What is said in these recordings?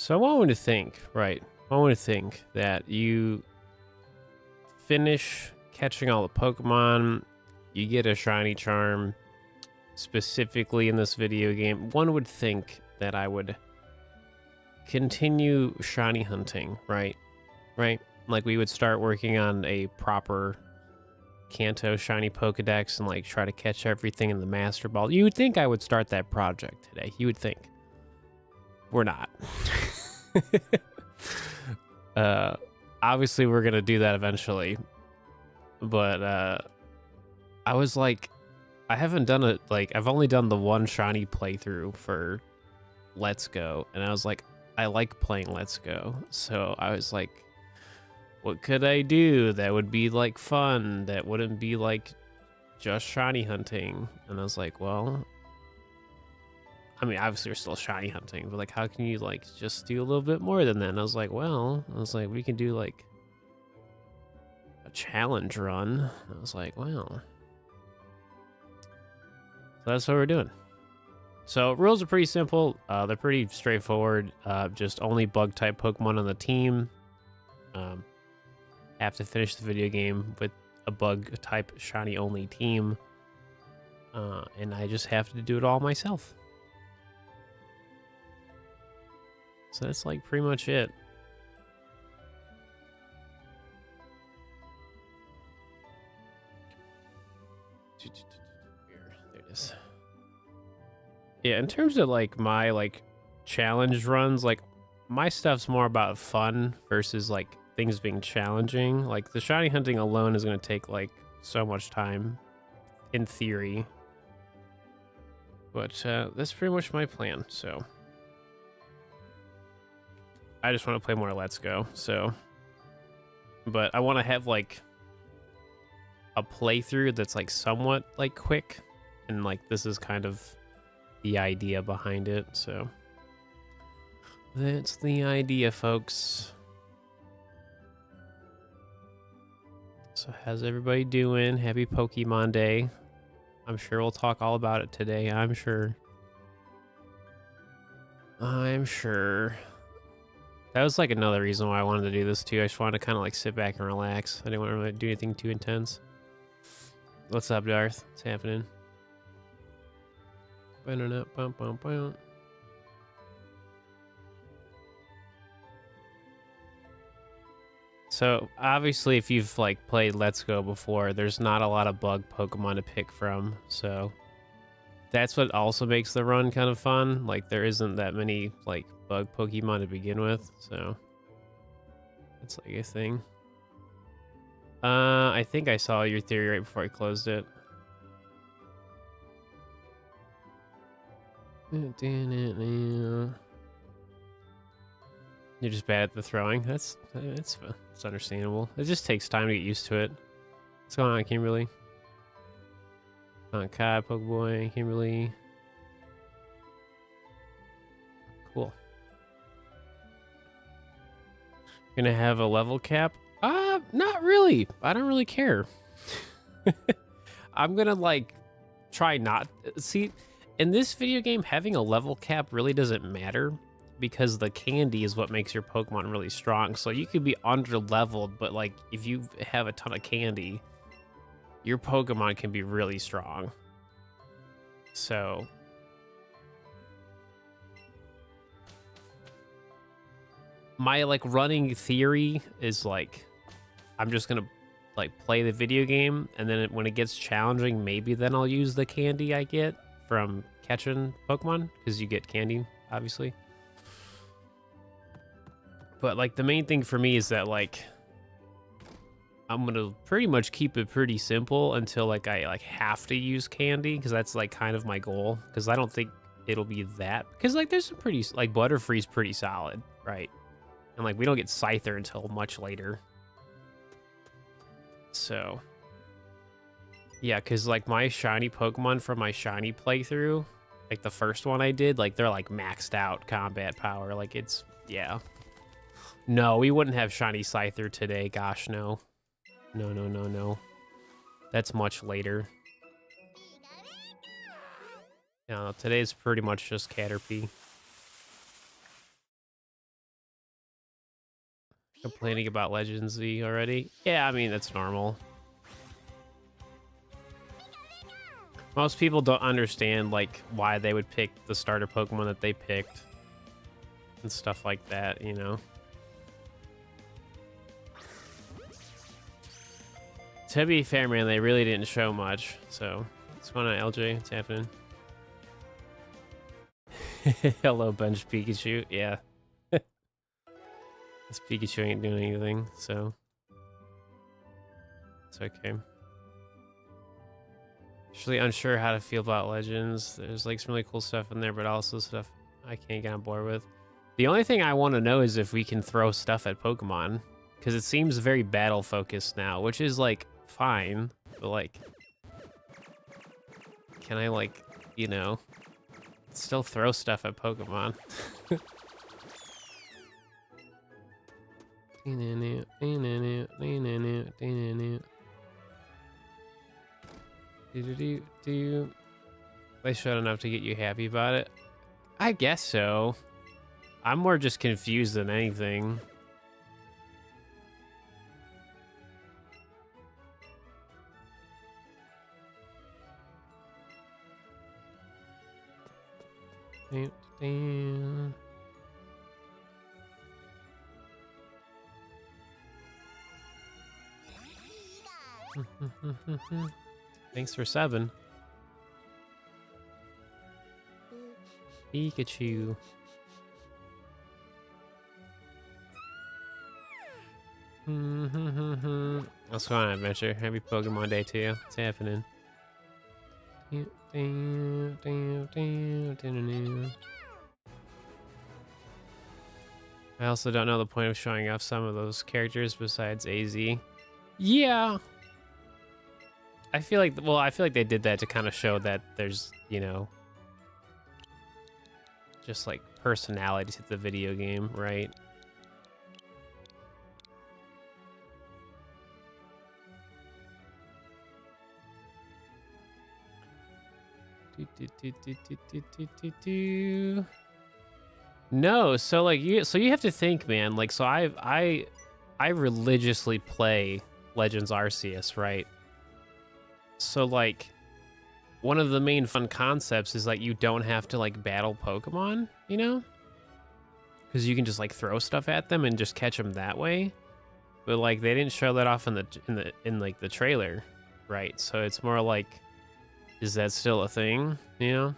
So I want to think, right? I want to think that you finish catching all the Pokemon, you get a shiny charm. Specifically in this video game, one would think that I would continue shiny hunting, right? Right? Like we would start working on a proper Kanto shiny Pokedex and like try to catch everything in the Master Ball. You would think I would start that project today. You would think. We're not. uh Obviously we're gonna do that eventually. But I was like, I haven't done it, like, I've only done the one shiny playthrough for Let's Go, and I was like, I like playing Let's Go, so I was like, what could I do that would be, like, fun, that wouldn't be, like, just shiny hunting? And I was like, well, I mean, obviously we're still shiny hunting, but, like, how can you, like, just do a little bit more than that? And I was like, well, we can do, like, a challenge run. And I was like, well... So that's what we're doing. So rules are pretty simple. They're pretty straightforward. Just only bug type Pokemon on the team. Have to finish the video game with a bug type shiny only team. And I just have to do it all myself. So that's like pretty much it. There it is. Yeah, in terms of like my like challenge runs, like my stuff's more about fun versus like things being challenging. Like the shiny hunting alone is going to take like so much time in theory. But that's pretty much my plan. So I just want to play more Let's Go. So, but I want to have like a playthrough that's like somewhat like quick, and like this is kind of the idea behind it. So that's the idea, folks. So how's everybody doing? Happy Pokemon Day. I'm sure we'll talk all about it today. I'm sure. That was like another reason why I wanted to do this too. I just wanted to kind of like sit back and relax. I didn't want to really do anything too intense. What's up, Darth? What's happening? So obviously if you've like played Let's Go before, there's not a lot of bug Pokemon to pick from, so that's what also makes the run kind of fun. Like there isn't that many like bug Pokemon to begin with, so it's like a thing. I think I saw your theory right before I closed it. You're just bad at the throwing. That's understandable. It just takes time to get used to it. What's going on, Kimberly? Kai, Pokeboy, Kimberly. Cool. Gonna have a level cap? Not really. I don't really care. I'm gonna like try not see. In this video game, having a level cap really doesn't matter because the candy is what makes your Pokemon really strong. So you could be under leveled, but like if you have a ton of candy, your Pokemon can be really strong. So my like running theory is like I'm just gonna like play the video game, and then when it gets challenging, maybe then I'll use the candy I get from catching Pokemon, because you get candy obviously. But like the main thing for me is that like I'm gonna pretty much keep it pretty simple until like I like have to use candy, because that's like kind of my goal, because I don't think it'll be that, because like there's some pretty like Butterfree's pretty solid, right? And like we don't get Scyther until much later. So yeah, because like my shiny Pokemon from my shiny playthrough, like the first one I did, like they're like maxed out combat power. Like it's, yeah. No, we wouldn't have shiny Scyther today. Gosh, no. No. That's much later. Yeah, today's pretty much just Caterpie. Complaining about Legends Z already? Yeah, I mean, that's normal. Most people don't understand, like, why they would pick the starter Pokemon that they picked. And stuff like that, you know? To be fair, man, they really didn't show much, so... What's going on, LJ? What's happening? Hello, bench Pikachu. Yeah. This Pikachu ain't doing anything, so... It's okay. Actually unsure how to feel about Legends. There's like some really cool stuff in there, but also stuff I can't get on board with. The only thing I want to know is if we can throw stuff at Pokemon, because it seems very battle focused now, which is like fine, but like, can I like, you know, still throw stuff at Pokemon? They showed enough to get you happy about it? I guess so. I'm more just confused than anything. Thanks for 7. Pikachu. Let's go on an adventure. Happy Pokemon Day to you. What's happening? I also don't know the point of showing off some of those characters besides AZ. Yeah. I feel like, well, I feel like they did that to kind of show that there's, you know, just like personality to the video game, right? No, so like you have to think, man. Like, so I religiously play Legends Arceus, right? So like, one of the main fun concepts is like you don't have to like battle Pokemon, you know, because you can just like throw stuff at them and just catch them that way. But like they didn't show that off in like the trailer, right? So it's more like, is that still a thing, you know?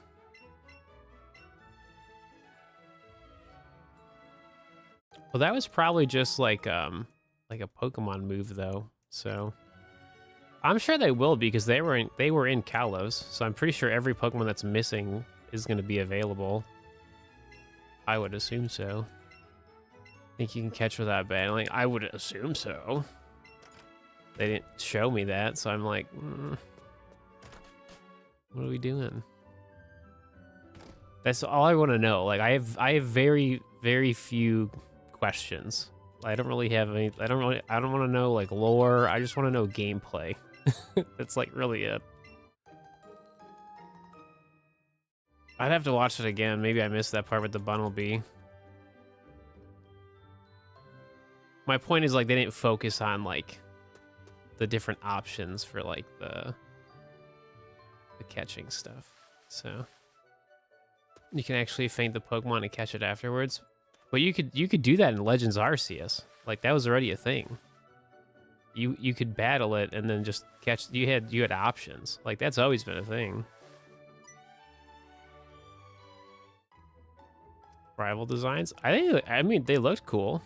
Well, that was probably just like a Pokemon move though, so I'm sure they will because they were in Kalos, so I'm pretty sure every Pokemon that's missing is going to be available. I would assume so. Think you can catch without battling? I would assume so. They didn't show me that, so I'm like, what are we doing? That's all I want to know. Like, I have very, very few questions. I don't really have any. I don't want to know like lore. I just want to know gameplay. That's like really it. I'd have to watch it again. Maybe I missed that part with the Bunnelby. My point is like they didn't focus on like the different options for like the catching stuff. So you can actually feint the Pokemon and catch it afterwards. But you could do that in Legends Arceus. Like that was already a thing. You could battle it and then just catch. You had options. Like that's always been a thing. Rival designs. I mean they looked cool.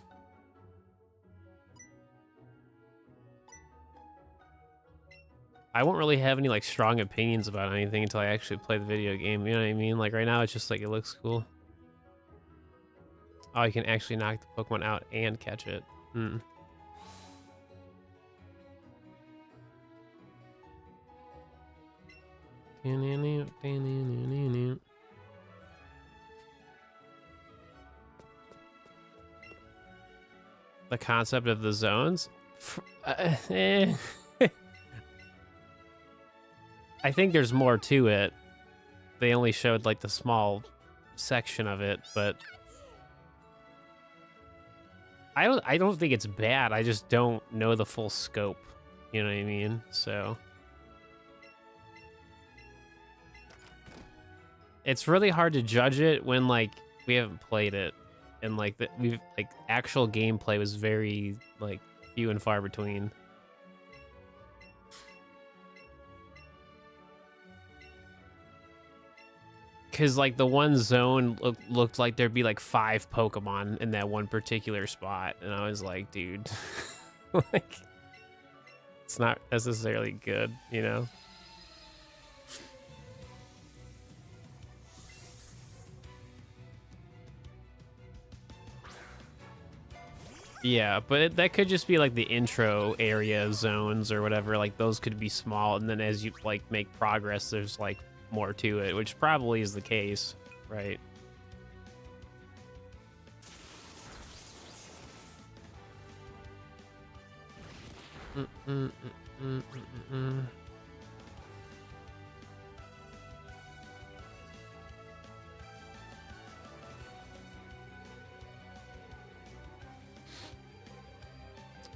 I won't really have any like strong opinions about anything until I actually play the video game. You know what I mean? Like right now it's just like it looks cool. Oh, you can actually knock the Pokemon out and catch it. The concept of the zones? I think there's more to it. They only showed like the small section of it, but I don't think it's bad. I just don't know the full scope. You know what I mean? So it's really hard to judge it when like we haven't played it, and like we've like actual gameplay was very like few and far between. Because like the one zone looked like there'd be like 5 Pokemon in that one particular spot, and I was like, dude, like it's not necessarily good, you know? Yeah, but that could just be like the intro area zones or whatever. Like those could be small, and then as you like make progress, there's like more to it, which probably is the case, right?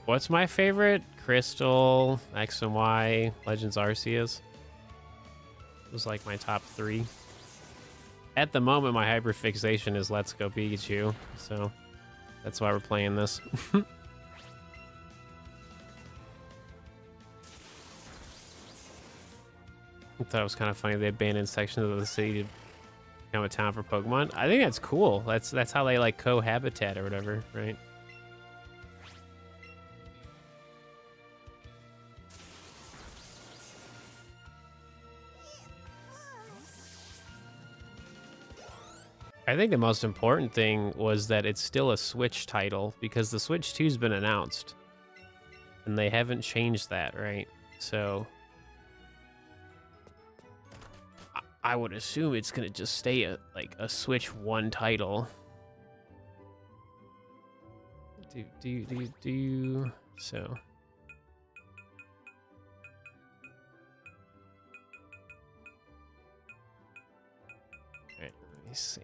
What's my favorite? Crystal, X and Y, Legends Arceus. Was like my top 3. At the moment, my hyperfixation is Let's Go Pikachu, so that's why we're playing this. I thought it was kind of funny they abandoned sections of the city to become a town for Pokemon. I think that's cool. That's how they like cohabitat or whatever, right? I think the most important thing was that it's still a Switch title, because the Switch 2's been announced and they haven't changed that, right? So I would assume it's gonna just stay a Switch 1 title. So all right, let me see.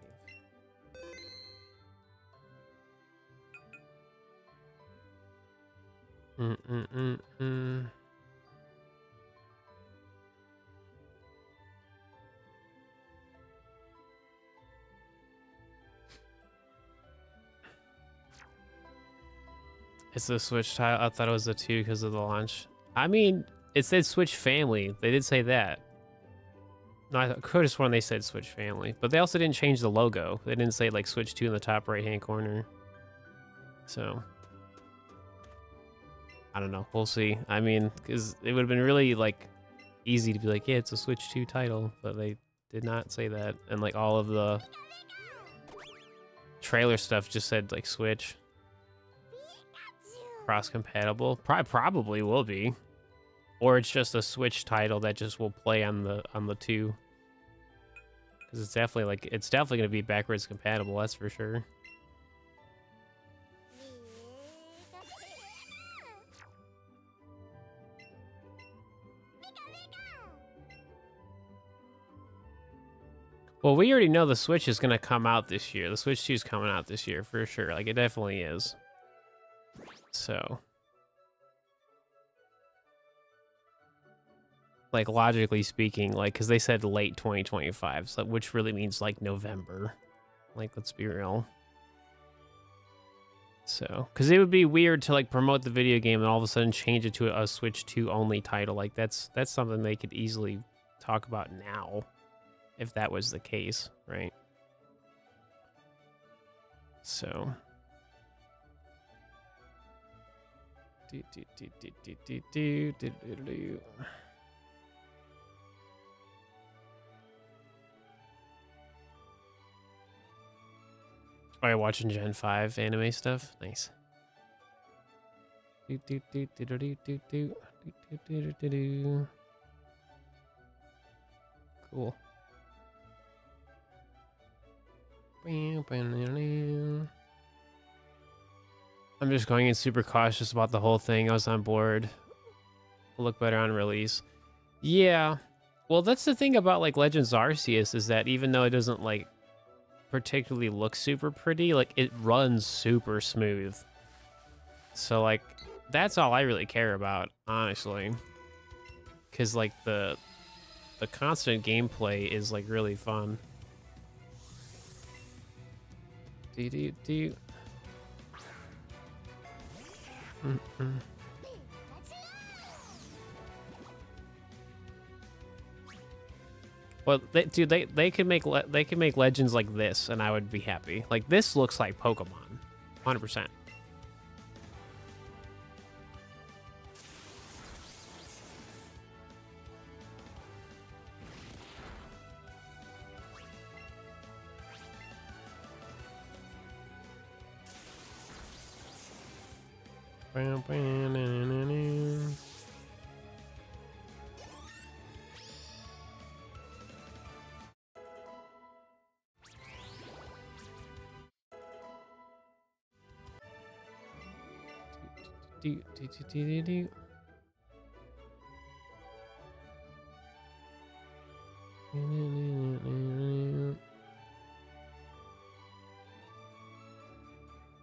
It's the Switch title. I thought it was the 2 because of the launch. I mean, it said Switch Family. They did say that. No, I could have sworn they said Switch Family, but they also didn't change the logo. They didn't say like Switch 2 in the top right-hand corner. So I don't know. We'll see. I mean, because it would have been really like easy to be like, yeah, it's a Switch 2 title, but they did not say that. And like all of the trailer stuff just said like Switch. Cross-compatible. Probably will be. Or it's just a Switch title that just will play on the 2. Because it's definitely gonna be backwards compatible, that's for sure. Well, we already know the Switch is gonna come out this year. The Switch 2 is coming out this year for sure. Like, it definitely is. So, like, logically speaking, like, because they said late 2025, so which really means like November. Like, let's be real. So, because it would be weird to like promote the video game and all of a sudden change it to a Switch 2 only title. Like, that's something they could easily talk about now, if that was the case, right? So. Are you watching Gen 5 anime stuff? Nice. Cool. I'm just going in super cautious about the whole thing. I was on board. Will look better on release. Yeah. Well, that's the thing about like Legends Arceus, is that even though it doesn't like particularly look super pretty, like it runs super smooth. So like that's all I really care about, honestly. Cause like the constant gameplay is like really fun. Do. Well, they could make legends like this, and I would be happy. Like this looks like Pokemon, 100%. Do.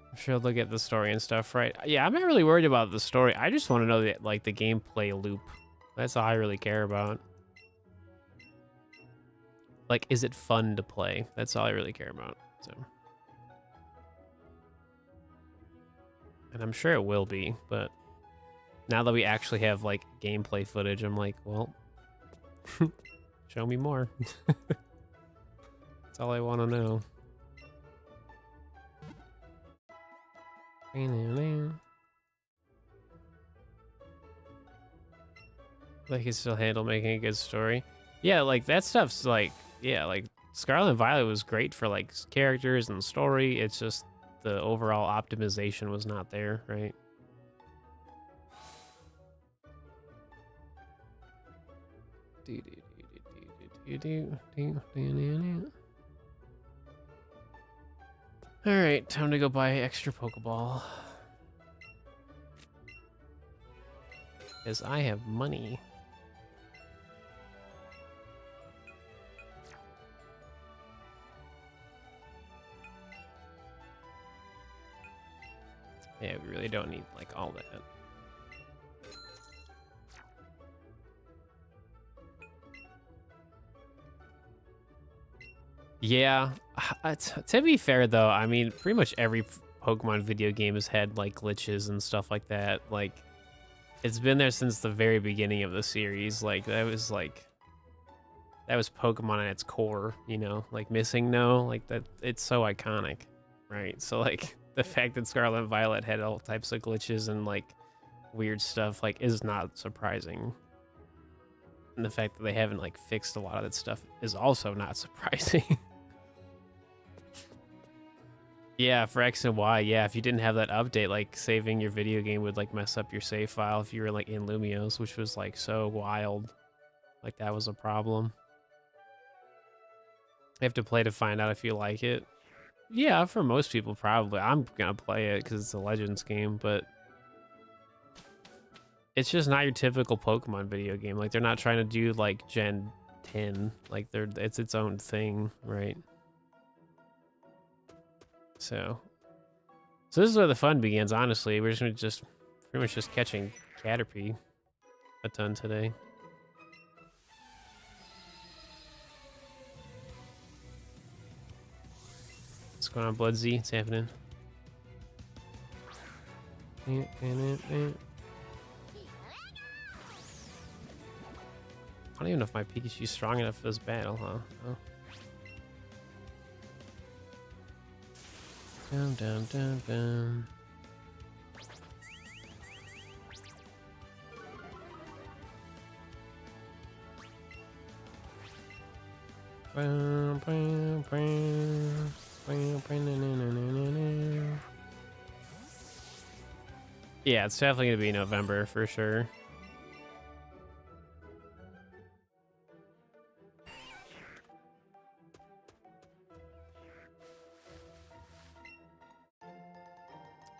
I'm sure they'll get the story and stuff right. Yeah, I'm not really worried about the story. I just want to know that like the gameplay loop. That's all I really care about. Like, is it fun to play? That's all I really care about. So, and I'm sure it will be, but now that we actually have like gameplay footage, I'm like, well, show me more. That's all I want to know. Like, he still handle making a good story. Yeah, like that stuff's like, yeah, like Scarlet and Violet was great for like characters and story. It's just the overall optimization was not there, right? All right, time to go buy extra Pokeball. Because I have money. Yeah, we really don't need like all that. Yeah, to be fair though, I mean, pretty much every Pokemon video game has had like glitches and stuff like that. Like, it's been there since the very beginning of the series. Like, that was Pokemon at its core, you know, like Missing No, like that. It's so iconic, right? So like the fact that Scarlet and Violet had all types of glitches and like weird stuff, like, is not surprising. And the fact that they haven't like fixed a lot of that stuff is also not surprising. Yeah, for X and Y, yeah, if you didn't have that update, like saving your video game would like mess up your save file if you were like in Lumios, which was like so wild. Like, that was a problem. You have to play to find out if you like it. Yeah, for most people, probably. I'm gonna play it because it's a Legends game, but it's just not your typical Pokemon video game. Like, they're not trying to do like Gen 10. Like, it's its own thing, right? So this is where the fun begins, honestly. We're just pretty much just catching Caterpie a ton today. What's going on, Blood Z? It's happening. I don't even know if my Pikachu's strong enough for this battle, huh? Oh. Dum. Yeah, it's definitely gonna be November for sure.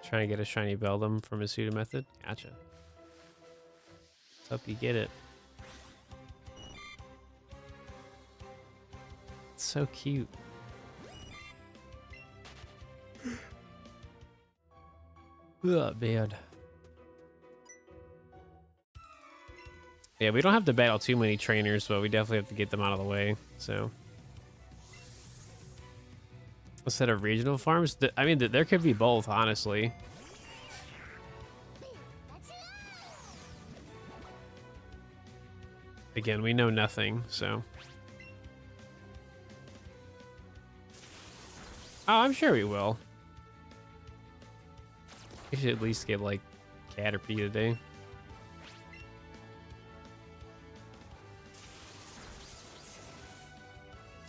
Trying to get a shiny Beldum from his pseudo method. Gotcha. Let's hope you get it. It's so cute. Oh, man. Yeah, we don't have to battle too many trainers, but we definitely have to get them out of the way, so. Instead of regional farms, I mean, there could be both, honestly. Again, we know nothing, so. Oh, I'm sure we will. We should at least get, like, Caterpie today.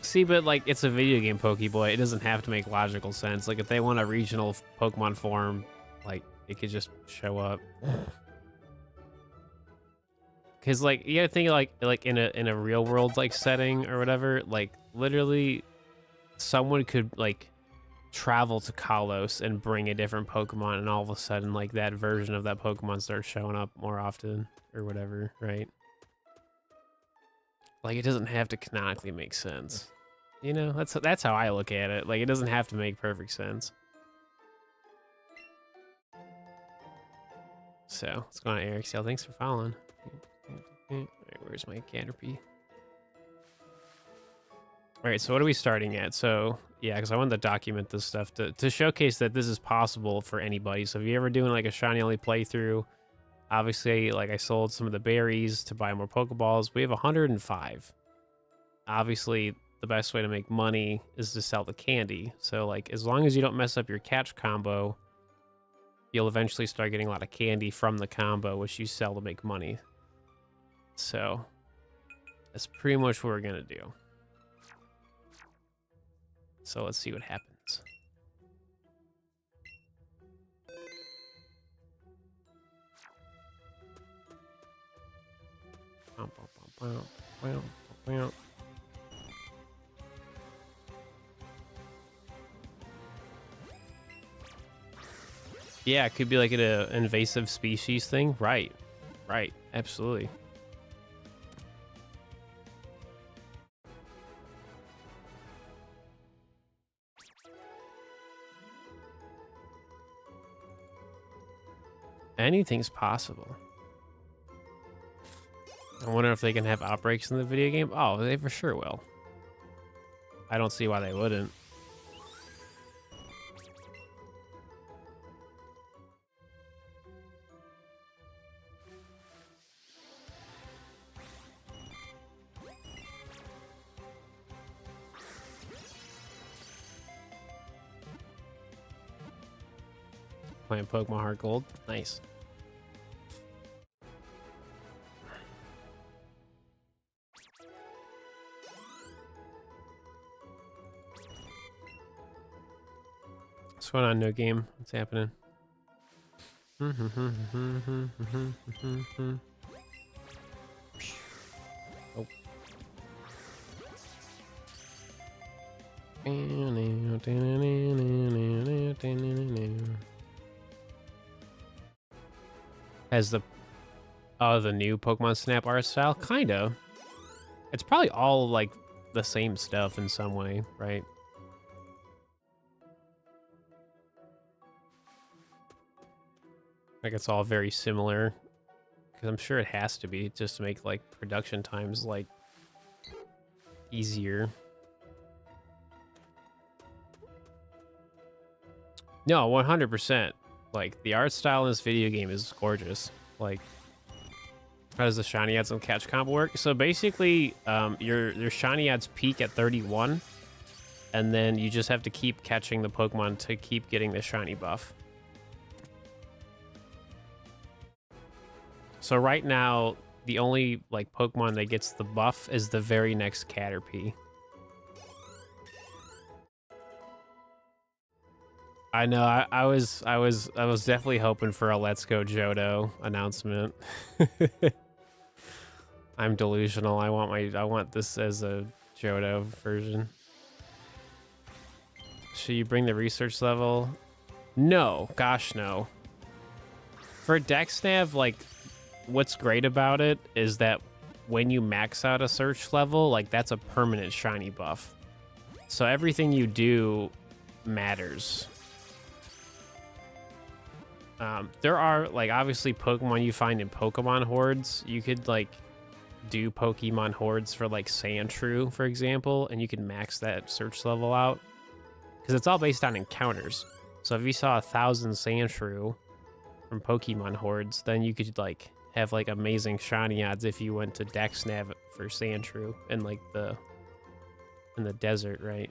See, but, like, it's a video game Pokeboy. It doesn't have to make logical sense. Like, if they want a regional Pokemon form, like, it could just show up. Because, like, you gotta think, like in a real world, like, setting or whatever, like, literally, someone could, like, travel to Kalos and bring a different Pokemon, and all of a sudden, like, that version of that Pokemon starts showing up more often or whatever, right? Like, it doesn't have to canonically make sense. You know, that's how I look at it. Like, it doesn't have to make perfect sense. So, what's going on, Eric? Thanks for following. All right, where's my Caterpie? All right, so what are we starting at? So, yeah, because I wanted to document this stuff to showcase that this is possible for anybody. So if you're ever doing, like, a shiny only playthrough, obviously, like, I sold some of the berries to buy more Pokeballs. We have 105. Obviously, the best way to make money is to sell the candy. So, like, as long as you don't mess up your catch combo, you'll eventually start getting a lot of candy from the combo, which you sell to make money. So, that's pretty much what we're going to do. So, let's see what happens. Yeah, it could be like an invasive species thing. Right. Right. Absolutely. Anything's possible. I wonder if they can have outbreaks in the video game. Oh, they for sure will. I don't see why they wouldn't. Playing Pokemon Heart Gold. Nice. What's going on, no game? What's happening? Oh. Has the new Pokemon Snap art style? Kinda. It's probably all like the same stuff in some way, right? Like it's all very similar. Because I'm sure it has to be just to make like production times like easier. No, 100%. Like the art style in this video game is gorgeous. Like, how does the shiny ads and catch combo work? So basically, your shiny ads peak at 31, and then you just have to keep catching the Pokemon to keep getting the shiny buff. So right now, the only like Pokemon that gets the buff is the very next Caterpie. I know. I was definitely hoping for a "Let's Go Johto" announcement. I'm delusional. I want this as a Johto version. Should you bring the research level? No, gosh no. For DexNav, like, what's great about it is that when you max out a search level, like, that's a permanent shiny buff. So everything you do matters. There are, like, obviously Pokemon you find in Pokemon hordes. You could, like, do Pokemon hordes for, like, Sandshrew, for example, and you can max that search level out. Because it's all based on encounters. So if you saw 1,000 Sandshrew from Pokemon hordes, then you could, like, have, like, amazing shiny odds if you went to Dexnav for Sandshrew in, like, in the desert, right?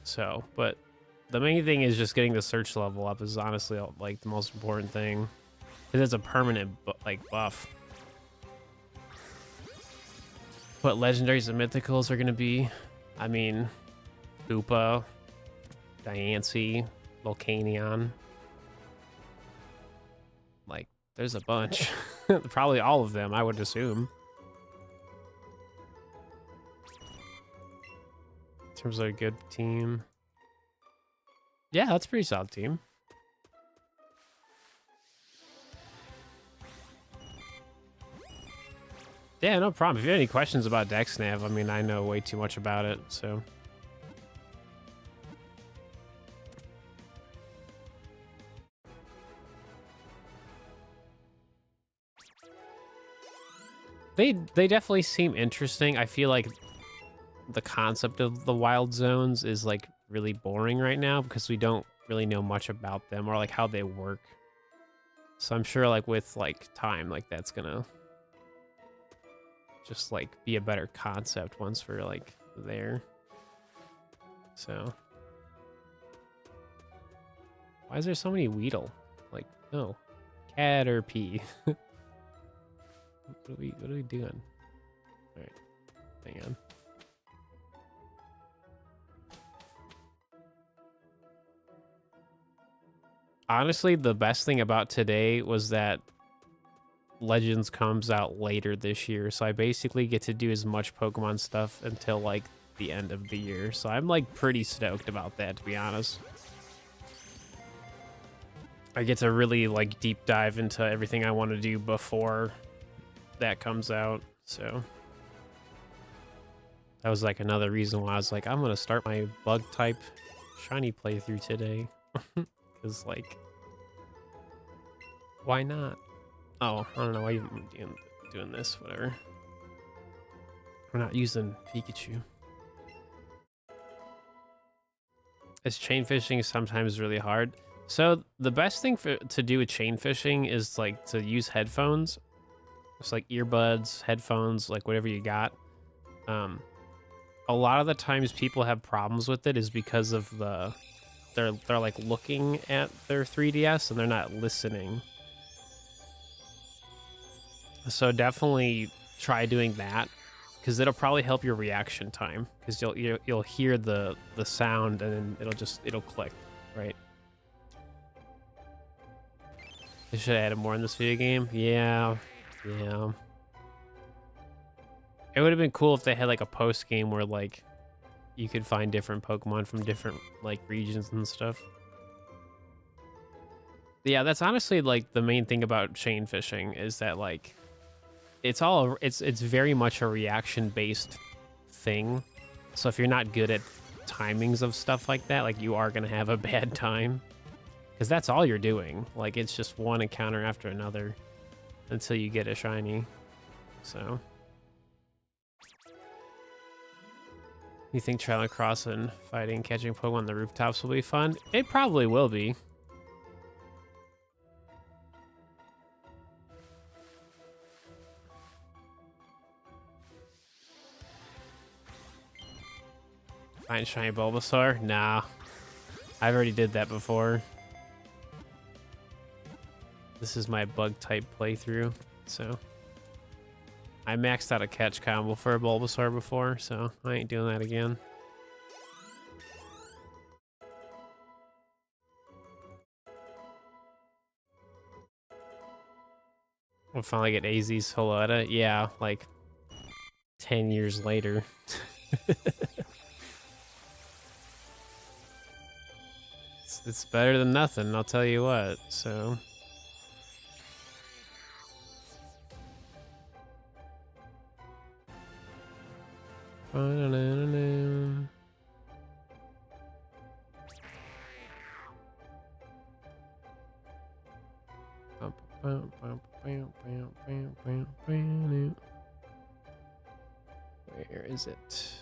So, but the main thing is just getting the search level up is honestly, like, the most important thing. Because it's a permanent, like, buff. What legendaries and mythicals are going to be? I mean, Koopa, Diancie, Volcanion. Like, there's a bunch. Probably all of them, I would assume. In terms of a good team. Yeah, that's a pretty solid team. Yeah, no problem. If you have any questions about Dexnav, I mean, I know way too much about it, so. They definitely seem interesting. I feel like the concept of the wild zones is, like, really boring right now because we don't really know much about them or, like, how they work. So I'm sure, like, with, like, time, like, that's gonna just, like, be a better concept once we're, like, there. So why is there so many Weedle? Like, no. Caterpie. What are we doing? Alright. Hang on. Honestly, the best thing about today was that Legends comes out later this year, so I basically get to do as much Pokemon stuff until, like, the end of the year. So I'm, like, pretty stoked about that, to be honest. I get to really, like, deep dive into everything I want to do before that comes out, so that was, like, another reason why I was like, I'm gonna start my bug type shiny playthrough today. Because, like, why not? Oh, I don't know why you're doing this, whatever. We're not using Pikachu. Is chain fishing sometimes really hard? So the best thing to do with chain fishing is, like, to use headphones. It's like earbuds, headphones, like whatever you got. A lot of the times people have problems with it is because of they're like looking at their 3DS and they're not listening. So definitely try doing that because it'll probably help your reaction time because you'll hear the sound and then it'll click, right? They should have added more in this video game. Yeah. It would have been cool if they had, like, a post game where, like, you could find different Pokemon from different, like, regions and stuff. Yeah, that's honestly, like, the main thing about chain fishing is that, like, it's very much a reaction based thing. So if you're not good at timings of stuff like that, like, you are gonna have a bad time because that's all you're doing. Like, it's just one encounter after another until you get a shiny. So you think traveling across and fighting, catching Pokemon on the rooftops will be fun? It probably will be. Find shiny Bulbasaur? Nah. I've already did that before. This is my bug type playthrough, so I maxed out a catch combo for a Bulbasaur before, so I ain't doing that again. We'll finally get AZ's Holota. Yeah, like 10 years later. It's better than nothing, I'll tell you what, so. Where is it?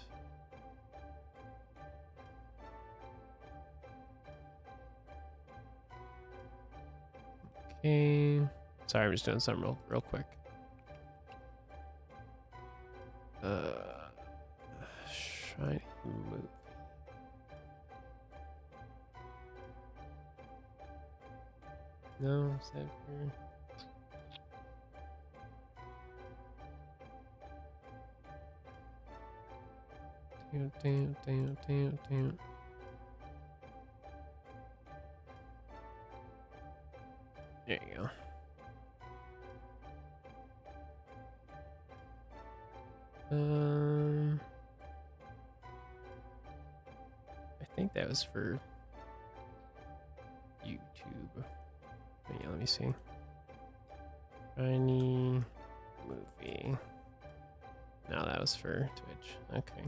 Okay. Sorry, I'm just doing something real quick. Shiny move. No, is that for... Damn. There you go. I think that was for YouTube. Yeah, let me see. Shiny movie. No, that was for Twitch. Okay.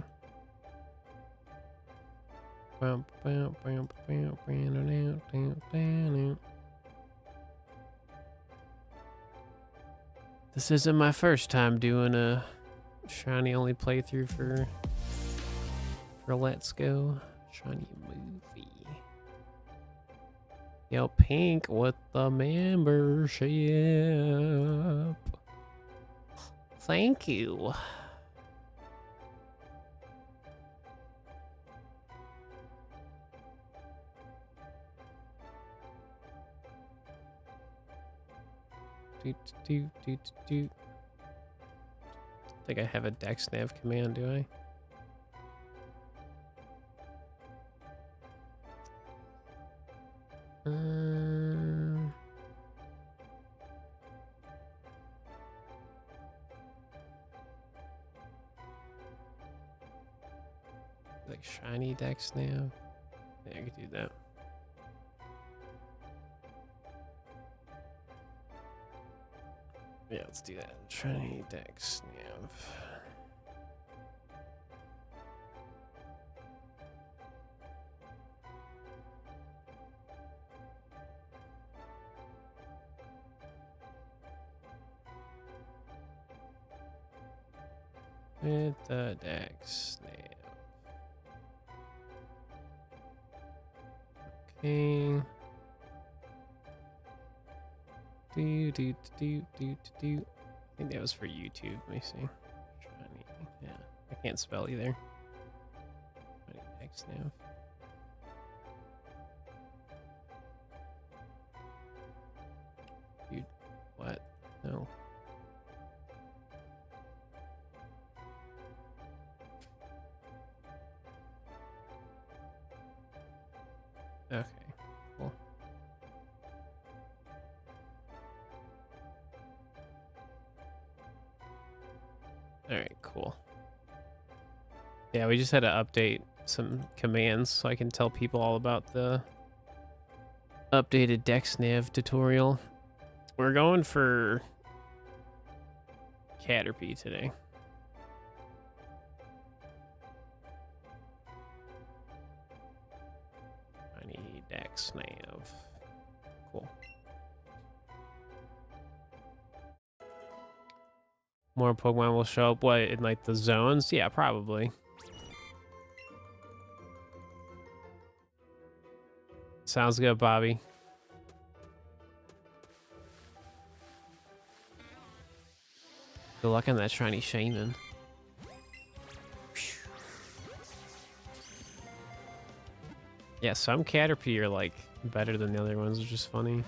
This isn't my first time doing a shiny only playthrough for Let's Go. Shiny movie. Yo, Pink with the membership. Thank you. I think I have a dex nav command, do I? Like shiny dex nav. Yeah, I could do that. Yeah, let's do that. Shiny dex nav. With the dex nav. Okay. I think that was for YouTube. Let me see. Shiny. Yeah, I can't spell either. Shiny dex nav. Dude, what? No. Okay, cool. Alright, cool. Yeah, we just had to update some commands so I can tell people all about the updated dex nav tutorial. We're going for Caterpie today. Dex nav. Cool. More Pokemon will show up, what, in like the zones? Yeah, probably. Sounds good, Bobby. Good luck on that shiny shaman. Yeah, some Caterpie are like better than the other ones, which is funny.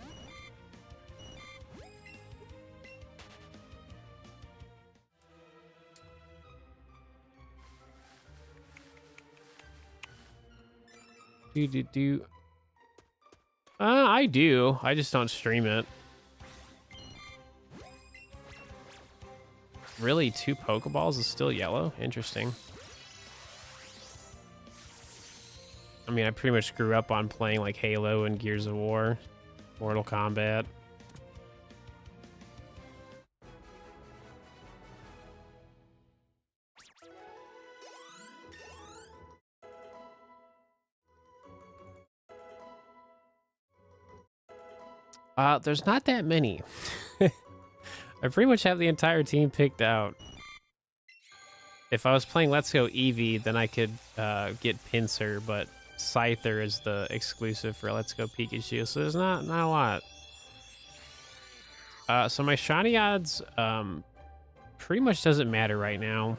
I do. I just don't stream it. Really, 2 Pokeballs is still yellow? Interesting. I mean, I pretty much grew up on playing like Halo and Gears of War, Mortal Kombat. There's not that many. I pretty much have the entire team picked out. If I was playing Let's Go Eevee, then I could get Pinsir, but Scyther is the exclusive for Let's Go Pikachu, so there's not a lot. So my shiny odds pretty much doesn't matter right now,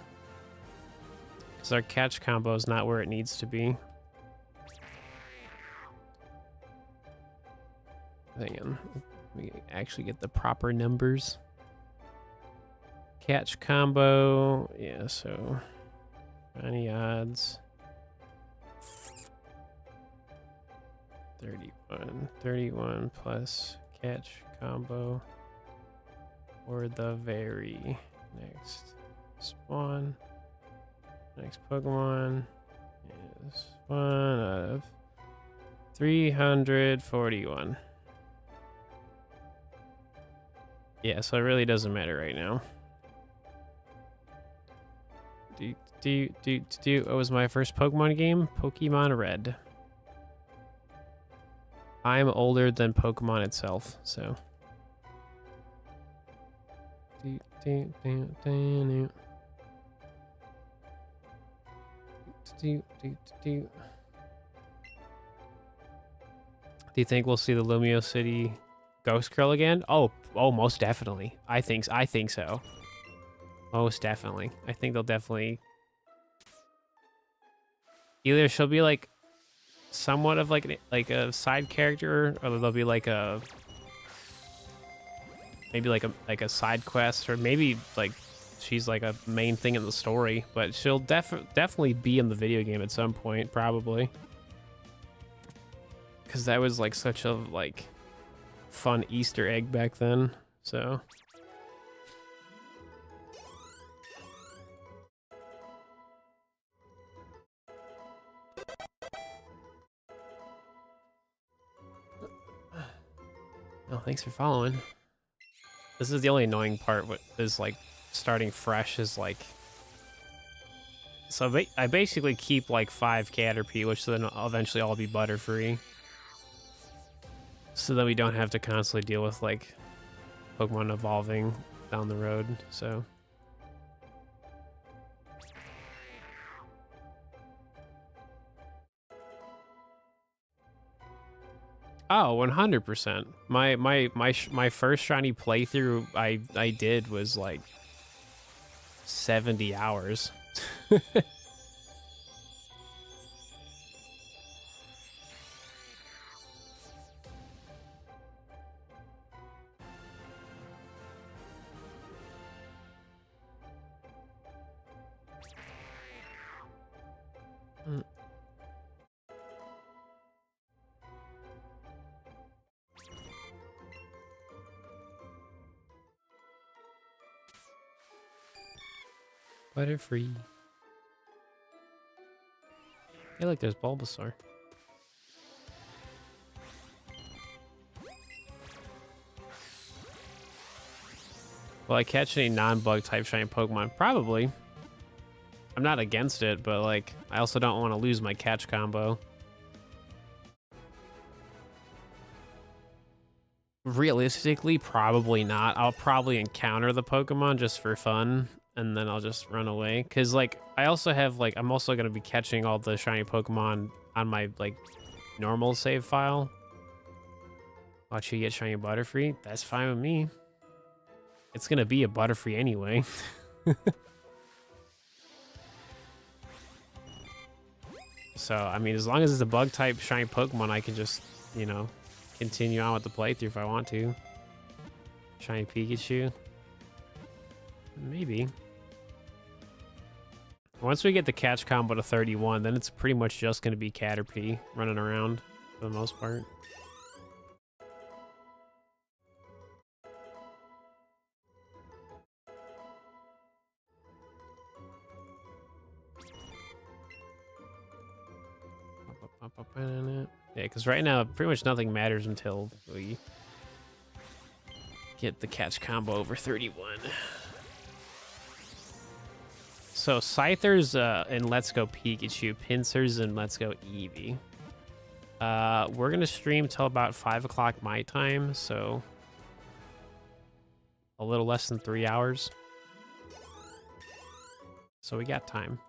because our catch combo is not where it needs to be. Hang on, we actually get the proper numbers. Catch combo, yeah, so shiny odds 31 plus catch combo for the very next spawn. Next Pokemon is 1 of 341. Yeah, so it really doesn't matter right now. It was my first Pokemon game, Pokemon Red. I'm older than Pokemon itself, so. Do you think we'll see the Lumio City Ghost Girl again? Oh, most definitely. I think so. Most definitely. I think they'll definitely. Either she'll be like somewhat of like a side character, or there'll be like a like a side quest, or maybe like she's like a main thing in the story. But she'll definitely be in the video game at some point, probably, because that was like such a like fun Easter egg back then. So. Oh, thanks for following. This is the only annoying part. What is like starting fresh is like. So I basically keep like 5 Caterpie, which then I'll eventually all be Butterfree. So that we don't have to constantly deal with like Pokemon evolving down the road. So. Oh, 100%. My first shiny playthrough I did was like 70 hours. Butterfree. Hey, look, there's Bulbasaur. Will I catch any non-bug type shiny Pokemon? Probably. I'm not against it, but like, I also don't want to lose my catch combo. Realistically, probably not. I'll probably encounter the Pokemon just for fun, and then I'll just run away. Because, like, I also have, like, I'm also going to be catching all the shiny Pokemon on my, like, normal save file. Watch you get shiny Butterfree. That's fine with me. It's going to be a Butterfree anyway. So, I mean, as long as it's a bug-type shiny Pokemon, I can just, you know, continue on with the playthrough if I want to. Shiny Pikachu. Maybe. Once we get the catch combo to 31, then it's pretty much just going to be Caterpie running around for the most part. Yeah, because right now pretty much nothing matters until we get the catch combo over 31. So Scyther's in Let's Go Pikachu, Pinsir's in Let's Go Eevee. We're gonna stream till about 5 o'clock my time, so a little less than 3 hours. So we got time.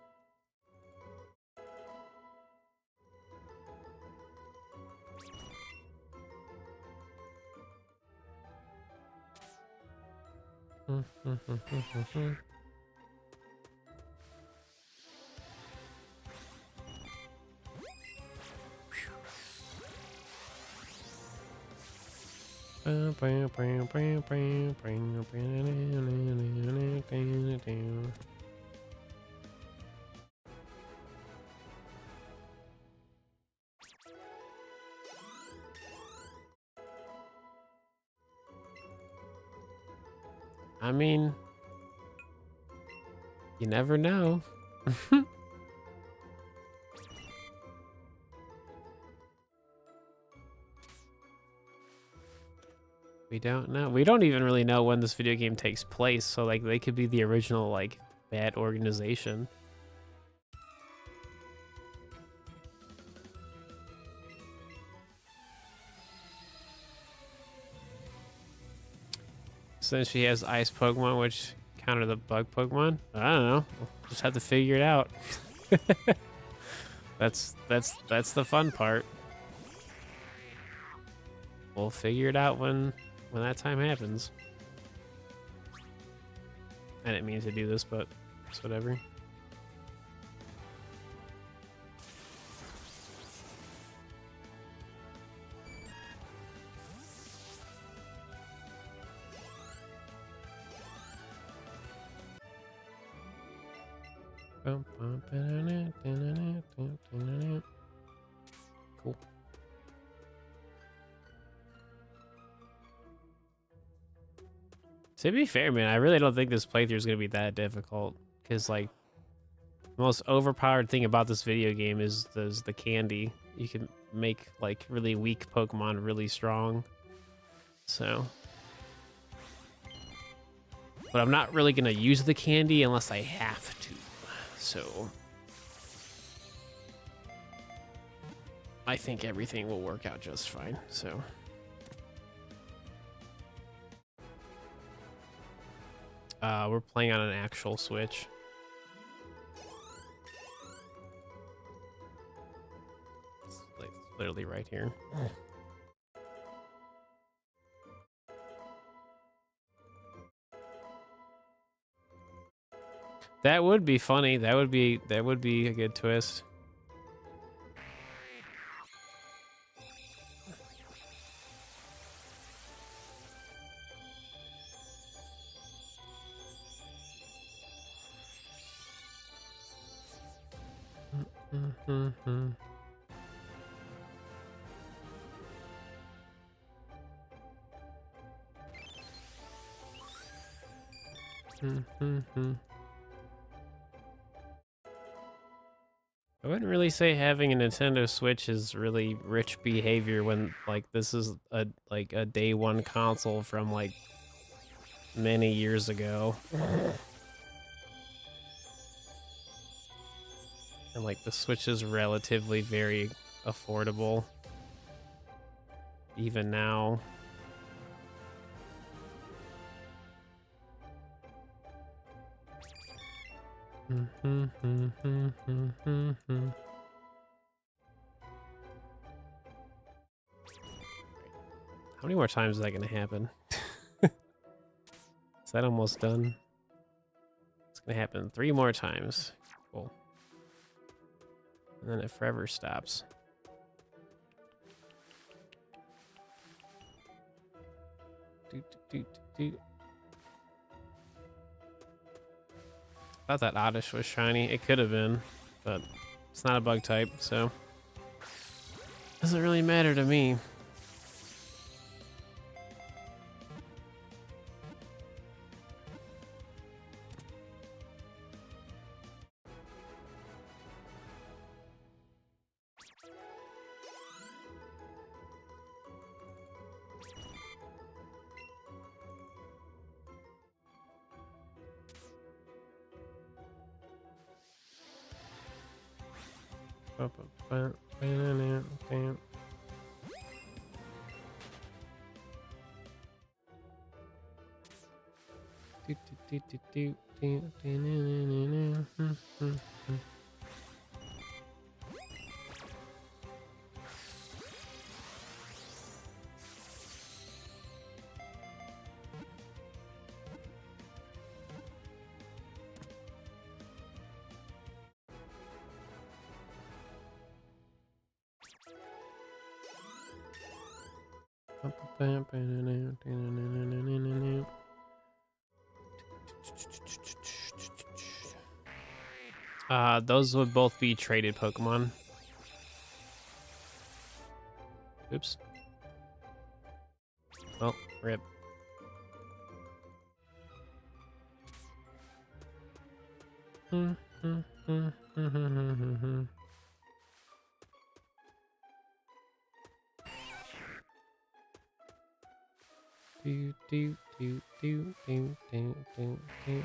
I mean, you never know. We don't know. We don't even really know when this video game takes place, so like they could be the original like bad organization. Since she has ice Pokemon, which counter the bug Pokemon, I don't know. We'll just have to figure it out. That's the fun part. We'll figure it out when that time happens. I didn't mean to do this, but it's whatever. Cool. To be fair, man, I really don't think this playthrough is going to be that difficult. Because, like, the most overpowered thing about this video game is the candy. You can make, like, really weak Pokemon really strong. So. But I'm not really going to use the candy unless I have to. So. I think everything will work out just fine. So. We're playing on an actual Switch. It's like literally right here. That would be funny. That would be a good twist. I wouldn't really say having a Nintendo Switch is really rich behavior when like this is a day one console from like many years ago. And like the Switch is relatively very affordable even now. How many more times is that gonna happen? Is that almost done? It's gonna happen 3 more times. Cool. And then it forever stops. Thought that Oddish was shiny. It could have been, but it's not a bug type, so doesn't really matter to me. Those would both be traded Pokemon. Oops. Oh, rip. Do, do, do, do, do, do, do, do.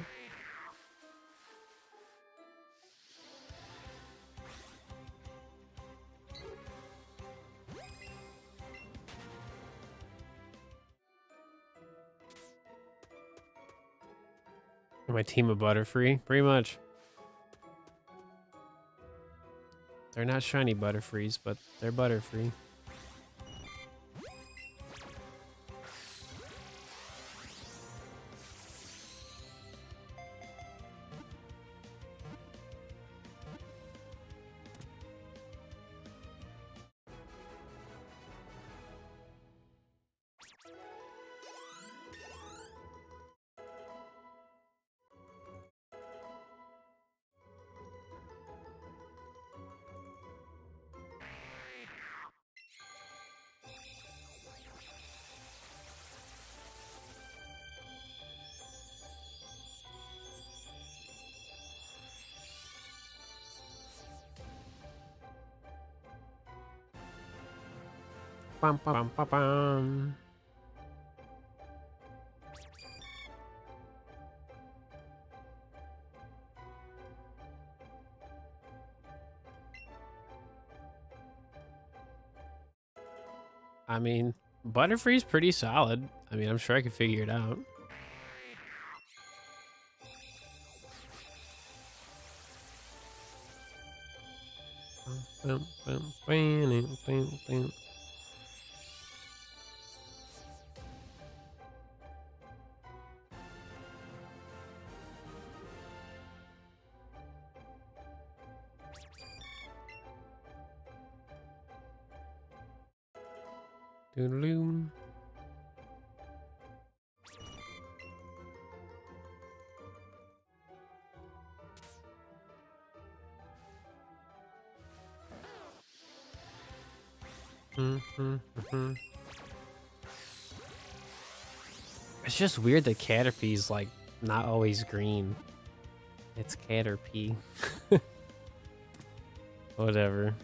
My team of Butterfree, pretty much. They're not shiny Butterfrees, but they're Butterfree. Bum, bum, bum, bum. I mean, Butterfree's pretty solid. I mean, I'm sure I could figure it out. Bum, bum, bum, bum, bum. Doodaloo. It's just weird that Caterpie's like not always green. It's Caterpie. Whatever.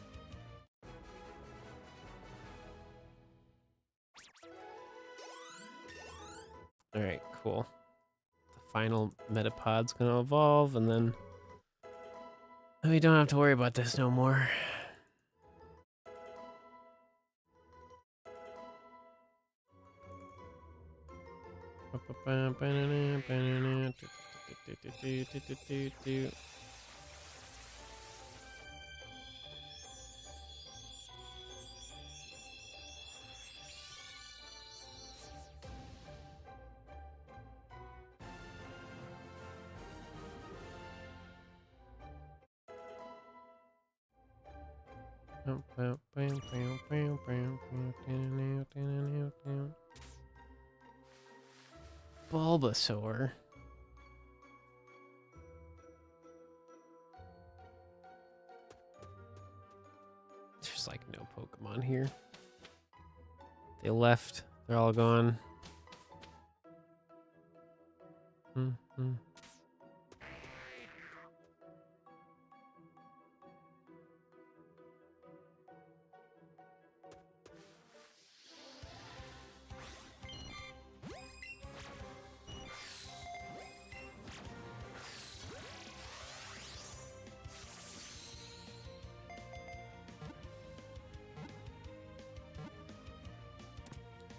Alright, cool. The final Metapod's gonna evolve, and then we don't have to worry about this no more. Bulbasaur. There's like no Pokemon here. They left. They're all gone.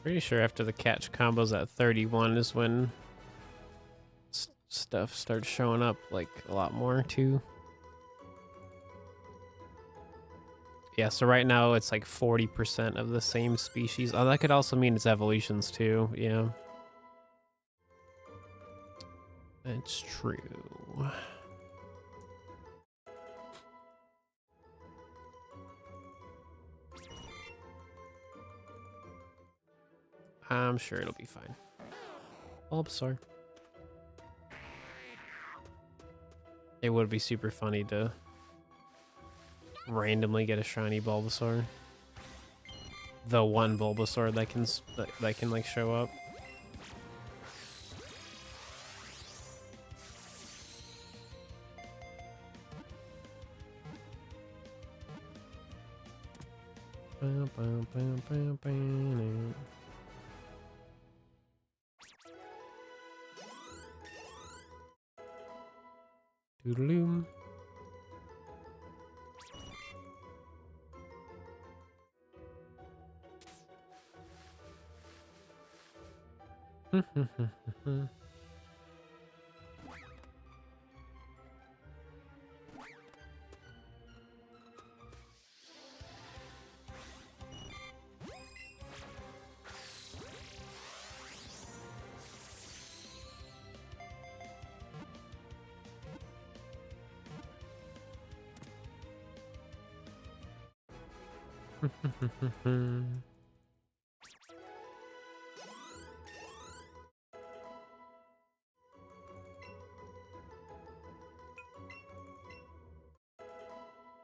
Pretty sure after the catch combos at 31 is when stuff starts showing up like a lot more too. Yeah, so right now it's like 40% of the same species. Oh, that could also mean it's evolutions too. Yeah. It's true. I'm sure it'll be fine. Bulbasaur. It would be super funny to randomly get a shiny Bulbasaur. The one Bulbasaur that can like show up. Doodaloo.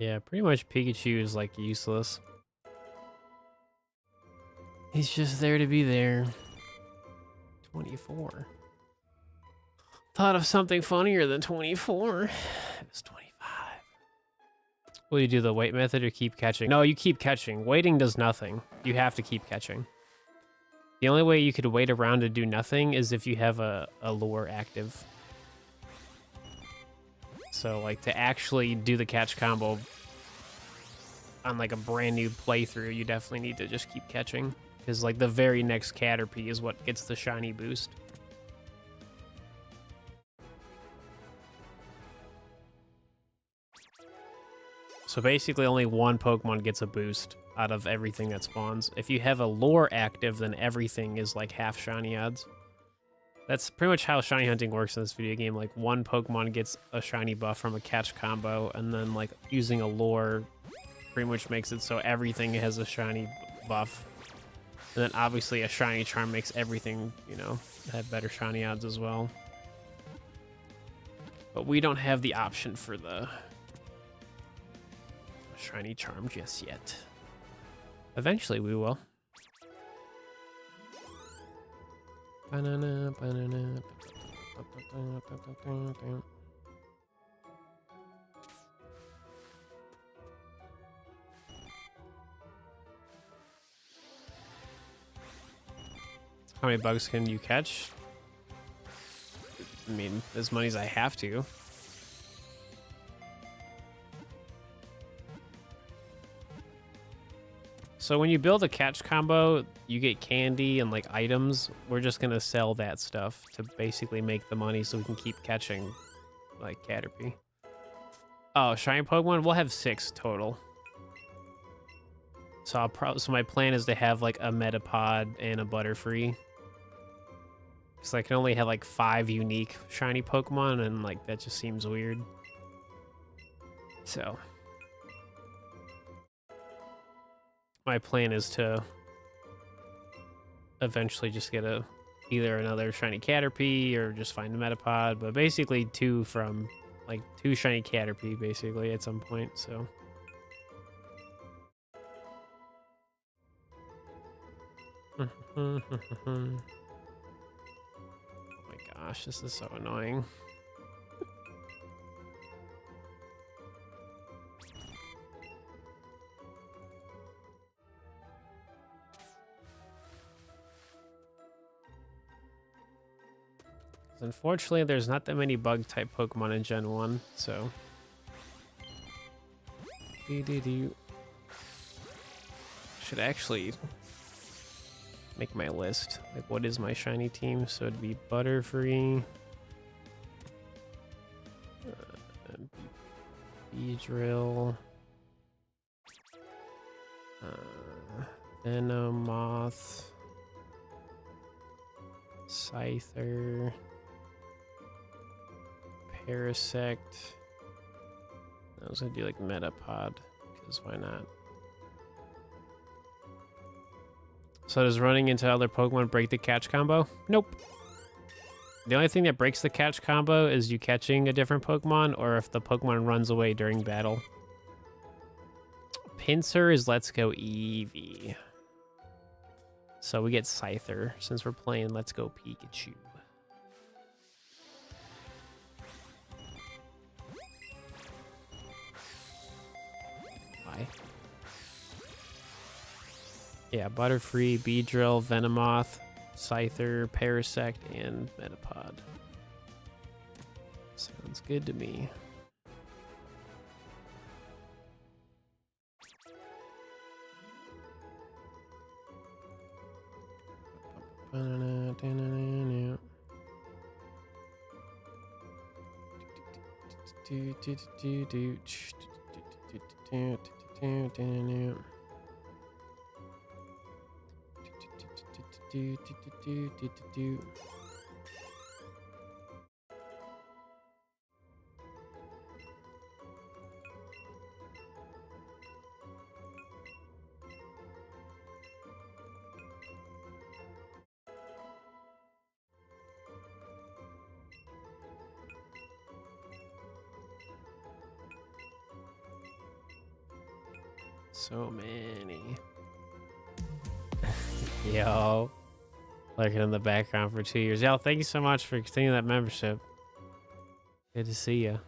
Yeah, pretty much Pikachu is like useless. He's just there to be there. 24. Thought of something funnier than 24. It was 25. Will you do the wait method or keep catching? No, you keep catching. Waiting does nothing. You have to keep catching. The only way you could wait around to do nothing is if you have a lure active. So, like, to actually do the catch combo on, like, a brand new playthrough, you definitely need to just keep catching. Because, like, the very next Caterpie is what gets the shiny boost. So basically only one Pokemon gets a boost out of everything that spawns. If you have a lure active, then everything is like half shiny odds. That's pretty much how shiny hunting works in this video game. Like one Pokemon gets a shiny buff from a catch combo, and then like using a lure pretty much makes it so everything has a shiny buff. And then obviously a shiny charm makes everything, you know, have better shiny odds as well. But we don't have the option for the shiny charm just yet. Eventually we will. Banana, banana. How many bugs can you catch? I mean, as many as I have to. So when you build a catch combo, you get candy and like items. We're just gonna sell that stuff to basically make the money so we can keep catching like Caterpie. Oh, shiny Pokemon? We'll have 6 total. So so my plan is to have like a Metapod and a Butterfree. So I can only have like 5 unique shiny Pokemon, and like that just seems weird. So my plan is to eventually just get either another shiny Caterpie or just find a Metapod, but basically 2 shiny Caterpie basically at some point. So oh my gosh, this is so annoying. Unfortunately, there's not that many bug-type Pokemon in Gen 1, so... Should actually make my list. Like, what is my shiny team? So it'd be Butterfree, Beedrill. Venomoth. Scyther. Parasect. I was gonna do like Metapod, because why not? So does running into other Pokemon break the catch combo? Nope. The only thing that breaks the catch combo is you catching a different Pokemon or if the Pokemon runs away during battle. Pinsir is Let's Go Eevee. So we get Scyther since we're playing Let's Go Pikachu. Why? Yeah, Butterfree, Beedrill, Venomoth, Scyther, Parasect, and Metapod. Sounds good to me. So many. Yo. Lurking in the background for 2 years. Yo, thank you so much for continuing that membership. Good to see you.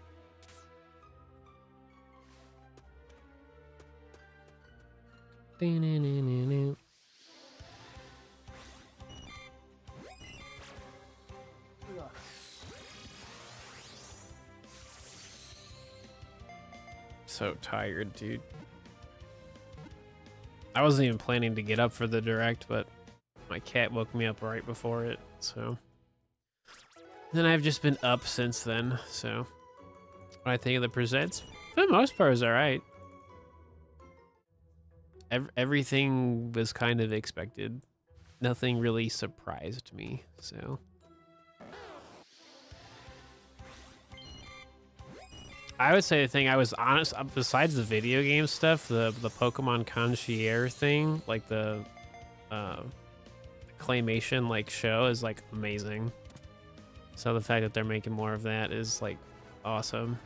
So tired, dude. I wasn't even planning to get up for the direct, but my cat woke me up right before it, so. Then I've just been up since then, so. What I think of the presents? For the most part, is alright. Everything was kind of expected. Nothing really surprised me, so. I would say the thing I was honest, besides the video game stuff, the Pokemon Concierge thing, like the claymation like show is like amazing. So the fact that they're making more of that is like awesome.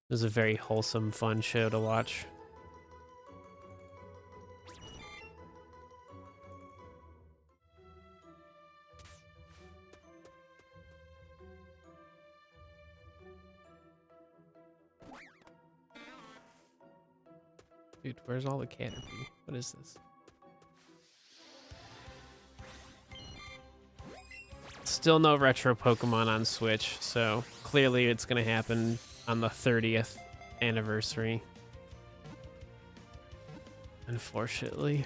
It was a very wholesome, fun show to watch. Dude, where's all the Caterpie? What is this? Still no retro Pokemon on Switch, so clearly it's gonna happen on the 30th anniversary. Unfortunately.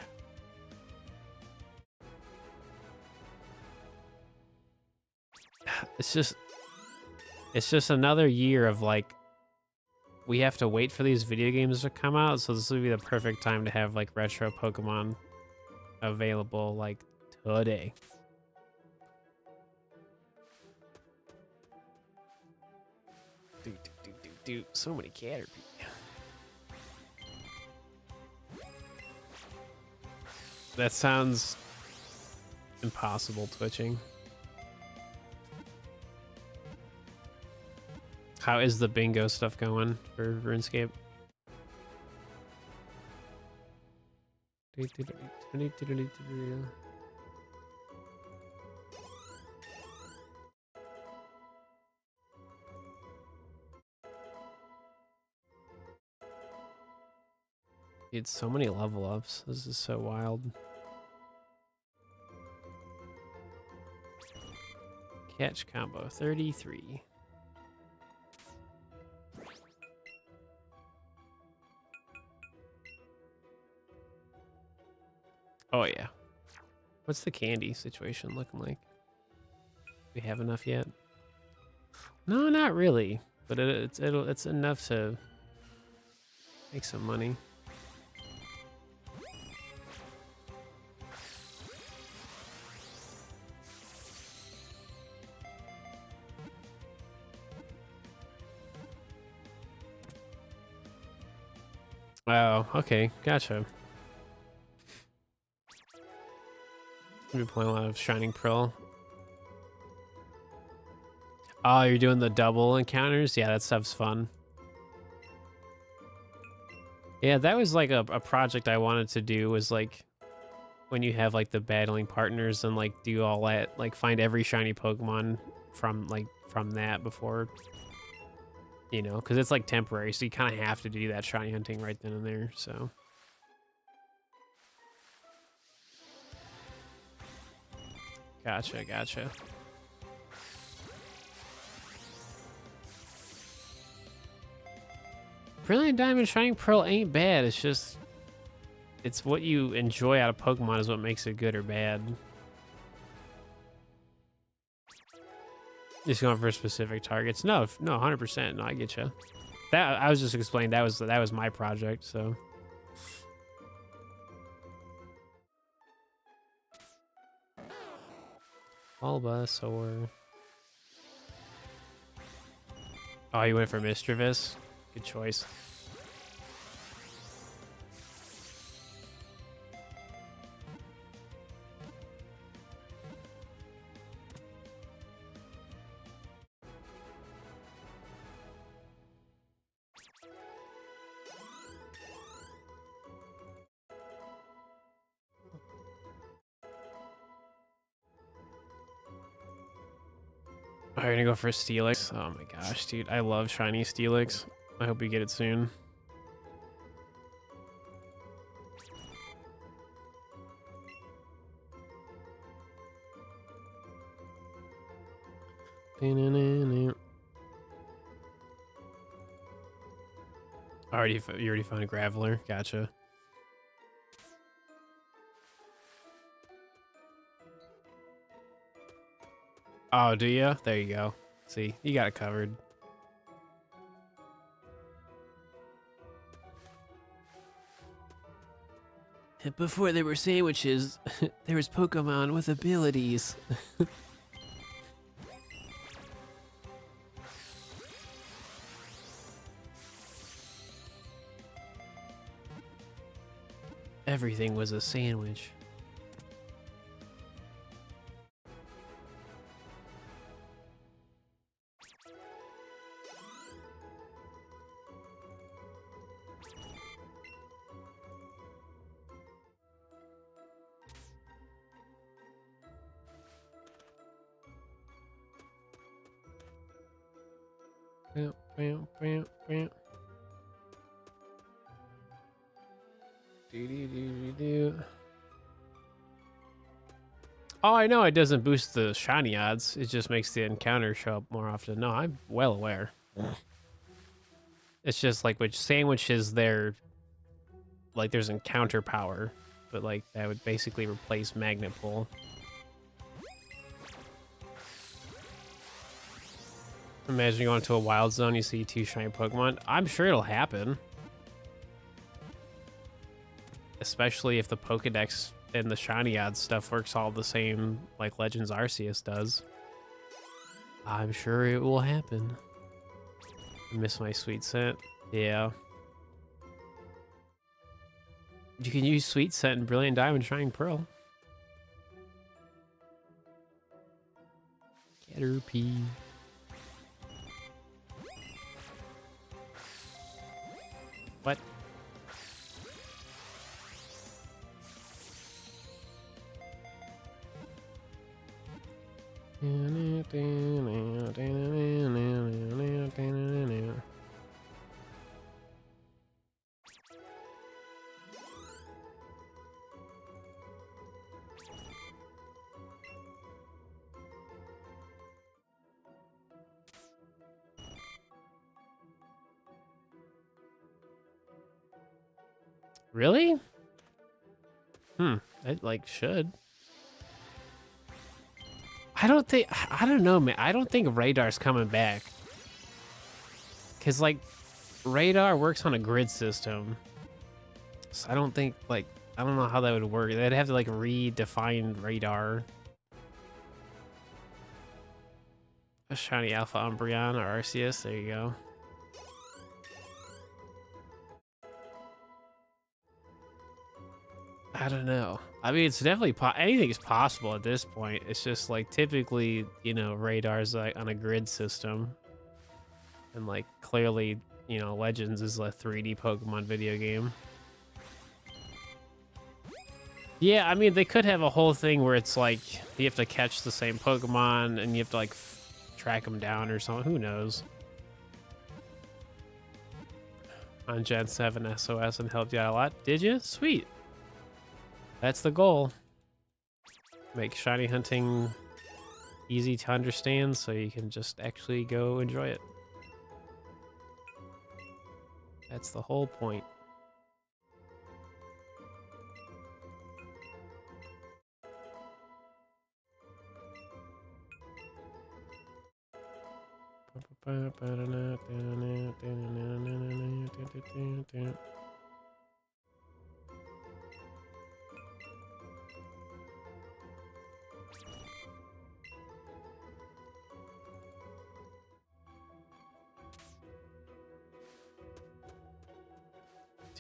It's just another year of like, we have to wait for these video games to come out, so this would be the perfect time to have like retro Pokemon available like today. Dude, so many Caterpie. That sounds impossible twitching. How is the bingo stuff going for RuneScape? It's so many level ups. This is so wild. Catch combo 33. Oh yeah. What's the candy situation looking like? We have enough yet? No, not really. but it's enough to make some money. Oh, okay, gotcha. I've been playing a lot of Shining Pearl. Oh, you're doing the double encounters? Yeah, that stuff's fun. Yeah, that was like a project I wanted to do, was like when you have like the battling partners and like do all that, like find every shiny Pokemon from that before, you know, because it's like temporary, so you kind of have to do that shiny hunting right then and there, so. Gotcha. Brilliant Diamond, Shining Pearl ain't bad. It's just, it's what you enjoy out of Pokemon is what makes it good or bad. Just going for specific targets. No, 100%. No, I get you. That I was just explaining. That was my project. So. Bulbasaur. Oh, you went for Mischievous? Good choice. Oh, you're gonna go for Steelix? Oh my gosh, dude. I love shiny Steelix. I hope we get it soon. You already found a Graveler? Gotcha. Oh, do you? There you go. See, you got it covered. Before there were sandwiches, there was Pokemon with abilities. Everything was a sandwich. Oh, I know it doesn't boost the shiny odds. It just makes the encounter show up more often. No, I'm well aware. It's just like which sandwiches there, like there's encounter power, but like that would basically replace Magnet Pull. Imagine going to a wild zone, you see 2 shiny Pokemon. I'm sure it'll happen. Especially if the Pokedex and the shiny odds stuff works all the same like Legends Arceus does. I'm sure it will happen. I miss my Sweet Scent. Yeah. You can use Sweet Scent in Brilliant Diamond Shining Pearl. Caterpie. What? Really? It like should. I don't know, man. I don't think Radar's coming back. Because, like, radar works on a grid system. So I don't think, like, I don't know how that would work. They'd have to, like, redefine radar. A shiny Alpha Umbreon or Arceus. There you go. I don't know. I mean, it's definitely anything is possible at this point. It's just like typically, you know, radar's like on a grid system, and like clearly, you know, Legends is a 3D Pokemon video game. Yeah, I mean, they could have a whole thing where it's like you have to catch the same Pokemon and you have to like track them down or something. Who knows? On Gen 7 SOS and helped you out a lot. Did you? Sweet. That's the goal. Make shiny hunting easy to understand so you can just actually go enjoy it. That's the whole point.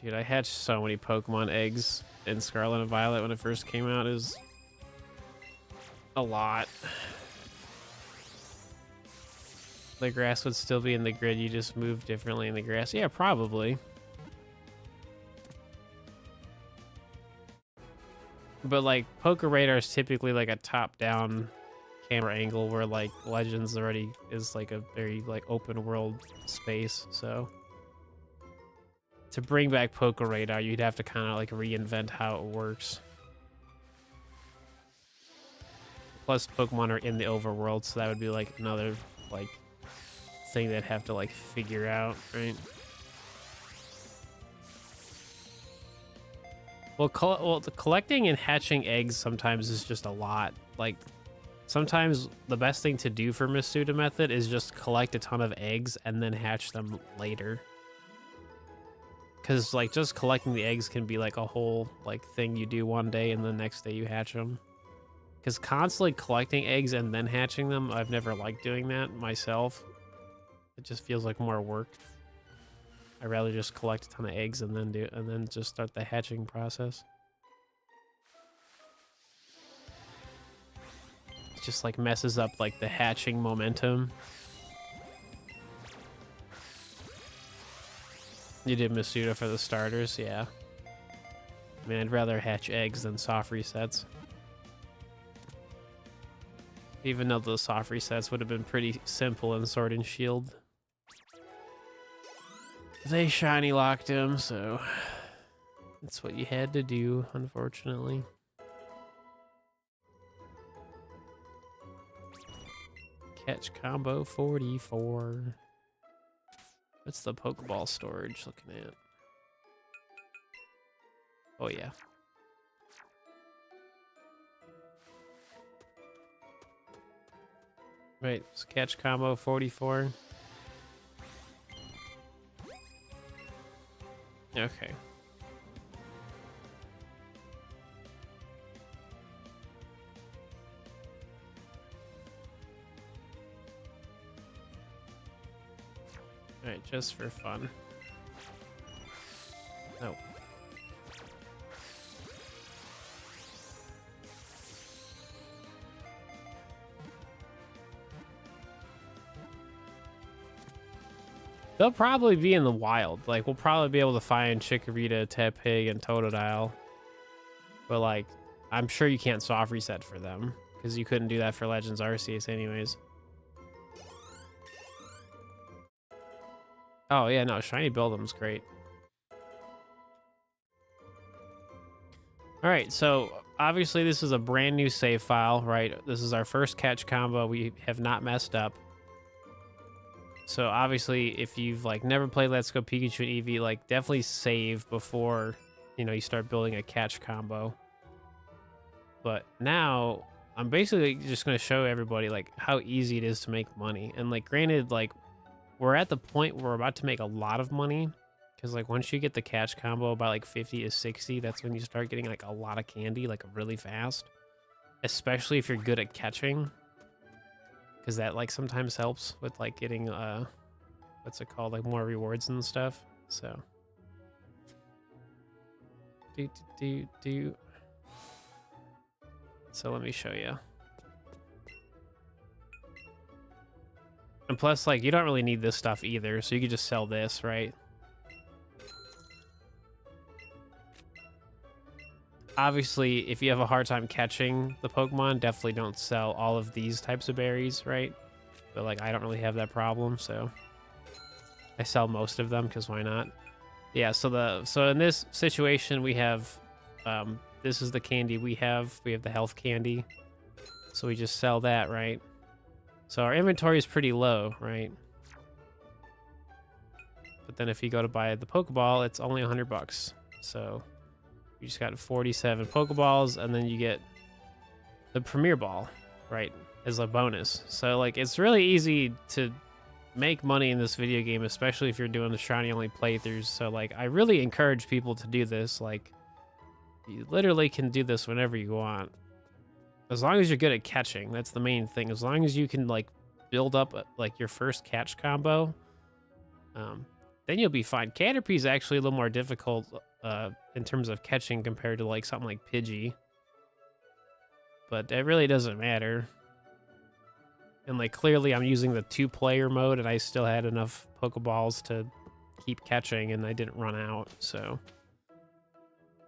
Dude, I hatched so many Pokemon eggs in Scarlet and Violet when it first came out. It was a lot. The grass would still be in the grid, you just move differently in the grass. Yeah, probably. But like Poké Radar is typically like a top-down camera angle where like Legends already is like a very like open world space, so to bring back Poké Radar, you'd have to kind of like reinvent how it works. Plus, Pokemon are in the overworld, so that would be like another like thing they'd have to like figure out, right? Well, the collecting and hatching eggs sometimes is just a lot. Like, sometimes the best thing to do for Masuda method is just collect a ton of eggs and then hatch them later. Because, like, just collecting the eggs can be, like, a whole, like, thing you do one day and the next day you hatch them. Because constantly collecting eggs and then hatching them, I've never liked doing that myself. It just feels like more work. I'd rather just collect a ton of eggs and then just start the hatching process. It just, like, messes up, like, the hatching momentum. You did Masuda for the starters, yeah. I mean, I'd rather hatch eggs than soft resets. Even though the soft resets would have been pretty simple in Sword and Shield. They shiny locked him, so that's what you had to do, unfortunately. Catch combo 44. What's the Pokeball storage looking at? Oh, yeah. Right, so catch combo 44. Okay. Alright, just for fun. Oh. They'll probably be in the wild. Like, we'll probably be able to find Chikorita, Tepig, and Totodile. But, like, I'm sure you can't soft reset for them. Because you couldn't do that for Legends Arceus anyways. Oh, yeah, no, Shiny Buildum's great. Alright, so, obviously this is a brand new save file, right? This is our first catch combo. We have not messed up. So obviously, if you've like never played Let's Go Pikachu and Eevee, like definitely save before, you know, you start building a catch combo. But now I'm basically just going to show everybody like how easy it is to make money. And like, granted, like we're at the point where we're about to make a lot of money. Because, like, once you get the catch combo about, like, 50 to 60, that's when you start getting, like, a lot of candy, like, really fast. Especially if you're good at catching. Because that, like, sometimes helps with, like, getting, what's it called? Like, more rewards and stuff. So. So let me show you. And plus, like, you don't really need this stuff either, so you could just sell this, right? Obviously, if you have a hard time catching the Pokemon, definitely don't sell all of these types of berries, right? But, like, I don't really have that problem, so I sell most of them, because why not? Yeah, so in this situation, we have, this is the candy we have. We have the health candy. So we just sell that, right? So our inventory is pretty low, right? But then if you go to buy the Pokeball, it's only $100. So you just got 47 Pokeballs, and then you get the Premier Ball, right, as a bonus. So, like, it's really easy to make money in this video game, especially if you're doing the shiny only playthroughs. So, like, I really encourage people to do this. Like, you literally can do this whenever you want. As long as you're good at catching, that's the main thing. As long as you can, like, build up, like, your first catch combo, then you'll be fine. Caterpie is actually a little more difficult in terms of catching compared to, like, something like Pidgey. But it really doesn't matter. And, like, clearly I'm using the 2-player mode, and I still had enough Pokeballs to keep catching, and I didn't run out, so...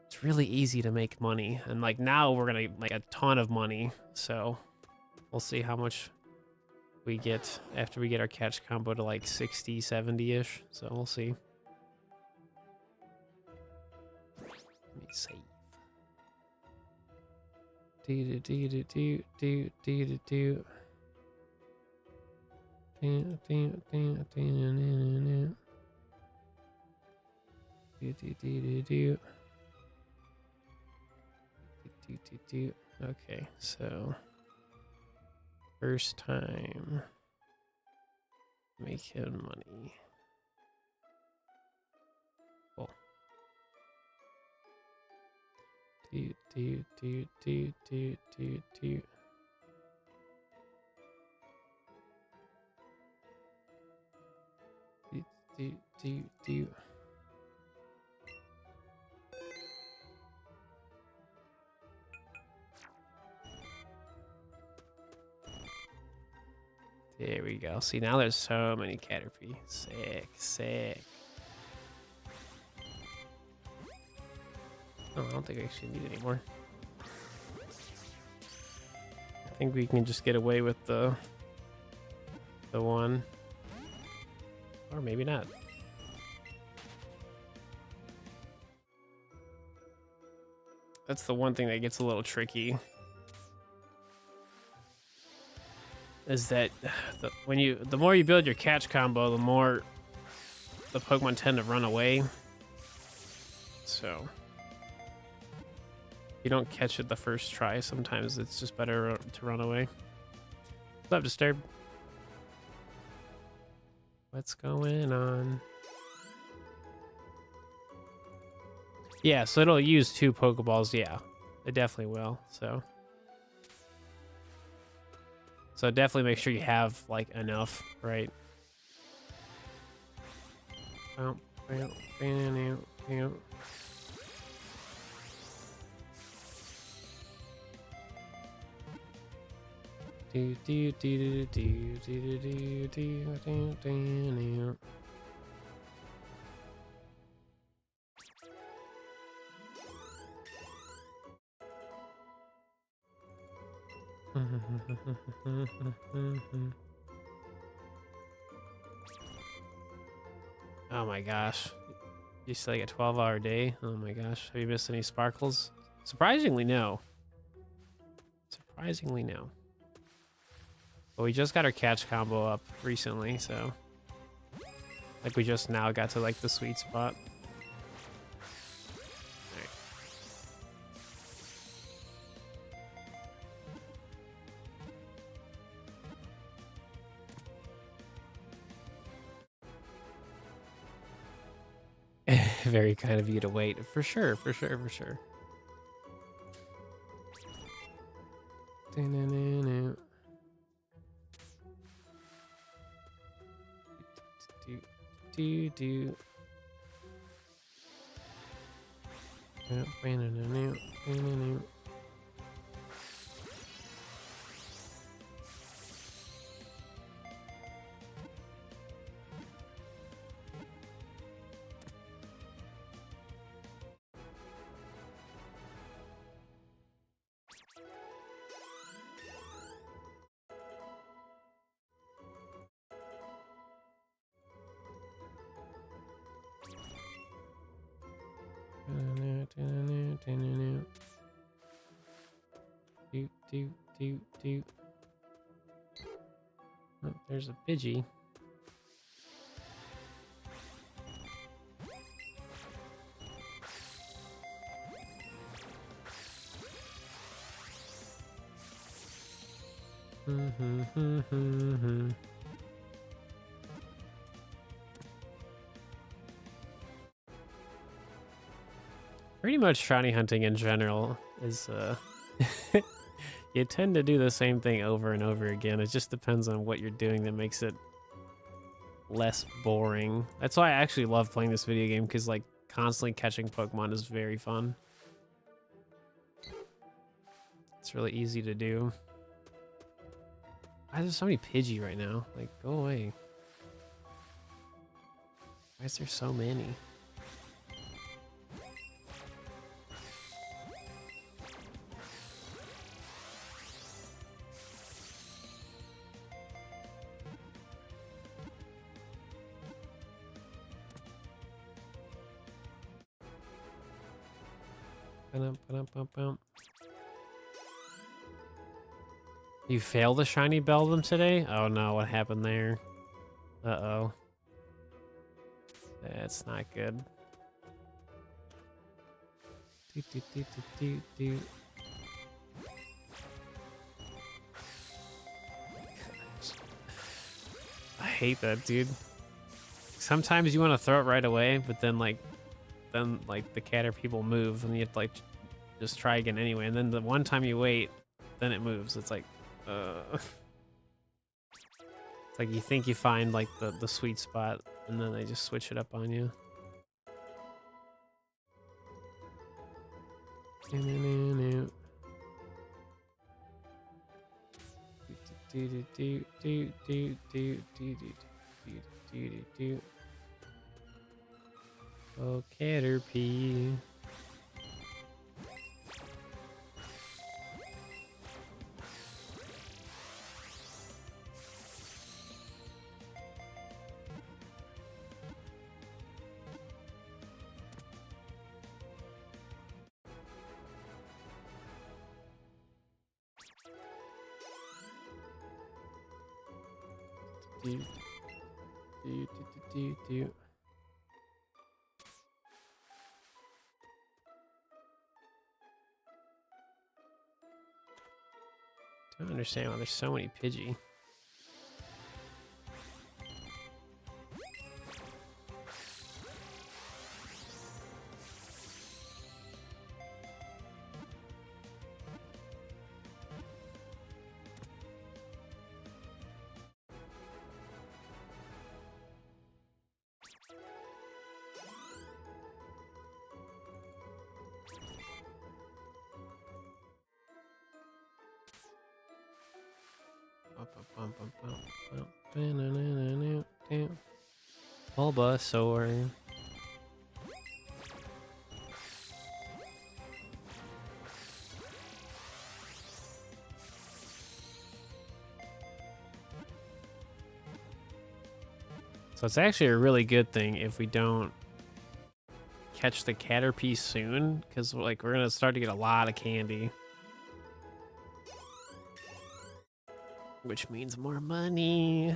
It's really easy to make money, and, like, now we're gonna make a ton of money, so we'll see how much we get after we get our catch combo to, like, 60, 70-ish, so we'll see. Let me save. Okay, so first time making money. Cool. There we go. See, now there's so many Caterpie. Sick, sick. Oh, I don't think I actually need any more. I think we can just get away with the one. Or maybe not. That's the one thing that gets a little tricky. Is that the more you build your catch combo, the more the Pokemon tend to run away. So if you don't catch it the first try, sometimes it's just better to run away. What's up, Disturb? What's going on? Yeah, so it'll use 2 Pokeballs. Yeah, it definitely will. So definitely make sure you have, like, enough, right? Oh my gosh. You still like a 12-hour day? Oh my gosh. Have you missed any sparkles? Surprisingly, no. Surprisingly, no. But we just got our catch combo up recently, so... Like, we just now got to, like, the sweet spot. Alright. Very kind of you to wait. For sure, for sure, for sure. Do. Do. Oh, there's a Pidgey. Pretty much shiny hunting in general is you tend to do the same thing over and over again. It just depends on what you're doing that makes it less boring. That's why I actually love playing this video game, because like constantly catching Pokemon is very fun. It's really easy to do. Why is there so many Pidgey right now? Like, go away. Why is there so many? You failed the shiny Beldum today? Oh no, what happened there? Uh-oh. That's not good. I hate that, dude. Sometimes you want to throw it right away, but then the Caterpie will move and you have to like just try again anyway. And then the one time you wait, then it moves. It's like it's like you think you find like the sweet spot, and then they just switch it up on you. Oh, Caterpie. Do. Don't understand why there's so many Pidgey. Bulbasaur. So it's actually a really good thing if we don't catch the Caterpie soon, because like we're gonna start to get a lot of candy, which means more money.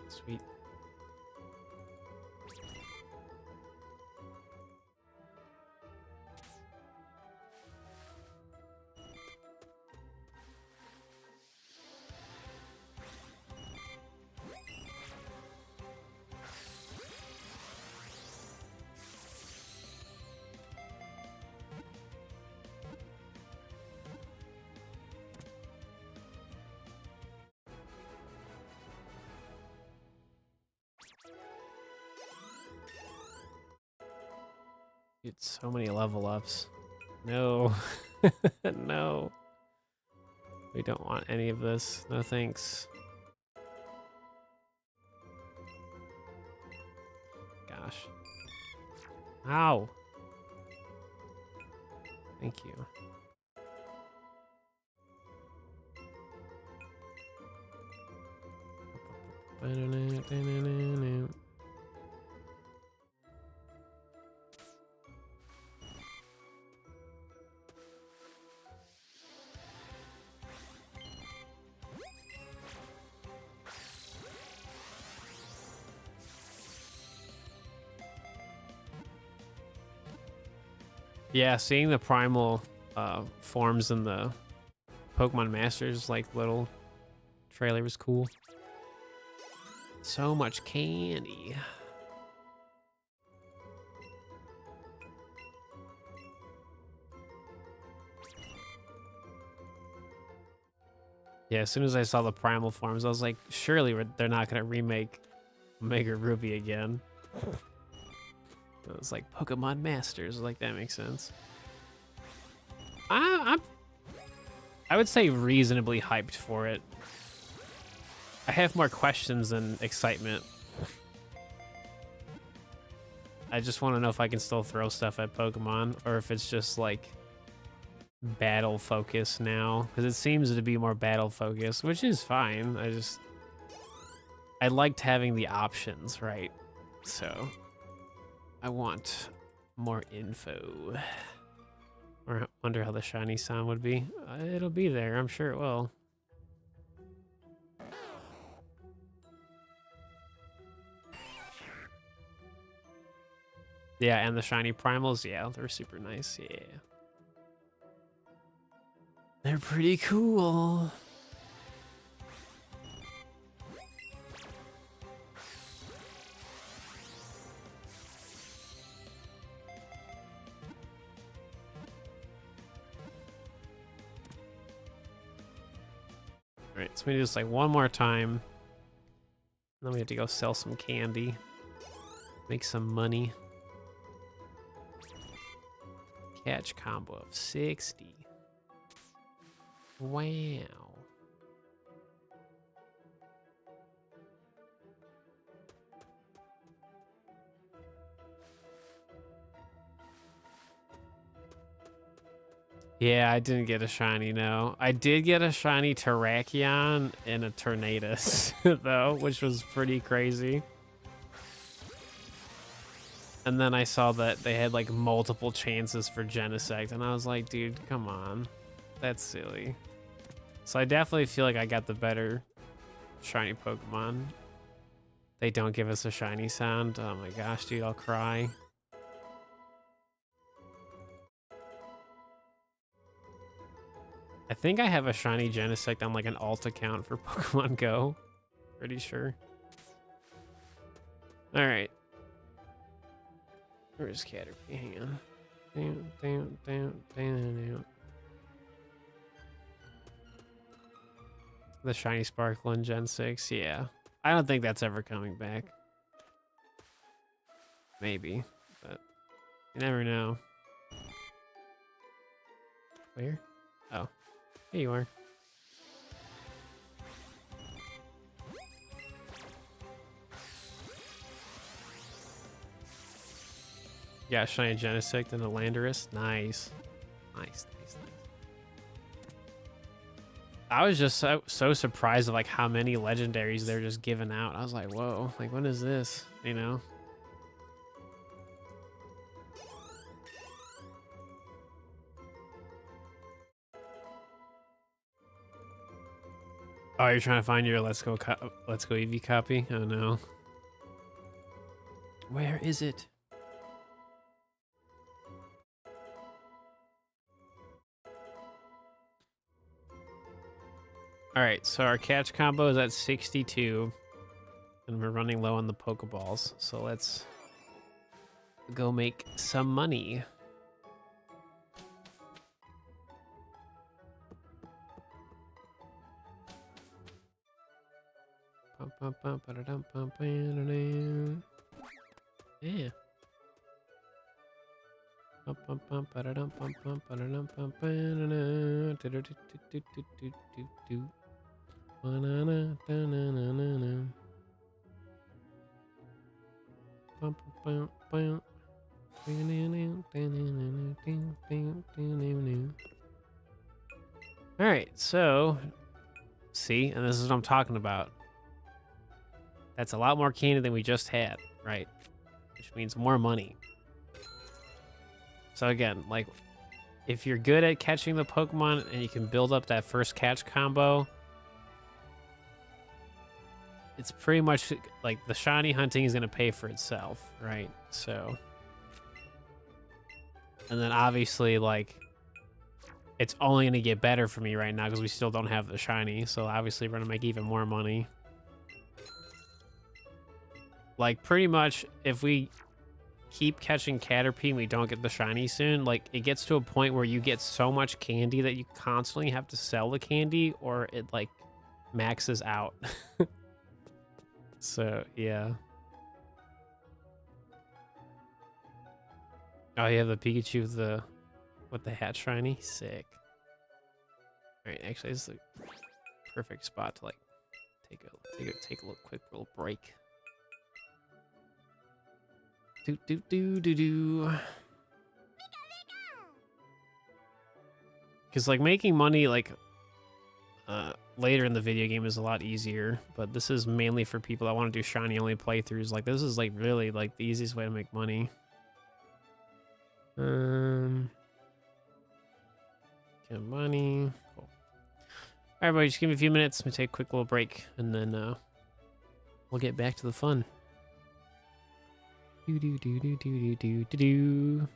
Sweet. Get so many level ups. No. No. We don't want any of this. No thanks. Gosh. Ow. Thank you. Yeah, seeing the primal forms in the Pokemon Masters like little trailer was cool. So much candy. Yeah, as soon as I saw the primal forms, I was like, surely they're not going to remake Omega Ruby again. It was like Pokemon Masters, like that makes sense. I would say reasonably hyped for it. I have more questions than excitement. I just want to know if I can still throw stuff at Pokemon, or if it's just like battle focus now, because it seems to be more battle focused, which is fine. I liked having the options, right? So I want more info. Or I wonder how the shiny sound would be. It'll be there, I'm sure it will. Yeah, and the shiny primals, yeah, they're super nice, yeah. They're pretty cool. All right, so we do this like one more time. Then we have to go sell some candy. Make some money. Catch combo of 60. Wow. Yeah, I didn't get a shiny, no. I did get a shiny Terrakion and a Tornadus, though, which was pretty crazy. And then I saw that they had, like, multiple chances for Genesect, and I was like, dude, come on. That's silly. So I definitely feel like I got the better shiny Pokemon. They don't give us a shiny sound. Oh my gosh, dude, I'll cry. I think I have a shiny Genesect on like an alt account for Pokemon Go. Pretty sure. All right. Where's Caterpie? Hang on. Damn. The shiny Sparkle in Gen 6. Yeah. I don't think that's ever coming back. Maybe, but you never know. Where? Oh. Here you are. Yeah, shiny Genesect and a Landorus. Nice. Nice. I was just so surprised of like how many legendaries they're just giving out. I was like, whoa, like when is this? You know? Oh, you're trying to find your Let's Go Eevee copy? Oh no. Where is it? All right, so our catch combo is at 62, and we're running low on the Pokeballs. So let's go make some money. Yeah. All right, so see, and this is what I'm talking about. That's a lot more candy than we just had, right? Which means more money. So again, like, if you're good at catching the Pokemon and you can build up that first catch combo, it's pretty much like the shiny hunting is going to pay for itself, right? So, and then obviously, like, it's only going to get better for me right now because we still don't have the shiny. So obviously we're going to make even more money. Like, pretty much if we keep catching Caterpie and we don't get the shiny soon, like, it gets to a point where you get so much candy that you constantly have to sell the candy or it, like, maxes out. So, yeah. Oh, you have the Pikachu with the hat shiny? Sick. Alright, actually, this is a perfect spot to, like, take a little quick little break. Because, like, making money, like, later in the video game is a lot easier, but this is mainly for people that want to do shiny only playthroughs. Like, this is, like, really, like, the easiest way to make money. Get money. Cool. All right, everybody, just give me a few minutes. I'm gonna take a quick little break, and then we'll get back to the fun. Do do do do do do do do.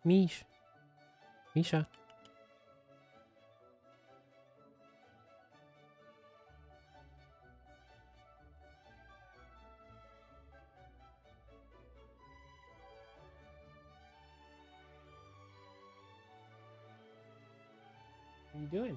Mish. Misha. What are you doing?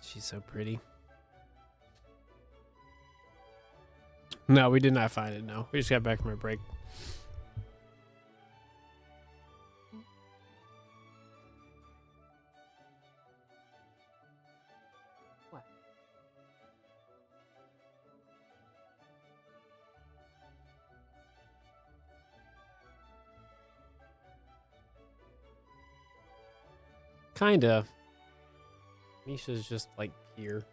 She's so pretty. No, we did not find it. No, we just got back from our break. What? Kinda. Misha's just like here.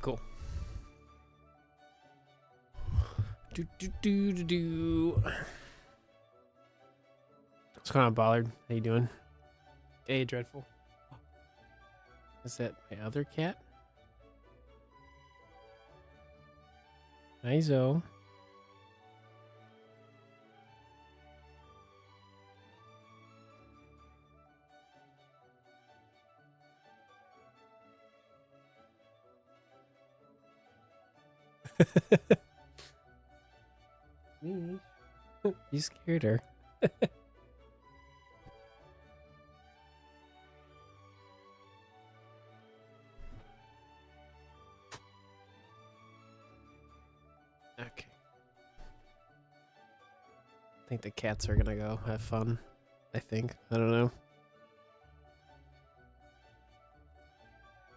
Cool. What's going on, Bollard? How you doing? Hey, Dreadful. Is that my other cat? Izo. Me? You scared her. Okay. I think the cats are gonna go have fun. I think. I don't know.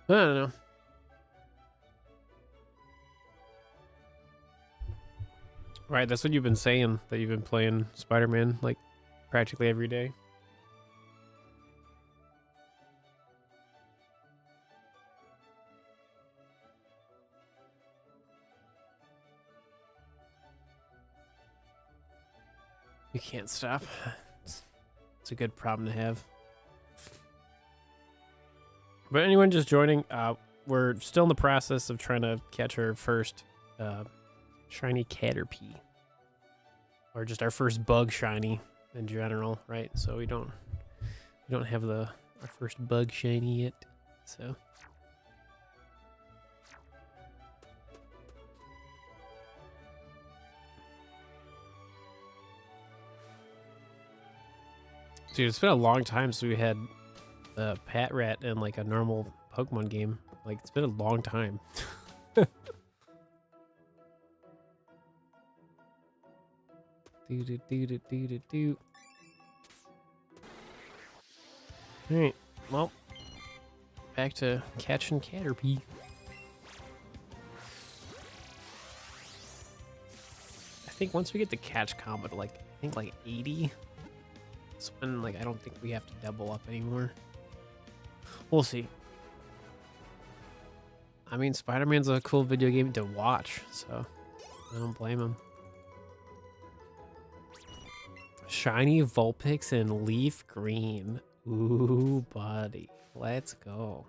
I don't know. Right, that's what you've been saying, that you've been playing Spider-Man like practically every day. You can't stop. It's a good problem to have. But anyone just joining, we're still in the process of trying to catch our first shiny Caterpie, or just our first bug shiny in general, right? So we don't have our first bug shiny yet. So dude, it's been a long time since we had a Pat Rat in like a normal Pokemon game. Like, it's been a long time. Do. All right, well, back to catching Caterpie. I think once we get the catch combo to like, I think like 80, it's when like I don't think we have to double up anymore. We'll see. I mean, Spider-Man's a cool video game to watch, so I don't blame him. Shiny Vulpix and Leaf Green. Ooh, buddy. Let's go.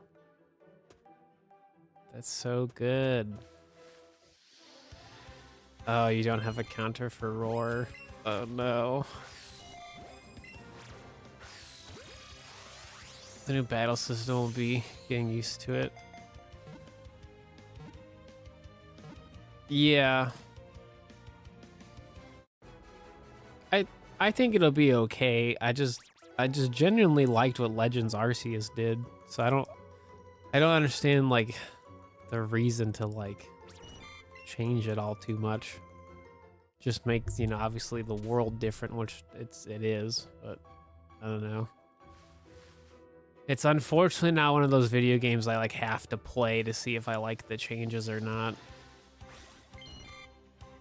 That's so good. Oh, you don't have a counter for Roar. Oh, no. The new battle system will be getting used to it. Yeah. I think it'll be okay. I just genuinely liked what Legends Arceus did, so I don't understand like the reason to like change it all too much. Just makes, you know, obviously the world different, which it is, but I don't know. It's unfortunately not one of those video games I like have to play to see if I like the changes or not.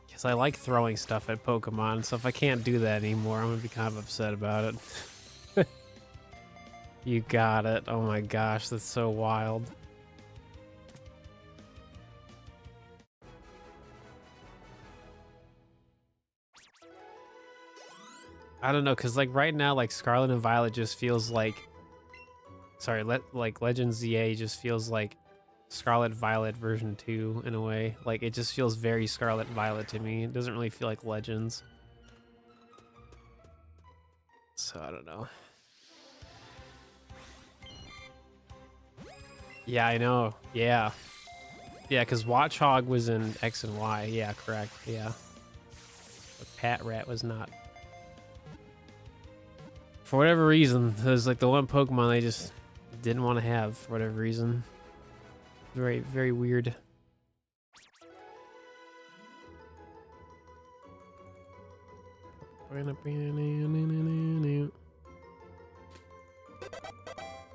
Because I like throwing stuff at Pokemon, so if I can't do that anymore, I'm gonna be kind of upset about it. You got it. Oh my gosh, that's so wild. I don't know, because like right now, like Scarlet and Violet just feels like... Sorry, like Legends ZA just feels like Scarlet Violet version 2 in a way. Like it just feels very Scarlet Violet to me. It doesn't really feel like Legends. So I don't know. Yeah, I know. Yeah. Yeah, because Watchog was in X and Y. Yeah, correct. Yeah. But Pat Rat was not. For whatever reason, it was like the one Pokemon they just didn't want to have for whatever reason. Very, very weird.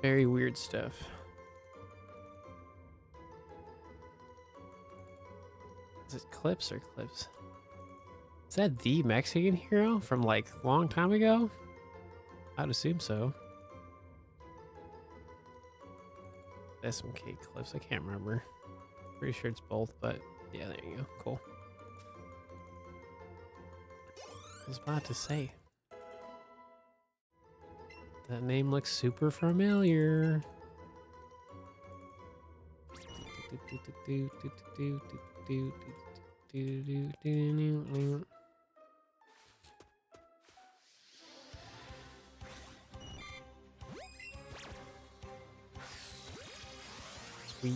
Very weird stuff. Is it Clips or Clips? Is that the Mexican hero from like a long time ago? I'd assume so. SMK Clips, I can't remember. Pretty sure it's both, but yeah, there you go. Cool. I was about to say. That name looks super familiar. Sweet.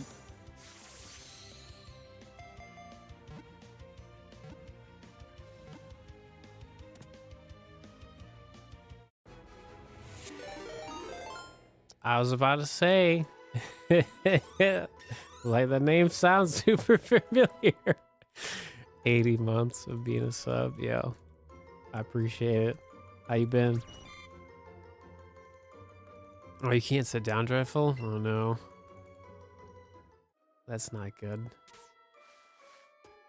I was about to say, like the name sounds super familiar. 80 months of being a sub, yo. I appreciate it. How you been? Oh, you can't sit down, Dreadful? Oh no. That's not good.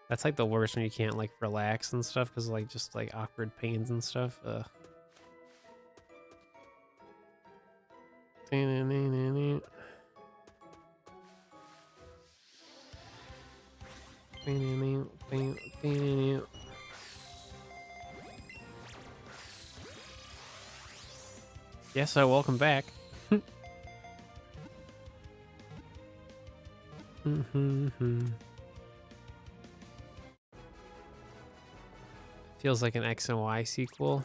That's like the worst when you can't like relax and stuff because like just like awkward pains and stuff. Ugh. Yes, so welcome back. Feels like an X and Y sequel.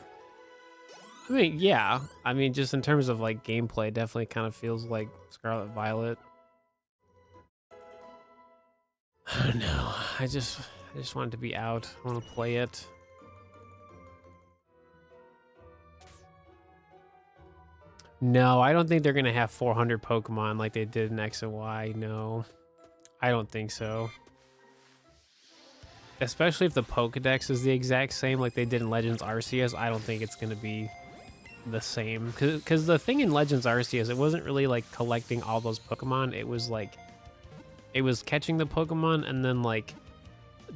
I mean, yeah. I mean, just in terms of like gameplay, it definitely kind of feels like Scarlet Violet. Oh no, I just want it to be out. I want to play it. No, I don't think they're gonna have 400 Pokemon like they did in X and Y. No, I don't think so. Especially if the Pokedex is the exact same like they did in Legends Arceus, I don't think it's gonna be the same. Because the thing in Legends Arceus, it wasn't really like collecting all those Pokemon. It was like, it was catching the Pokemon and then like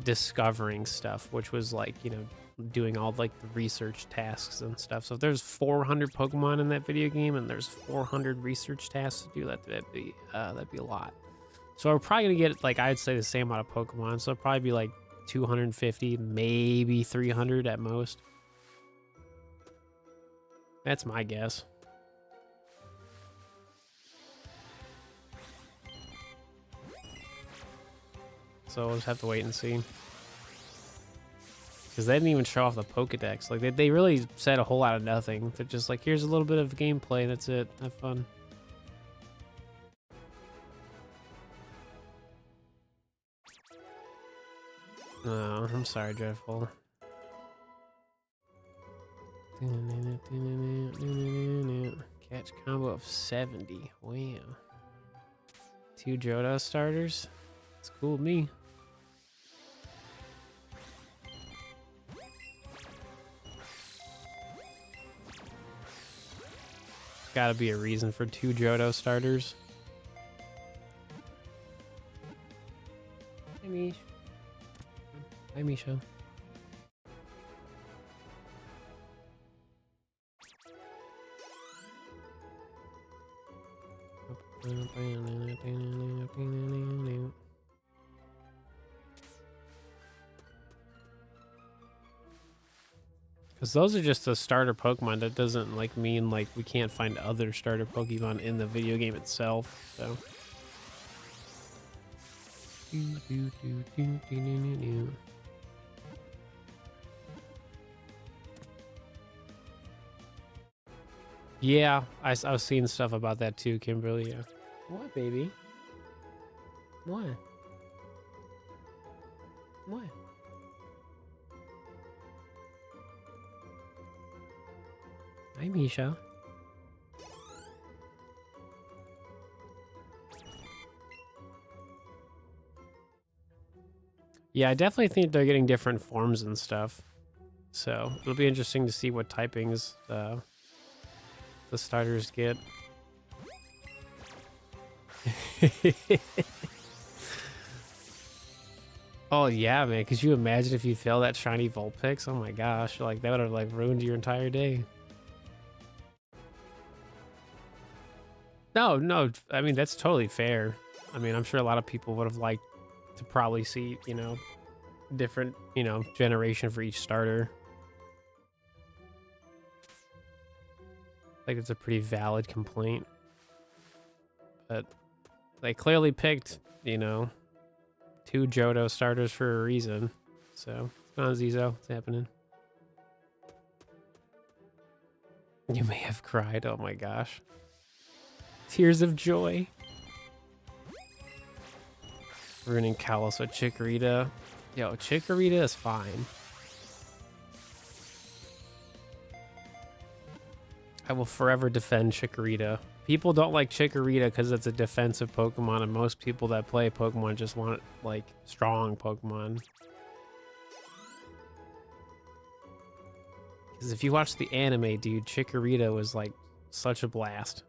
discovering stuff, which was like, you know, doing all like the research tasks and stuff. So if there's 400 Pokemon in that video game and there's 400 research tasks to do, that'd be a lot. So we're probably gonna get like, I'd say the same amount of Pokemon. So it'll probably be like 250, maybe 300 at most. That's my guess. So we'll just have to wait and see. Because they didn't even show off the Pokedex. Like, they really said a whole lot of nothing. They're just like, here's a little bit of gameplay, that's it. Have fun. Oh, I'm sorry, Dreadful. Catch combo of 70. Wow. 2 Johto starters. It's cool with me. Gotta be a reason for 2 Johto starters. Hi, Mish. Hi, Misha. Because those are just the starter Pokemon. That doesn't like mean like we can't find other starter Pokemon in the video game itself. So. Yeah, I was seeing stuff about that too, Kimberly. Yeah. What, baby? What? What? Hi, Misha. Yeah, I definitely think they're getting different forms and stuff. So it'll be interesting to see what typings the starters get. Oh yeah, man. Could you imagine if you failed that shiny Vulpix? Oh my gosh, like that would have like ruined your entire day. No, I mean that's totally fair. I mean, I'm sure a lot of people would have liked to probably see, you know, different, you know, generation for each starter. Like it's a pretty valid complaint. But they clearly picked, you know, 2 Johto starters for a reason. So, what's going on, Zizo? What's happening? You may have cried. Oh my gosh. Tears of joy. Ruining Kalos with Chikorita. Yo, Chikorita is fine. I will forever defend Chikorita. People don't like Chikorita because it's a defensive Pokemon, and most people that play Pokemon just want, like, strong Pokemon. Because if you watch the anime, dude, Chikorita was, like, such a blast.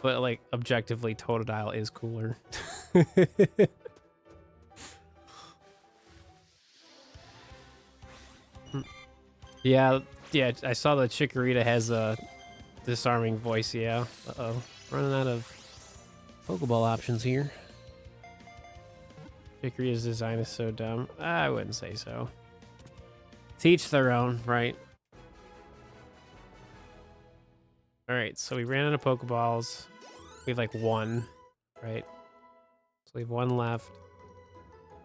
But, like, objectively, Totodile is cooler. Yeah, I saw that Chikorita has a disarming voice, yeah. Uh-oh. Running out of Pokeball options here. Chikorita's design is so dumb. I wouldn't say so. Teach their own, right? Alright, so we ran out of Pokeballs. We have like 1, right? So we have 1 left.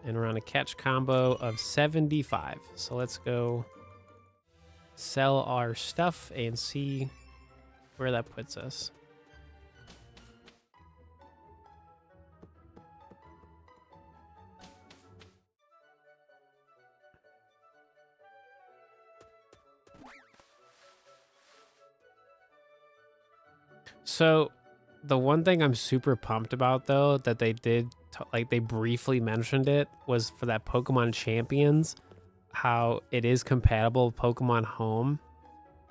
And we're on a catch combo of 75. So let's go sell our stuff and see where that puts us. So the one thing I'm super pumped about though that they did, like they briefly mentioned it, was for that Pokemon Champions, how it is compatible with Pokemon Home.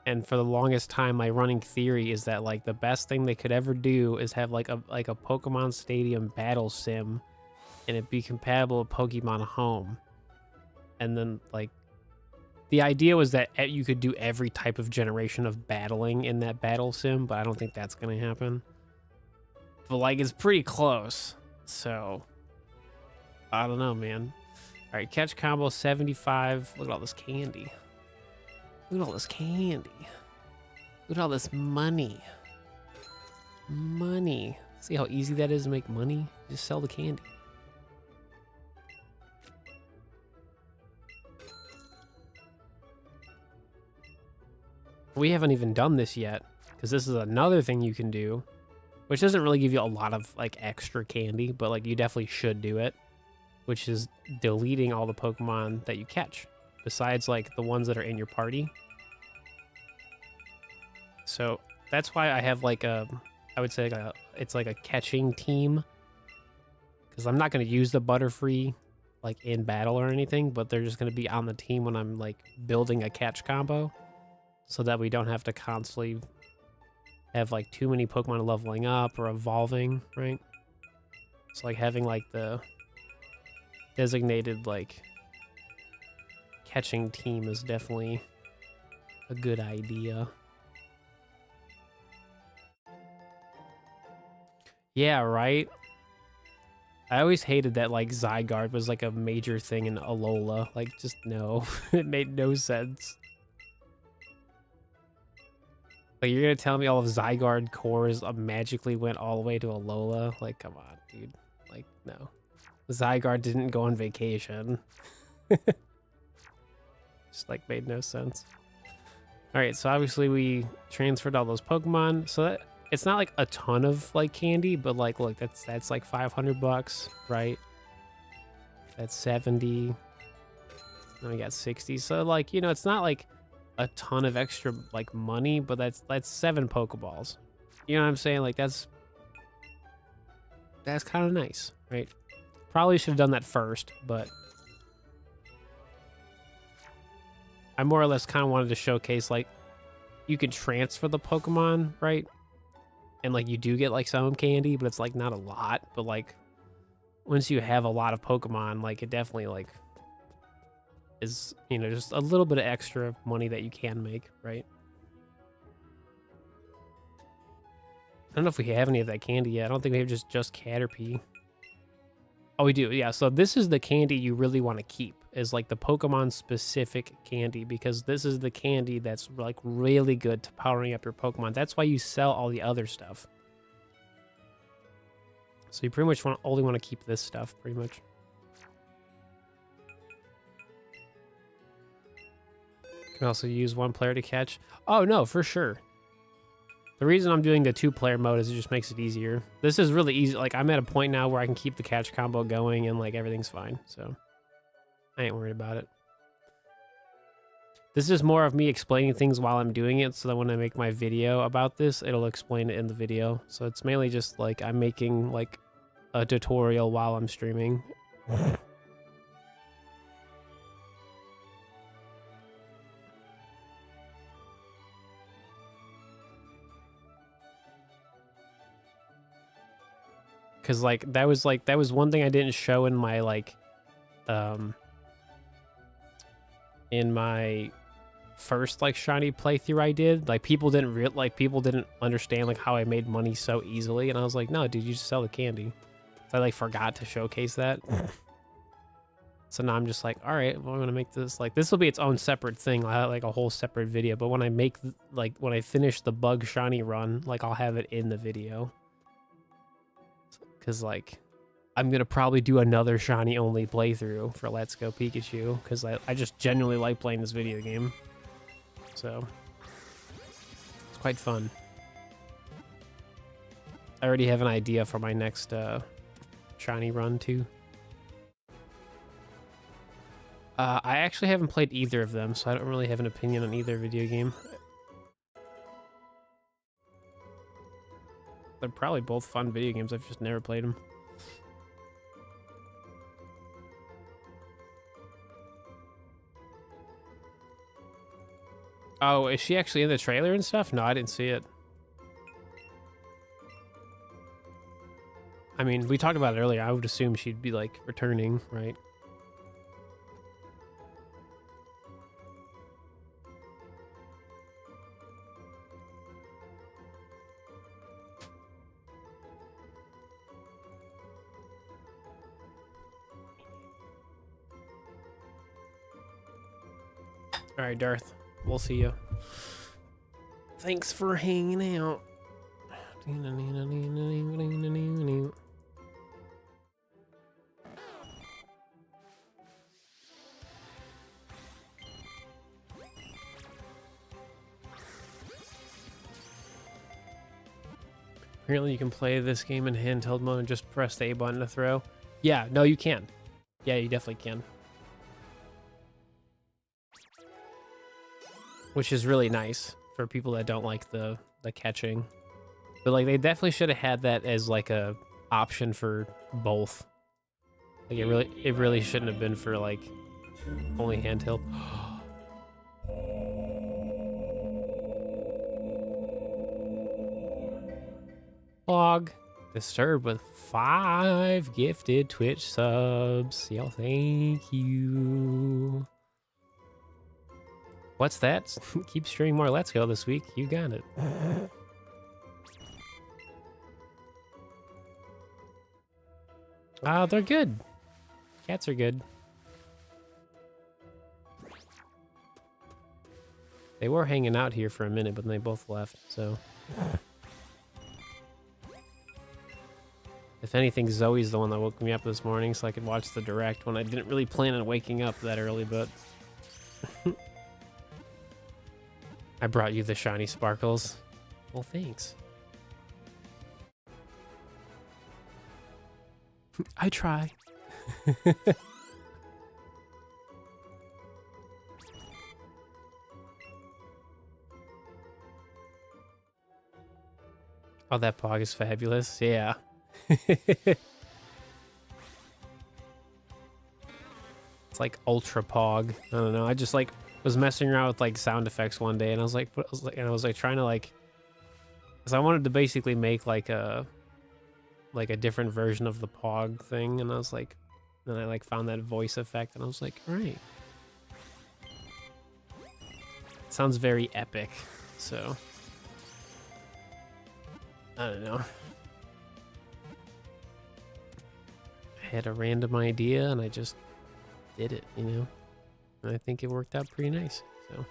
And for the longest time, my running theory is that like the best thing they could ever do is have like a Pokemon Stadium battle sim, and it be compatible with Pokemon Home. And then like the idea was that you could do every type of generation of battling in that battle sim, but I don't think that's gonna happen. But like it's pretty close, so I don't know, man. All right, catch combo 75. Look at all this candy. Look at all this candy. Look at all this money. Money. See how easy that is to make money? Just sell the candy. We haven't even done this yet, because this is another thing you can do, which doesn't really give you a lot of like extra candy, but like you definitely should do it. which is deleting all the Pokemon that you catch, besides like the ones that are in your party. So that's why I have like I would say it's like a catching team, because I'm not going to use the Butterfree like in battle or anything, but they're just going to be on the team when I'm like building a catch combo, so that we don't have to constantly have like too many Pokemon leveling up or evolving, right? It's like having like the designated like catching team is definitely a good idea. Yeah, right? I always hated that like Zygarde was like a major thing in Alola. Like, just no. It made no sense. Like, you're gonna tell me all of Zygarde cores magically went all the way to Alola? Like, come on, dude. Like, no. Zygarde didn't go on vacation. Just like made no sense. Alright, so obviously we transferred all those Pokemon. So that, it's not like a ton of like candy, but like, look, that's like 500 bucks, right? That's 70. Then we got 60. So like, you know, it's not like a ton of extra like money, but that's 7 Pokeballs. You know what I'm saying? Like that's kind of nice, right? Probably should have done that first, but I more or less kind of wanted to showcase like you can transfer the Pokemon, right? And like you do get like some candy, but it's like not a lot. But like once you have a lot of Pokemon, like it definitely like is, you know, just a little bit of extra money that you can make, right? I don't know if we have any of that candy yet. I don't think we have just Caterpie. Oh, we do. Yeah, so this is the candy you really want to keep, is like the Pokemon specific candy, because this is the candy that's like really good to powering up your Pokemon. That's why you sell all the other stuff. So you pretty much only want to keep this stuff, pretty much. You can also use 1 player to catch. Oh, no, for sure. The reason I'm doing the 2-player mode is it just makes it easier. This is really easy. Like, I'm at a point now where I can keep the catch combo going and, like, everything's fine. So, I ain't worried about it. This is more of me explaining things while I'm doing it, so that when I make my video about this, it'll explain it in the video. So, it's mainly just, like, I'm making, like, a tutorial while I'm streaming. Because that was one thing I didn't show in my in my first like shiny playthrough I did. Like people didn't understand like how I made money so easily, and I was like, no, dude, you just sell the candy. So I like forgot to showcase that. So now I'm just like, all right, well, I'm gonna make this like, this will be its own separate thing. I'll have like a whole separate video, but when I make when I finish the bug shiny run, like I'll have it in the video. Because, like, I'm going to probably do another shiny-only playthrough for Let's Go Pikachu. Because I just genuinely like playing this video game. So, it's quite fun. I already have an idea for my next shiny run, too. I actually haven't played either of them, so I don't really have an opinion on either video game. They're probably both fun video games. I've just never played them. Oh, is she actually in the trailer and stuff? No, I didn't see it. I mean, we talked about it earlier. I would assume she'd be, like, returning, right? All right, Darth. We'll see you. Thanks for hanging out. Apparently you can play this game in handheld mode and just press the A button to throw. Yeah, no, you can. Yeah, you definitely can. Which is really nice for people that don't like the catching. But like they definitely should have had that as like a option for both. Like it really shouldn't have been for like only handheld. Log disturbed with 5 gifted Twitch subs. Yo, thank you. What's that? Keep streaming more Let's Go this week. You got it. They're good. Cats are good. They were hanging out here for a minute, but then they both left, so. If anything, Zoe's the one that woke me up this morning so I could watch the direct when I didn't really plan on waking up that early, but... I brought you the shiny sparkles. Well, thanks. I try. Oh, that pog is fabulous. Yeah. It's like ultra pog. I don't know. I just like was messing around with like sound effects one day, and I was like trying to like, because I wanted to basically make like a different version of the pog thing, and I was like, then I like found that voice effect, and I was like, all right, it sounds very epic. So I don't know. I had a random idea and I just did it, you know? And I think it worked out pretty nice, so.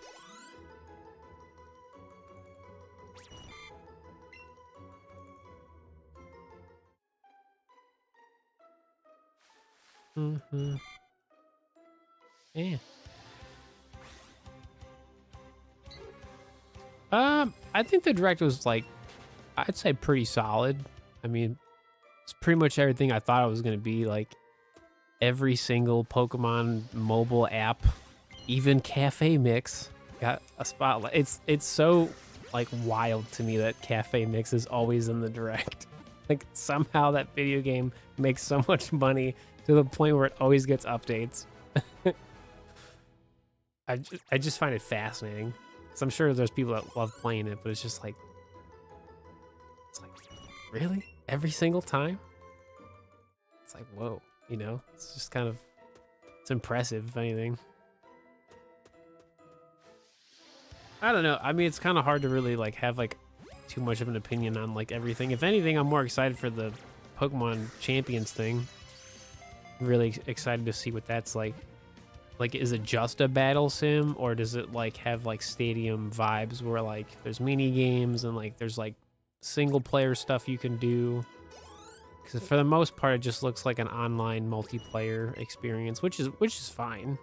Yeah. I think the direct was like, I'd say pretty solid. I mean, it's pretty much everything I thought it was going to be. Like every single Pokemon mobile app, even Cafe Mix got a spotlight. It's so like wild to me that Cafe Mix is always in the direct. Like somehow that video game makes so much money to the point where it always gets updates. I just find it fascinating. So I'm sure there's people that love playing it, but it's just like, really? Every single time? It's like, whoa, you know? It's just kind of, it's impressive, if anything. I don't know. I mean, it's kind of hard to really like have like too much of an opinion on like everything. If anything, I'm more excited for the Pokemon Champions thing. Really excited to see what that's like. Like, is it just a battle sim, or does it like have like stadium vibes where like there's mini games and like there's like single player stuff you can do? Because for the most part, it just looks like an online multiplayer experience, which is fine.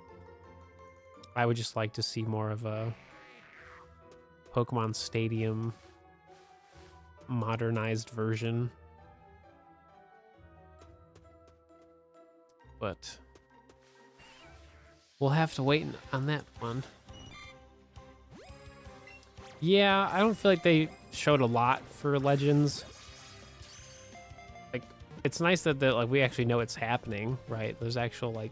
I would just like to see more of a Pokemon Stadium modernized version. But we'll have to wait on that one. Yeah, I don't feel like they showed a lot for Legends. Like, it's nice that like we actually know it's happening, right? There's actual like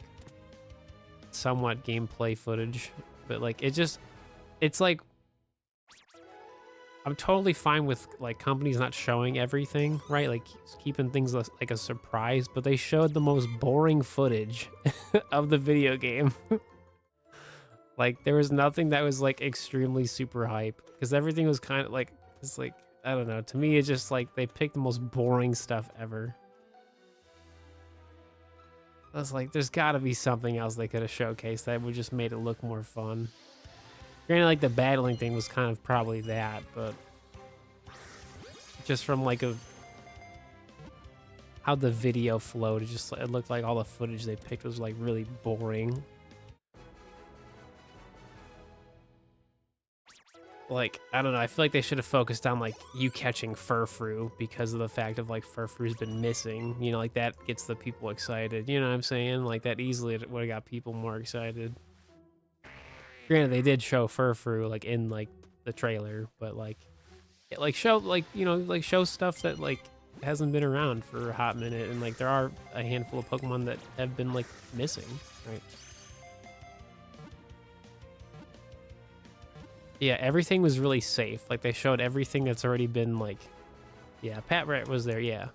somewhat gameplay footage, but like it's like I'm totally fine with like companies not showing everything, right? Like keeping things like a surprise, but they showed the most boring footage of the video game. Like there was nothing that was like extremely super hype, because everything was kind of like, it's like, I don't know. To me, it's just like they picked the most boring stuff ever. I was like, there's got to be something else they could have showcased that would just made it look more fun. Granted, like the battling thing was kind of probably that, but just from like how the video flowed, it looked like all the footage they picked was like really boring. like, I don't know, I feel like they should have focused on like you catching Furfrou because of the fact of like Furfrou's been missing, you know, like that gets the people excited, you know what I'm saying? Like that easily would have got people more excited. Granted, they did show Furfrou like in like the trailer, but like show like, you know, like show stuff that like hasn't been around for a hot minute, and like there are a handful of Pokemon that have been like missing, right? Yeah, everything was really safe. Like they showed everything that's already been like, yeah, Pat Rat was there, yeah.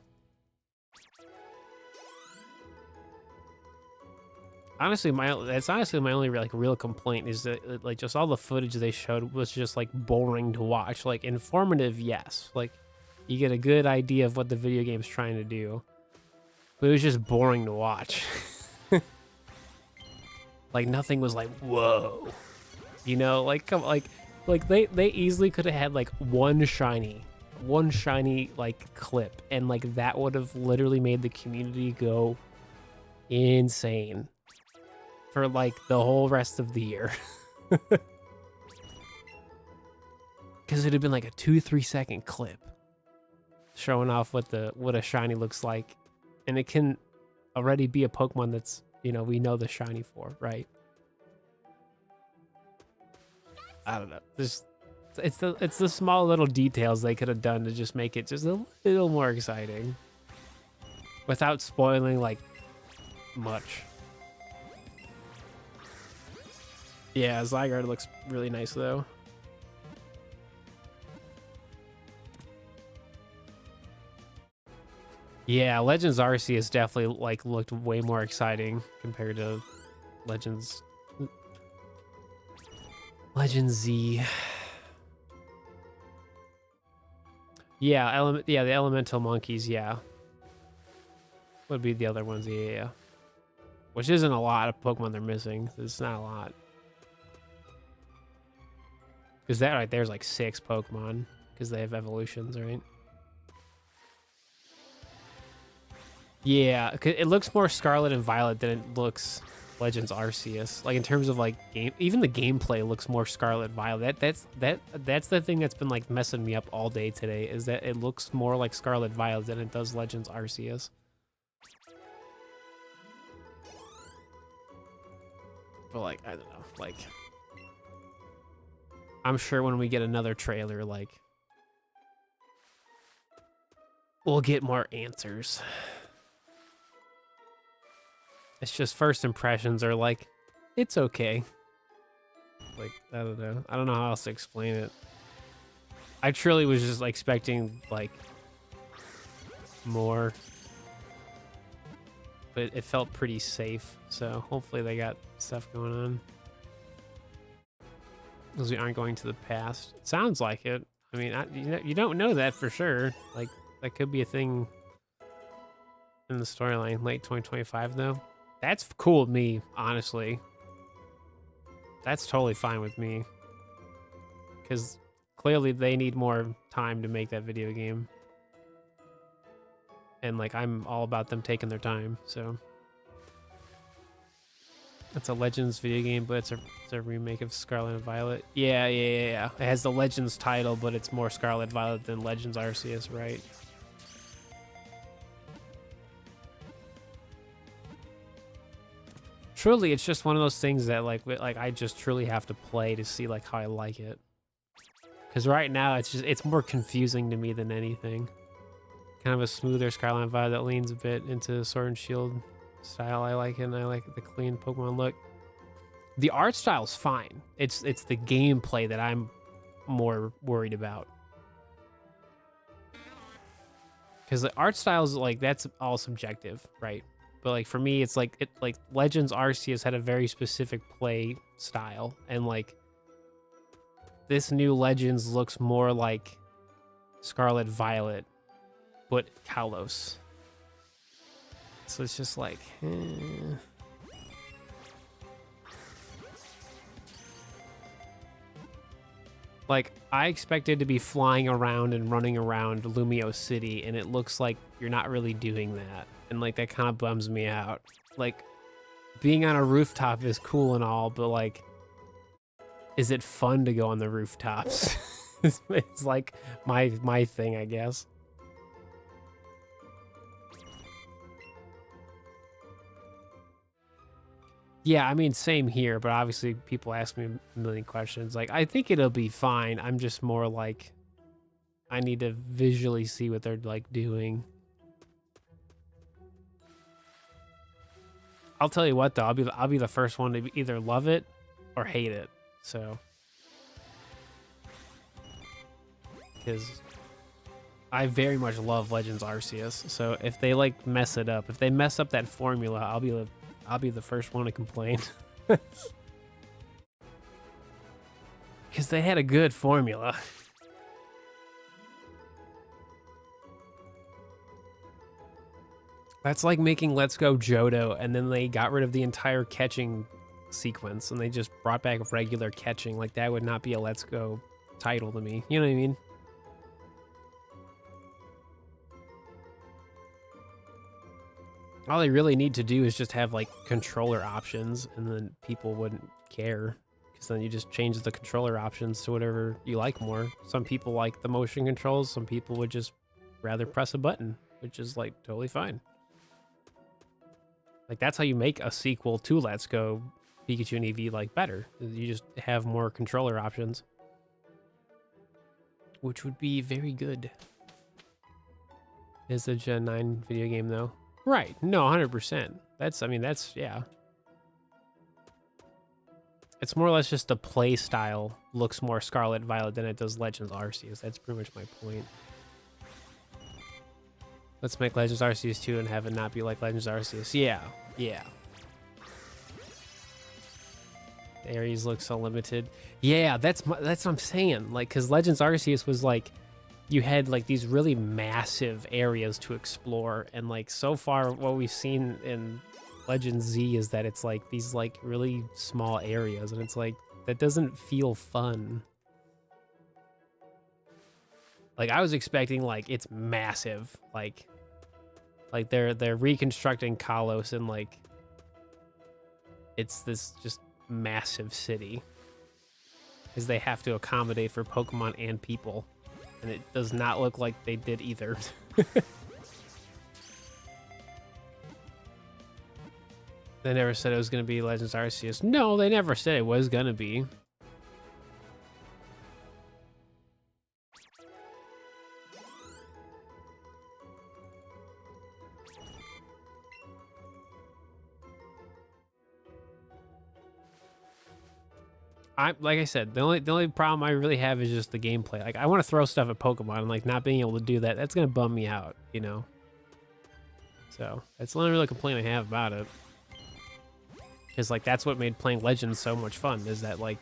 Honestly, that's honestly my only like real complaint is that like just all the footage they showed was just like boring to watch. Like informative, yes. Like you get a good idea of what the video game's trying to do, but it was just boring to watch. Like nothing was like whoa, you know? Like come like they easily could have had like one shiny like clip, and like that would have literally made the community go insane for like the whole rest of the year. Because it'd have been like a 2-3 second clip showing off what a shiny looks like, and it can already be a Pokemon that's, you know, we know the shiny for, right? I don't know. Just it's the small little details they could have done to just make it just a little more exciting without spoiling like much. Yeah, Zygarde looks really nice though. Yeah, Legends Arceus definitely like looked way more exciting compared to Legends Z. Yeah, the elemental monkeys, yeah. Would be the other ones, yeah. Which isn't a lot of Pokemon they're missing. It's not a lot. Because that right there's like 6 Pokemon, because they have evolutions, right? Yeah, it looks more Scarlet and Violet than it looks Legends Arceus. Like in terms of like game, even the gameplay looks more Scarlet Violet. That's the thing that's been like messing me up all day today, is that it looks more like Scarlet Violet than it does Legends Arceus. But like, I don't know, like I'm sure when we get another trailer, like we'll get more answers. It's just first impressions are like, it's okay. Like, I don't know. I don't know how else to explain it. I truly was just like, expecting like more, but it felt pretty safe. So hopefully they got stuff going on. Because we aren't going to the past. It sounds like it. I mean, you don't know that for sure. Like, that could be a thing in the storyline. Late 2025 though. That's cool with me, honestly. That's totally fine with me. Because clearly they need more time to make that video game. And like, I'm all about them taking their time, so. It's a Legends video game, but it's a remake of Scarlet and Violet. Yeah. It has the Legends title, but it's more Scarlet Violet than Legends Arceus, right? Truly, it's just one of those things that like I just truly have to play to see like how I like it. Because right now it's more confusing to me than anything. Kind of a smoother Scarlet and Violet that leans a bit into Sword and Shield style. I like it, and I like the clean Pokemon look. The art style's fine. It's the gameplay that I'm more worried about. Because the art style's like, that's all subjective, right? But like for me, it's like Legends Arceus had a very specific play style, and like this new Legends looks more like Scarlet Violet, but Kalos. So it's just like, Like, I expected to be flying around and running around Lumio City, and it looks like you're not really doing that. And, like, that kind of bums me out. Like, being on a rooftop is cool and all, but, like, is it fun to go on the rooftops? It's like my thing, I guess. Yeah, I mean, same here, but obviously people ask me a million questions. Like, I think it'll be fine. I'm just more like, I need to visually see what they're like doing. I'll tell you what though, I'll be the first one to either love it or hate it. So, because I very much love Legends Arceus. So if they like mess it up, if they mess up that formula, I'll be the first one to complain. Because they had a good formula. That's like making Let's Go Johto, and then they got rid of the entire catching sequence, and they just brought back regular catching. Like, that would not be a Let's Go title to me. You know what I mean? All they really need to do is just have, like, controller options, and then people wouldn't care. Because then you just change the controller options to whatever you like more. Some people like the motion controls. Some people would just rather press a button, which is, like, totally fine. Like, that's how you make a sequel to Let's Go Pikachu and Eevee, like, better. You just have more controller options. Which would be very good. It's a Gen 9 video game, though. Right. No, 100%. That's, I mean, that's, yeah. It's more or less just the play style looks more Scarlet Violet than it does Legends Arceus. That's pretty much my point. Let's make Legends Arceus 2 and have it not be like Legends Arceus. Yeah, yeah. The areas look so limited. Yeah, that's what I'm saying. Like, because Legends Arceus was like, you had like these really massive areas to explore, and like so far what we've seen in Legends Z is that it's like these like really small areas, and it's like that doesn't feel fun. Like, I was expecting like it's massive, like they're reconstructing Kalos, and like it's this just massive city because they have to accommodate for Pokemon and people, and it does not look like they did either. They never said it was going to be Legends Arceus. No, they never said it was going to be. Like I said, the only problem I really have is just the gameplay. Like, I want to throw stuff at Pokemon, and like not being able to do that, that's gonna bum me out, you know. So that's the only real complaint I have about it. Because like that's what made playing Legends so much fun, is that like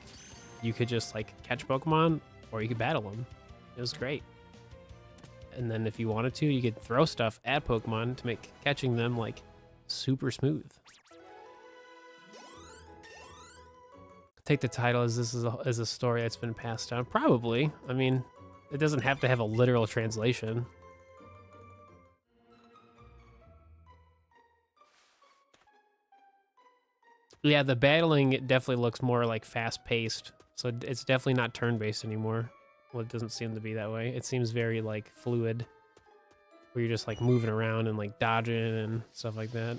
you could just like catch Pokemon or you could battle them. It was great. And then if you wanted to, you could throw stuff at Pokemon to make catching them like super smooth. Take the title as this is a story that's been passed down. Probably. I mean, it doesn't have to have a literal translation. Yeah, the battling definitely looks more like fast-paced. So it's definitely not turn-based anymore. Well, it doesn't seem to be that way. It seems very like fluid, where you're just like moving around and like dodging and stuff like that.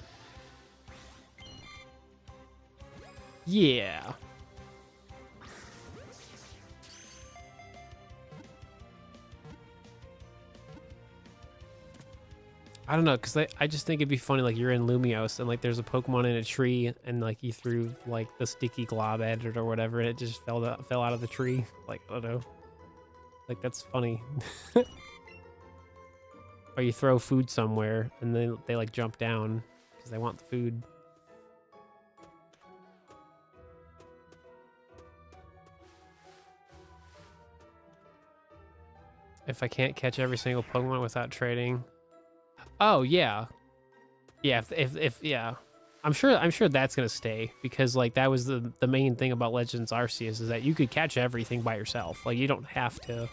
Yeah. I don't know, because I just think it'd be funny, like, you're in Lumiose, and, like, there's a Pokemon in a tree, and, like, you threw, like, the sticky glob at it or whatever, and it just fell out of the tree. Like, I don't know. Like, that's funny. Or you throw food somewhere, and then they like, jump down, because they want the food. If I can't catch every single Pokemon without trading... Oh yeah, yeah. If yeah, I'm sure that's gonna stay, because like that was the main thing about Legends Arceus, is that you could catch everything by yourself. Like, you don't have to.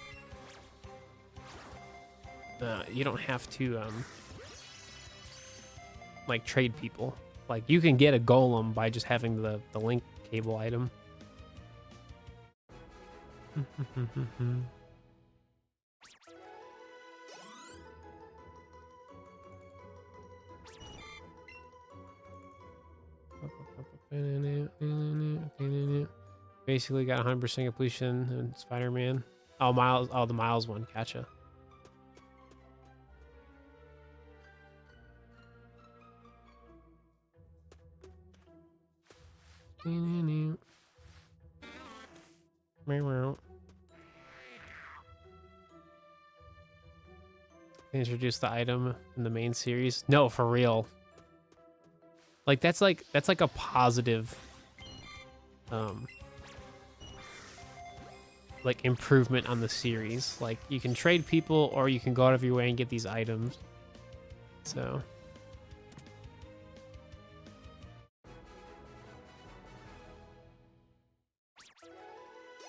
Like, trade people. Like, you can get a Golem by just having the link cable item. Basically got 100% completion in Spider-Man. Oh, Miles. Oh, the Miles one. Gotcha. Introduce the item in the main series. No, for real. Like that's like a positive like improvement on the series. Like you can trade people or you can go out of your way and get these items. So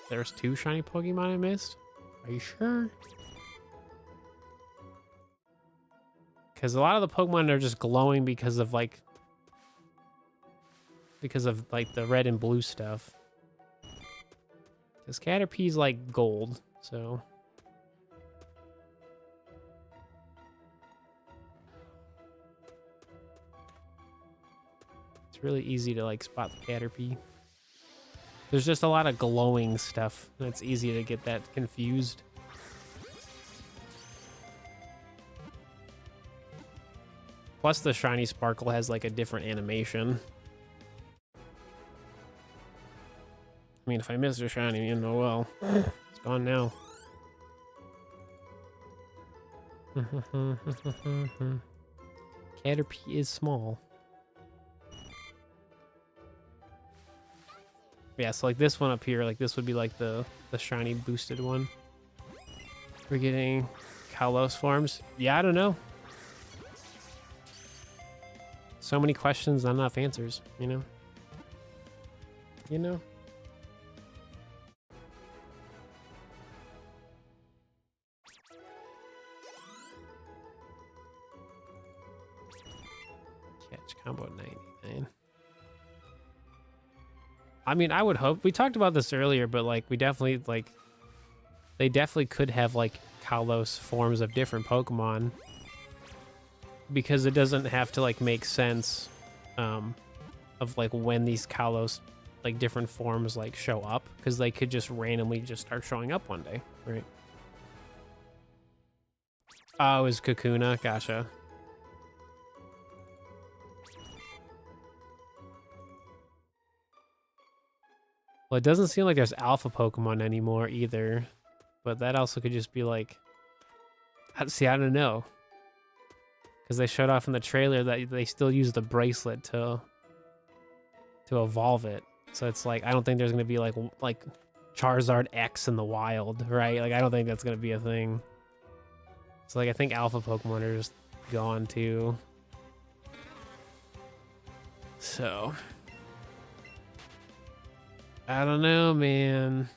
there's 2 shiny Pokemon I missed. Are you sure? Because a lot of the Pokemon are just glowing because of like the red and blue stuff. Because Caterpie's like gold, so it's really easy to like spot the Caterpie. There's just a lot of glowing stuff, and it's easy to get that confused. Plus the shiny sparkle has like a different animation. I mean, if I miss a shiny, you know, well, it's gone now. Caterpie is small. Yeah, so like this one up here, like this would be like the shiny boosted one. We're getting Kalos forms. Yeah, I don't know. So many questions, not enough answers, you know? You know? Catch combo 99. I mean, I would hope. We talked about this earlier, but like we definitely like they definitely could have like Kalos forms of different Pokemon, because it doesn't have to like make sense of like when these Kalos like different forms like show up, because they could just randomly just start showing up one day, right? Oh, it was Kakuna. Gotcha. Well, it doesn't seem like there's alpha Pokemon anymore either, but that also could just be like, see, I don't know, because they showed off in the trailer that they still use the bracelet to evolve it. So it's like, I don't think there's gonna be like Charizard X in the wild, right? Like I don't think that's gonna be a thing. So like I think alpha Pokemon are just gone too. So I don't know, man.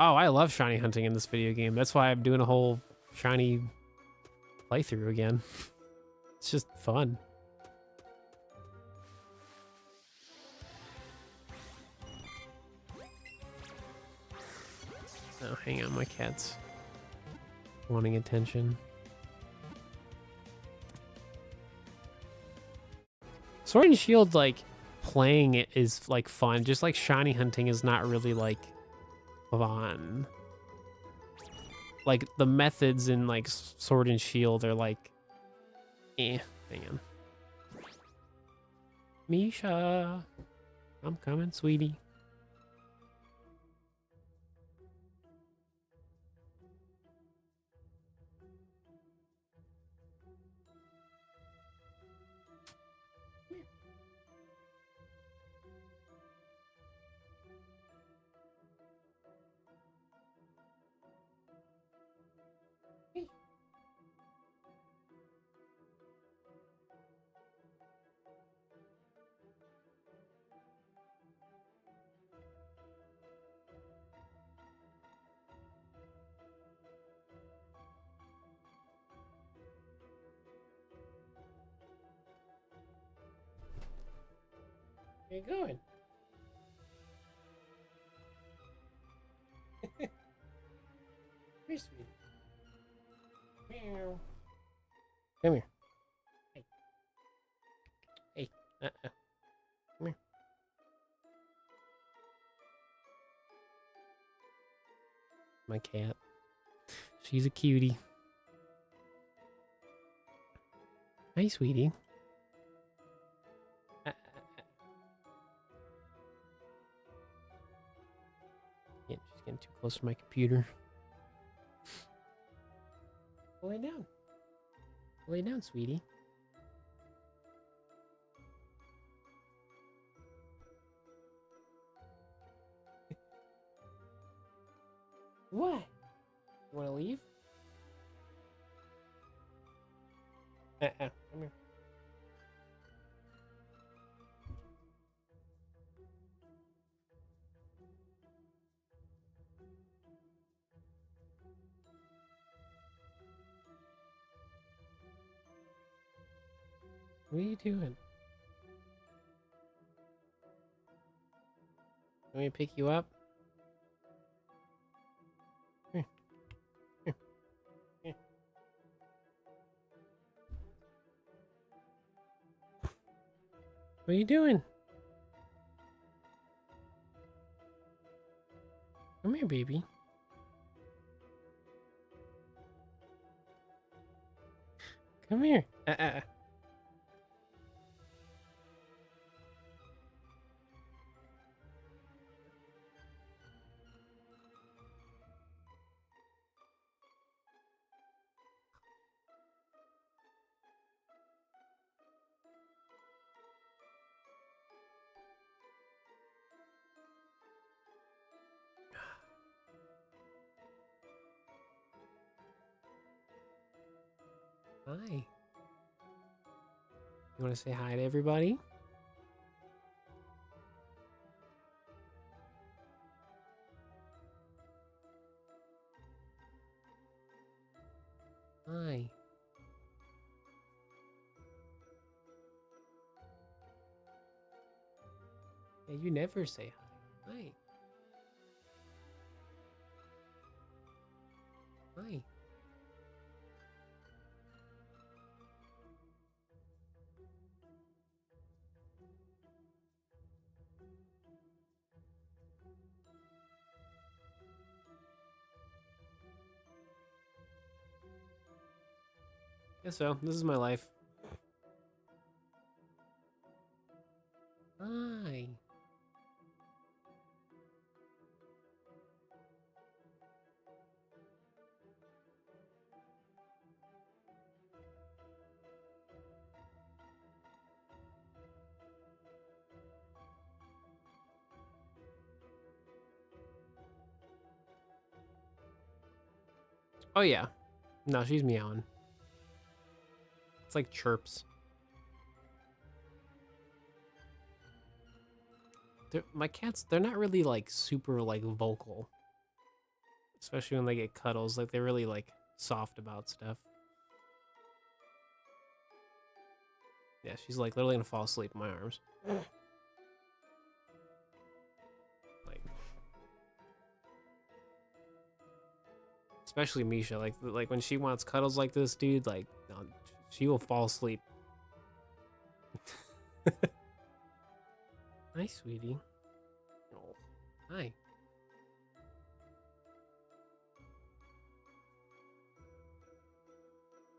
Oh, I love shiny hunting in this video game. That's why I'm doing a whole shiny playthrough again. It's just fun. Oh, hang on, my cat's wanting attention. Sword and Shield, like, playing it is, like, fun. Just, like, shiny hunting is not really, like, fun. Like, the methods in, like, Sword and Shield are, like, eh. Hang on. Misha, I'm coming, sweetie. Where you going? Here, sweetie. Meow. Come here. Hey. Hey. Come here. My cat. She's a cutie. Hi, sweetie. Yeah, she's getting too close to my computer. Lay down. Lay down, sweetie. What? You want to leave? Come here. What are you doing? Want me to pick you up? Here. Here. Here. What are you doing? Come here, baby. Come here. Hi. You want to say hi to everybody? Hi. Yeah, you never say hi. Hi. Hi. Guess so. This is my life. Hi. Oh yeah. No, she's meowing. It's like chirps. My cats, they're not really like super like vocal. Especially when they get cuddles. Like they're really like soft about stuff. Yeah, she's like literally gonna fall asleep in my arms. Like, especially Misha. Like when she wants cuddles like this, dude. Like, no, she will fall asleep. Hi, sweetie. Oh, hi.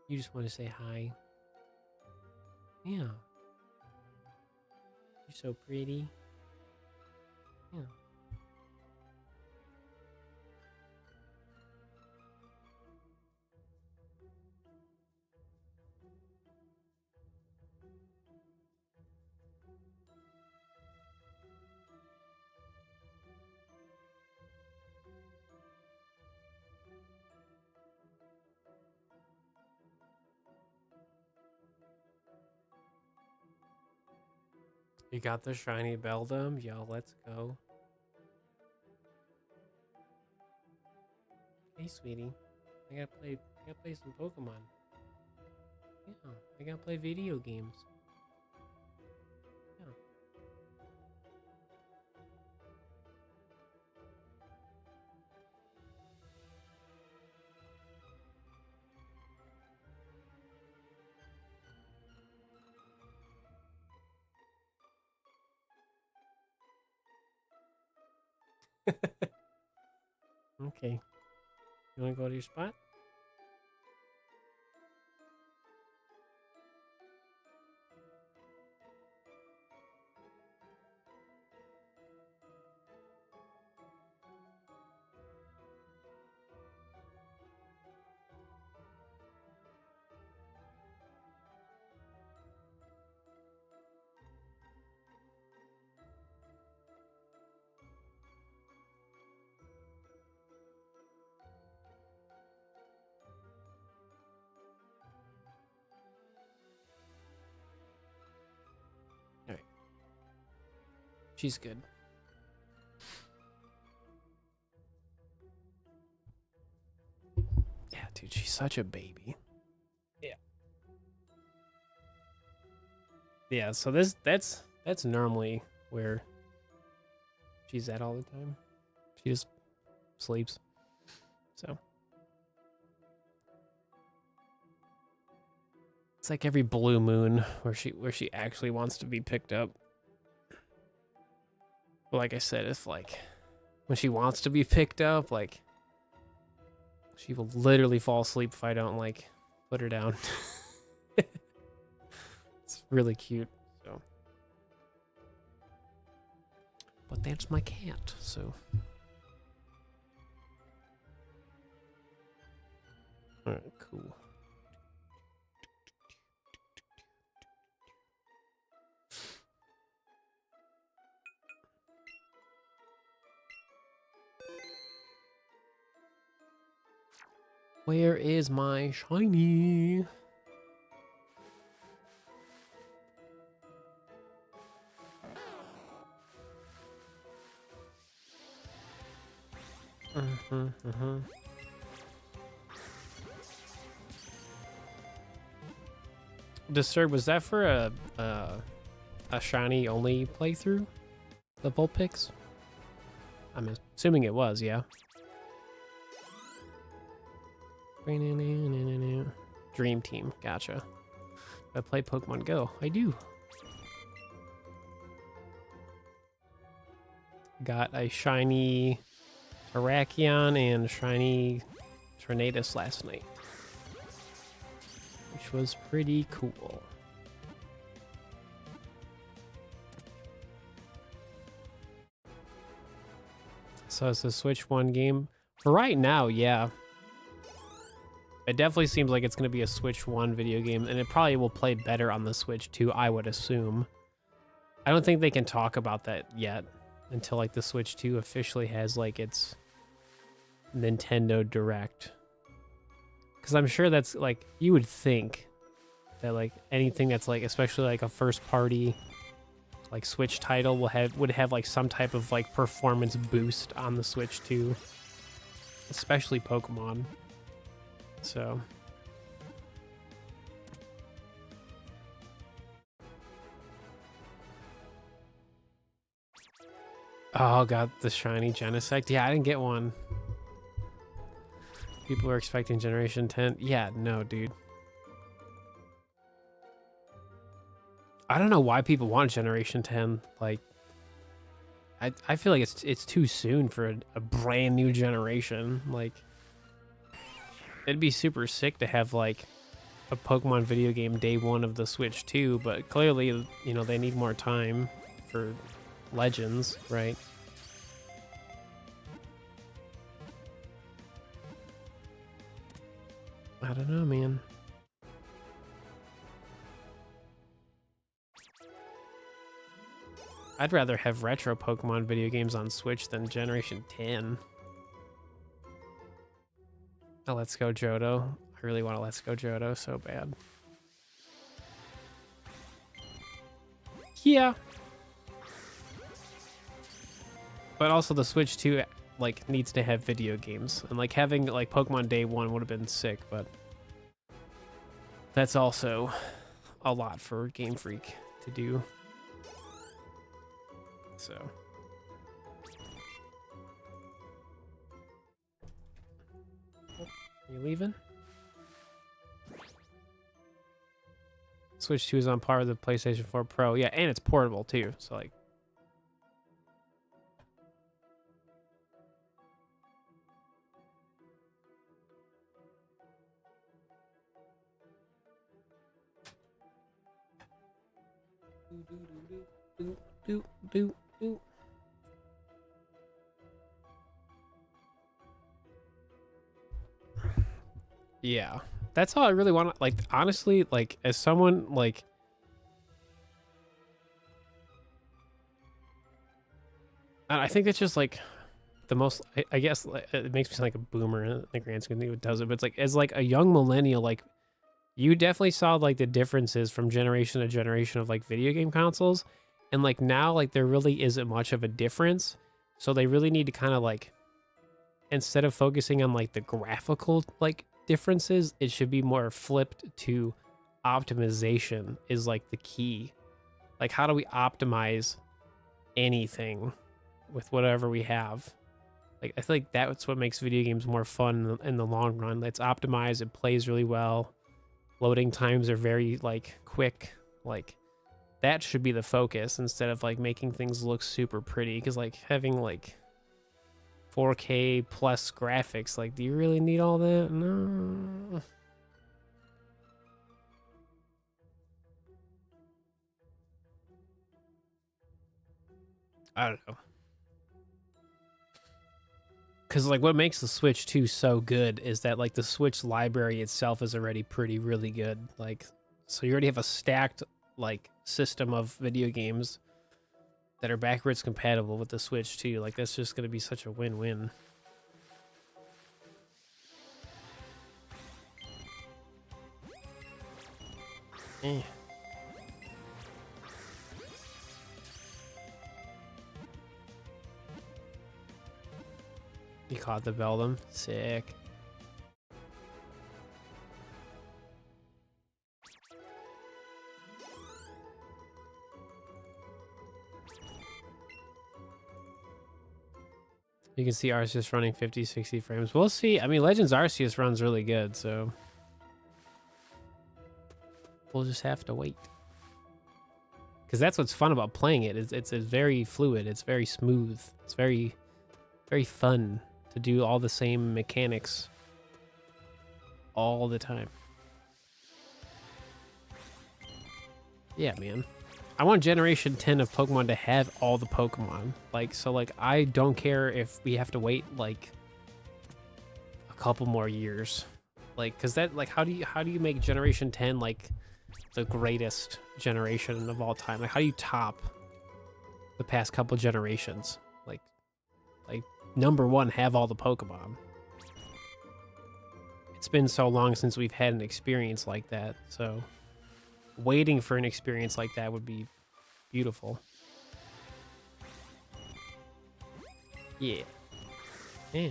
You just want to say hi. Yeah. You're so pretty. Yeah. You got the shiny Beldum? Yo, let's go. Hey, sweetie. I gotta play some Pokemon. Yeah, I gotta play video games. Yeah. Okay. You want to go to your spot? All right. She's good. Yeah, dude, she's such a baby. Yeah. Yeah, so that's normally where she's at all the time. She just sleeps. So it's like every blue moon where she actually wants to be picked up. But like I said, it's like when she wants to be picked up, like she will literally fall asleep if I don't like put her down. It's really cute. So, but that's my cat. So, all right, cool. Where is my shiny? Disturb, was that for a shiny only playthrough? The Vulpix? I'm assuming it was, yeah. Dream Team, gotcha. I play Pokemon Go. I do. Got a shiny Terrakion and shiny Tornadus last night, which was pretty cool. So it's a Switch 1 game. For right now, yeah. It definitely seems like it's going to be a Switch 1 video game, and it probably will play better on the Switch 2, I would assume. I don't think they can talk about that yet until like the Switch 2 officially has like its Nintendo Direct. Because I'm sure that's like, you would think that like anything that's like, especially like a first party like Switch title would have like some type of like performance boost on the Switch 2, especially Pokemon. So oh, got the shiny Genesect. Yeah, I didn't get one. People are expecting Generation 10. Yeah, no, dude. I don't know why people want Generation 10. Like, I feel like it's too soon for a brand new generation. Like, it'd be super sick to have like a Pokemon video game day one of the Switch 2, but clearly, you know, they need more time for Legends, right? I don't know, man. I'd rather have retro Pokemon video games on Switch than Generation 10. Oh, Let's Go Johto. I really want to Let's Go Johto so bad. Yeah. But also the Switch 2 like needs to have video games, and like having like Pokemon Day 1 would have been sick, but that's also a lot for Game Freak to do. So you leaving? Switch 2 is on par with the PlayStation 4 Pro. Yeah, and it's portable too. So like Yeah, that's all I really want. Like, honestly, like, as someone like, I think it's just like the most. I guess like, it makes me sound like a boomer in the grand scheme of it does it, but it's like as like a young millennial, like you definitely saw like the differences from generation to generation of like video game consoles, and like now like there really isn't much of a difference, so they really need to kind of like, instead of focusing on like the graphical like differences, it should be more flipped to optimization is like the key. Like, how do we optimize anything with whatever we have? Like, I feel like that's what makes video games more fun in the long run. It's optimized, it plays really well. Loading times are very like quick. Like, that should be the focus instead of like making things look super pretty, because like having like 4K plus graphics, like, do you really need all that? No. I don't know. Because like what makes the Switch 2 so good is that like the Switch library itself is already really good. Like, so you already have a stacked like system of video games that are backwards compatible with the Switch 2. Like, that's just going to be such a win-win. Eh. You caught the Beldum. Sick. You can see Arceus running 50, 60 frames. We'll see. I mean, Legends Arceus runs really good, so we'll just have to wait. Because that's what's fun about playing it. It's very fluid. It's very smooth. It's very, very fun to do all the same mechanics all the time. Yeah, man. I want Generation 10 of Pokemon to have all the Pokemon. Like, so, like, I don't care if we have to wait, like, a couple more years. Like, because that, like, how do you make Generation 10, like, the greatest generation of all time? Like, how do you top the past couple generations? Like, number one, have all the Pokemon. It's been so long since we've had an experience like that, so waiting for an experience like that would be beautiful. Yeah. Yeah.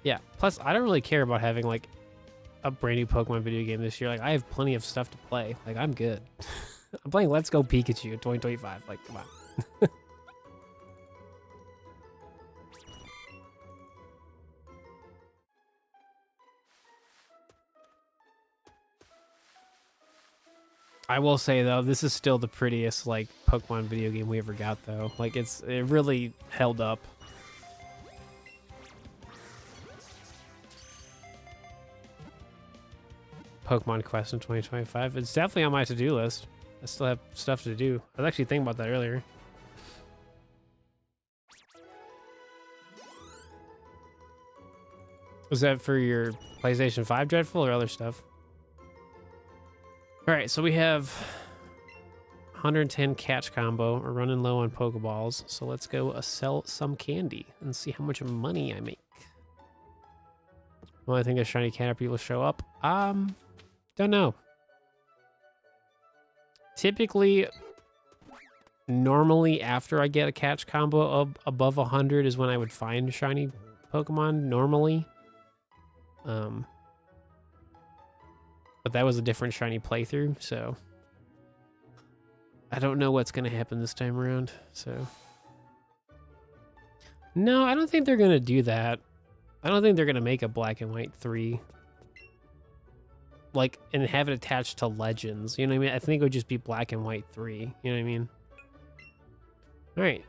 Yeah. Plus, I don't really care about having like a brand new Pokemon video game this year. Like, I have plenty of stuff to play. Like, I'm good. I'm playing Let's Go Pikachu in 2025. Like, come on. I will say though, this is still the prettiest like Pokemon video game we ever got though. Like, it really held up. Pokemon Quest in 2025. It's definitely on my to-do list. I still have stuff to do. I was actually thinking about that earlier. Was that for your PlayStation 5 Dreadful or other stuff? All right, so we have 110 catch combo. We're running low on Pokeballs, so let's go sell some candy and see how much money I make. Well, I think a shiny Caterpie will show up. Don't know. Typically, normally after I get a catch combo of above 100 is when I would find shiny Pokemon, normally. But that was a different shiny playthrough, so I don't know what's going to happen this time around, so. No, I don't think they're going to do that. I don't think they're going to make a Black and White 3. Like, and have it attached to Legends. You know what I mean? I think it would just be Black and White 3. You know what I mean? All right.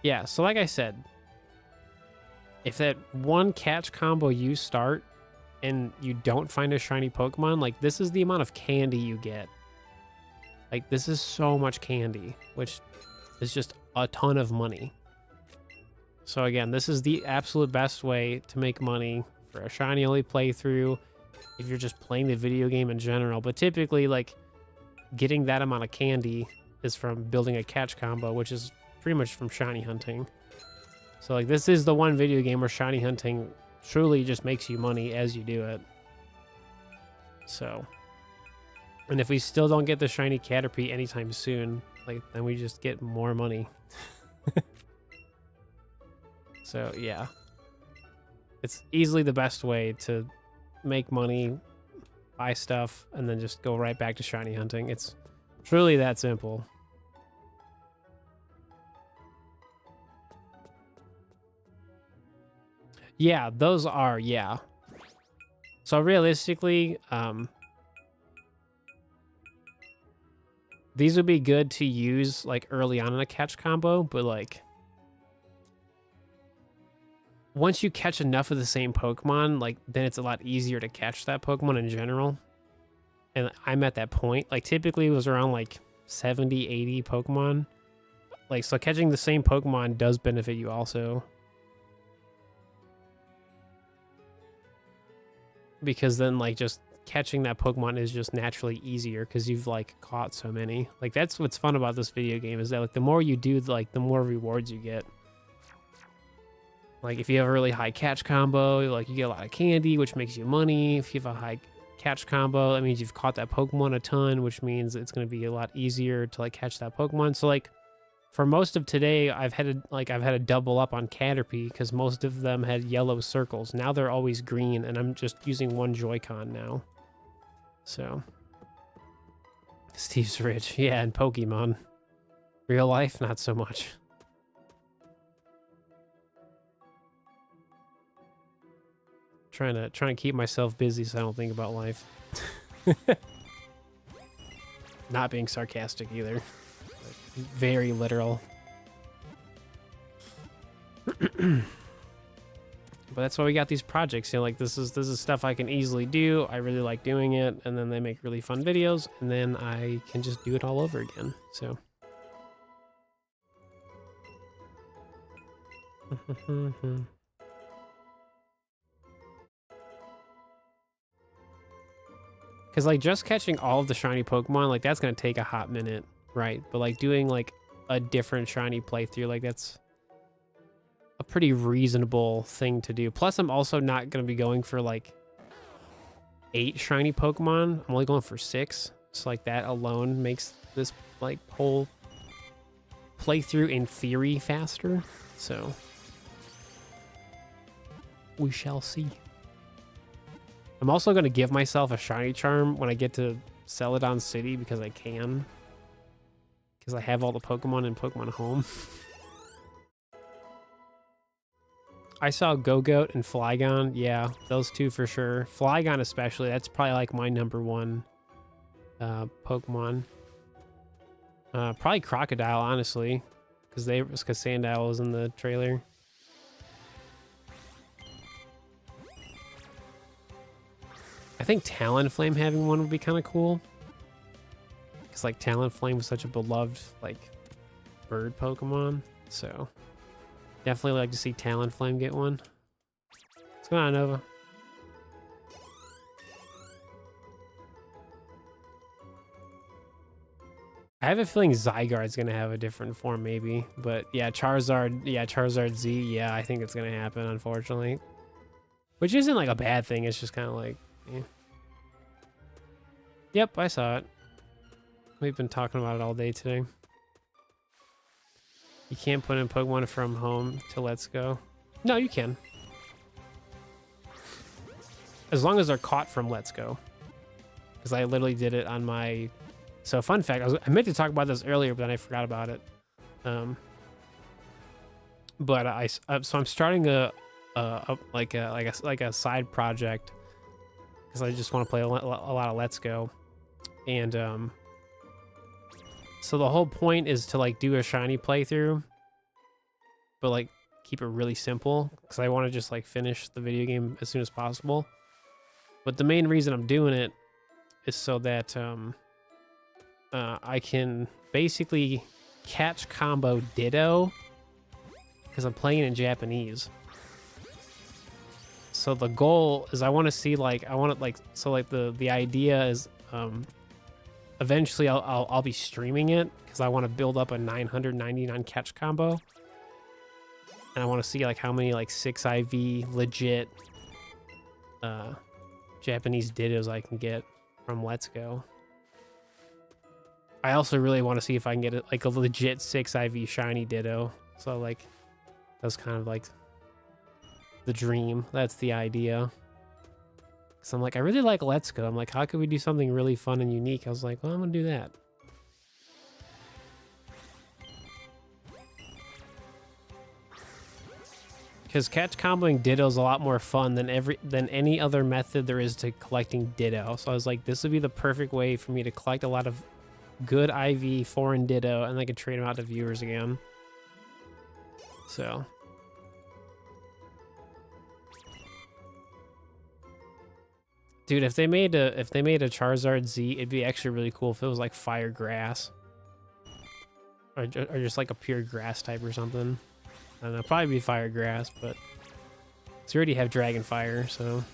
Yeah, so like I said, if that one catch combo you start and you don't find a shiny Pokemon, like this is the amount of candy you get. Like this is so much candy, which is just a ton of money. So again, this is the absolute best way to make money for a shiny only playthrough if you're just playing the video game in general. But typically, like, getting that amount of candy is from building a catch combo, which is pretty much from shiny hunting. So like this is the one video game where shiny hunting truly just makes you money as you do it. So, and if we still don't get the shiny Caterpie anytime soon, like, then we just get more money. So yeah, it's easily the best way to make money, buy stuff, and then just go right back to shiny hunting. It's truly that simple. Yeah, those are, yeah. So realistically, these would be good to use like early on in a catch combo, but like once you catch enough of the same Pokemon, like then it's a lot easier to catch that Pokemon in general. And I'm at that point. Like typically it was around like 70, 80 Pokemon. Like, so catching the same Pokemon does benefit you also. Because then like just catching that Pokemon is just naturally easier because you've like caught so many. Like that's what's fun about this video game, is that like the more you do, like the more rewards you get. Like if you have a really high catch combo, like you get a lot of candy, which makes you money. If you have a high catch combo, that means you've caught that Pokemon a ton, which means it's going to be a lot easier to like catch that Pokemon. So like for most of today, I've had to double up on Caterpie because most of them had yellow circles. Now they're always green, and I'm just using one Joy-Con now. So Steve's rich, yeah, and Pokemon. Real life, not so much. Trying to keep myself busy so I don't think about life. Not being sarcastic either. Very literal. But that's why we got these projects. You know, like this is stuff I can easily do. I really like doing it, and then they make really fun videos, and then I can just do it all over again. So because like just catching all of the shiny Pokemon, like that's gonna take a hot minute, right? But like doing like a different shiny playthrough, like that's a pretty reasonable thing to do. Plus I'm also not gonna be going for like 8 shiny Pokemon. I'm only going for 6. So like that alone makes this like whole playthrough in theory faster. So we shall see. I'm also going to give myself a shiny charm when I get to Celadon City because I can. Because I have all the Pokemon in Pokemon Home. I saw Go-Goat and Flygon. Yeah, those two for sure. Flygon especially. That's probably like my #1 Pokemon. Probably Crocodile, honestly. Because Sandile was in the trailer. I think Talonflame having one would be kind of cool. Because like Talonflame was such a beloved like bird Pokemon. So definitely like to see Talonflame get one. What's going on, Nova? I have a feeling Zygarde's gonna have a different form maybe. But yeah, Charizard Z, yeah, I think it's gonna happen, unfortunately. Which isn't like a bad thing, it's just kind of like, yeah. Yep, I saw it. We've been talking about it all day today. You can't put in Pokemon from home to Let's Go. No, you can. As long as they're caught from Let's Go. Because I literally did it on my... So fun fact, I meant to talk about this earlier, but then I forgot about it. So I'm starting a side project because I just want to play a lot of Let's Go, and so the whole point is to like do a shiny playthrough, but like keep it really simple because I want to just like finish the video game as soon as possible. But the main reason I'm doing it is so that I can basically catch combo Ditto because I'm playing in Japanese. So the goal is I want to see like the idea is eventually I'll be streaming it because I want to build up a 999 catch combo. And I want to see like how many like 6 IV legit Japanese Dittos I can get from Let's Go. I also really want to see if I can get like a legit 6 IV shiny Ditto. So like that's kind of like the dream. That's the idea. So I'm like, I really like Let's Go. I'm like, how could we do something really fun and unique? I was like, well, I'm gonna do that. Because catch comboing Ditto is a lot more fun than any other method there is to collecting Ditto. So I was like, this would be the perfect way for me to collect a lot of good IV foreign Ditto, and I could trade them out to viewers again. So dude, if they made a Charizard Z, it'd be actually really cool if it was like fire grass. Or just like a pure grass type or something. I don't know, probably be fire grass, but we already have dragon fire, so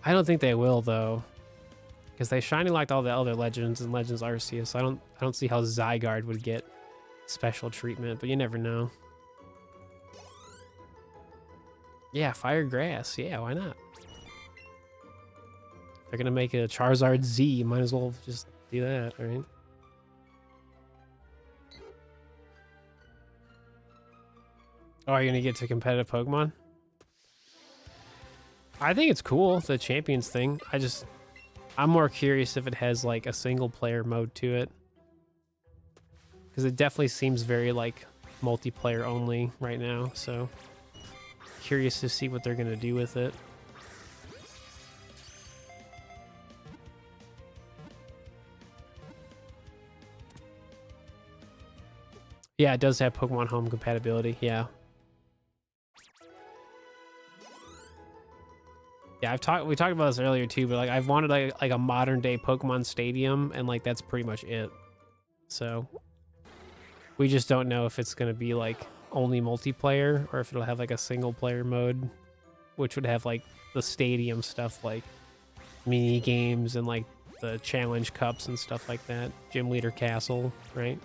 I don't think they will though, because they shiny locked all the other legends and Legends Arceus. So I don't see how Zygarde would get special treatment, but you never know. Yeah, fire grass. Yeah, why not? They're gonna make a Charizard Z, might as well just do that, right? Oh, are you gonna get to competitive Pokemon? I think it's cool, the Champions thing. I'm more curious if it has like a single player mode to it. Because it definitely seems very like multiplayer only right now, so curious to see what they're gonna do with it. Yeah, it does have Pokemon Home compatibility, yeah. Yeah, we talked about this earlier too, but like I've wanted like a modern day Pokemon Stadium, and like that's pretty much it. So we just don't know if it's gonna be like only multiplayer or if it'll have like a single player mode, which would have like the stadium stuff like mini games and like the challenge cups and stuff like that. Gym Leader Castle, right?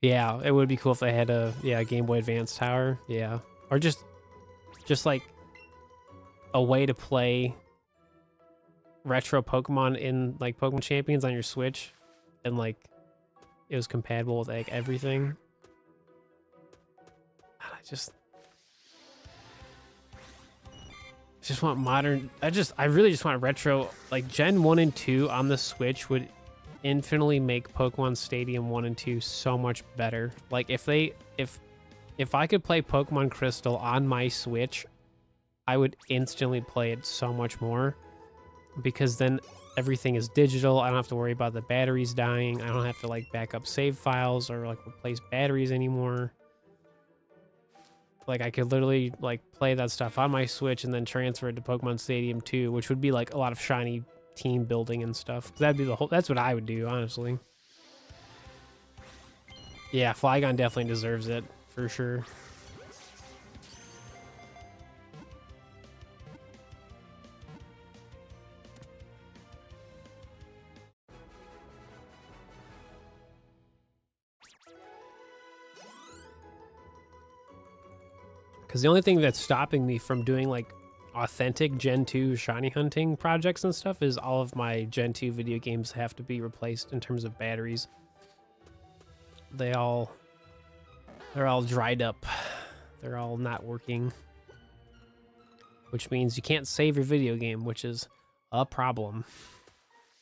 Yeah, it would be cool if they had a Game Boy Advance tower. Yeah, or just like a way to play retro Pokemon in like Pokemon Champions on your Switch, and like it was compatible with like everything. I just want modern. I really just want retro. Like Gen 1 and 2 on the Switch would infinitely make Pokemon Stadium 1 and 2 so much better. Like if I could play Pokemon Crystal on my Switch, I would instantly play it so much more, because then everything is digital. I don't have to worry about the batteries dying. I don't have to like back up save files or like replace batteries anymore. Like I could literally like play that stuff on my Switch and then transfer it to Pokemon Stadium 2, which would be like a lot of shiny team building and stuff. That'd be that's what I would do, honestly. Yeah, Flygon definitely deserves it for sure. Because the only thing that's stopping me from doing like authentic Gen 2 shiny hunting projects and stuff is all of my Gen 2 video games have to be replaced in terms of batteries. They're all dried up. They're all not working. Which means you can't save your video game, which is a problem.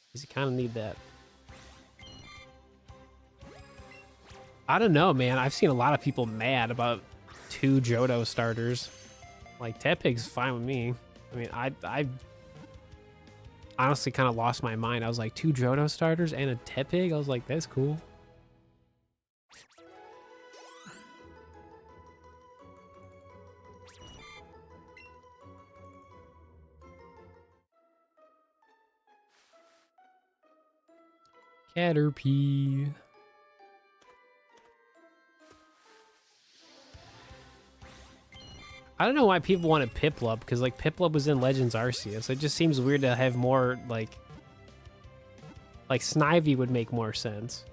Because you kind of need that. I don't know, man. I've seen a lot of people mad about 2 Johto starters. Like, Tepig's fine with me. I mean, honestly kind of lost my mind. I was like, 2 Johto starters and a Tepig? I was like, that's cool. Caterpie. I don't know why people wanted Piplup, because like Piplup was in Legends Arceus. It just seems weird to have more like Snivy would make more sense.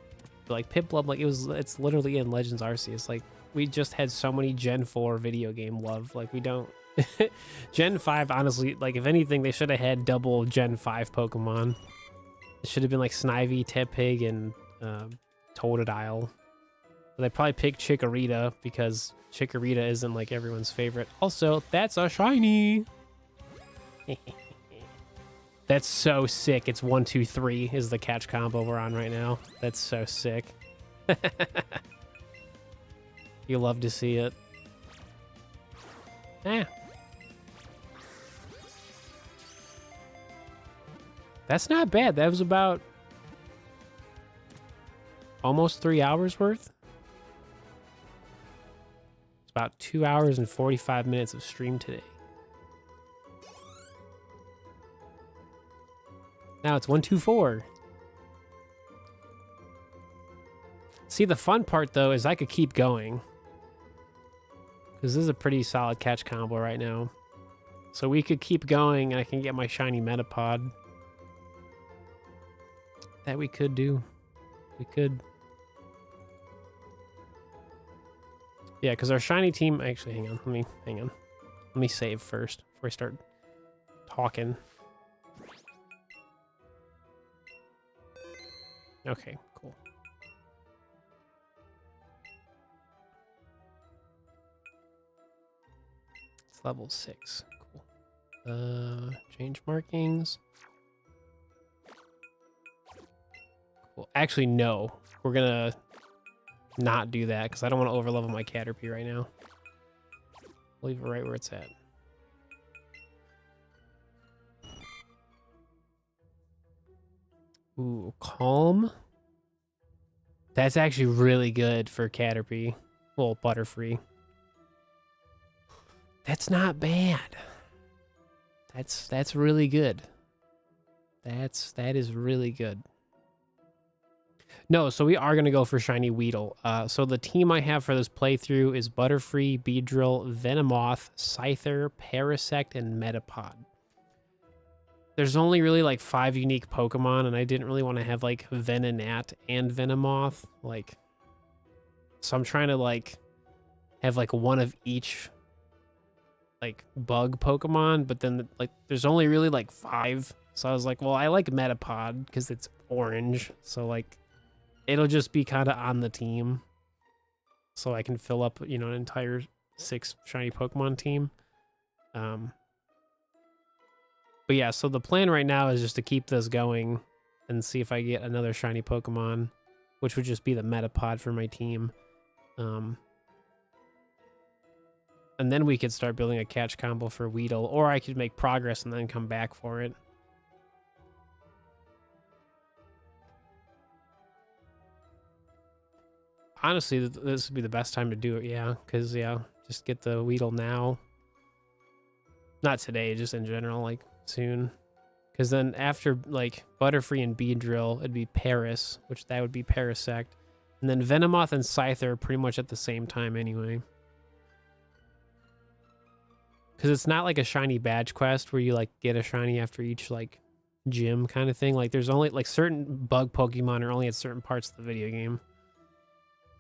But like Piplup, like it's literally in Legends Arceus. Like we just had so many Gen 4 video game love. Like we don't Gen 5, honestly, like if anything, they should have had double Gen 5 Pokemon. It should have been like Snivy, Tepig, and Totodile. But they probably picked Chikorita because Chikorita isn't like everyone's favorite. Also, that's a shiny. That's so sick. It's 1, 2, 3 is the catch combo we're on right now. That's so sick. You love to see it. Eh. That's not bad. That was about almost 3 hours worth. It's about 2 hours and 45 minutes of stream today. Now it's 1, 2, 4. See, the fun part though is I could keep going, because this is a pretty solid catch combo right now. So we could keep going and I can get my shiny Metapod. That we could do. We could. Yeah, because our shiny team... Actually, hang on. Let me save first before I start talking. Okay, cool. It's level 6. Cool. Change markings. Well, actually, no. We're gonna not do that because I don't want to overlevel my Caterpie right now. Leave it right where it's at. Ooh, Calm. That's actually really good for Caterpie. Well, Butterfree. That's not bad. That's really good. That is really good. No, so we are going to go for Shiny Weedle. So the team I have for this playthrough is Butterfree, Beedrill, Venomoth, Scyther, Parasect, and Metapod. There's only really like 5 unique Pokemon, and I didn't really want to have like Venonat and Venomoth. Like, so I'm trying to like have like one of each like bug Pokemon, but then like there's only really like 5. So I was like, well, I like Metapod because it's orange. So like, it'll just be kind of on the team, so I can fill up, you know, an entire 6 shiny Pokemon team. But yeah, so the plan right now is just to keep this going and see if I get another shiny Pokemon, which would just be the Metapod for my team. And then we could start building a catch combo for Weedle, or I could make progress and then come back for it. Honestly, this would be the best time to do it, yeah. Because, yeah, just get the Weedle now. Not today, just in general, like, soon. Because then after, like, Butterfree and Beedrill, it'd be Paris, which that would be Parasect. And then Venomoth and Scyther are pretty much at the same time anyway. Because it's not like a shiny badge quest where you, like, get a shiny after each, like, gym kind of thing. Like, there's only, like, certain bug Pokemon are only at certain parts of the video game.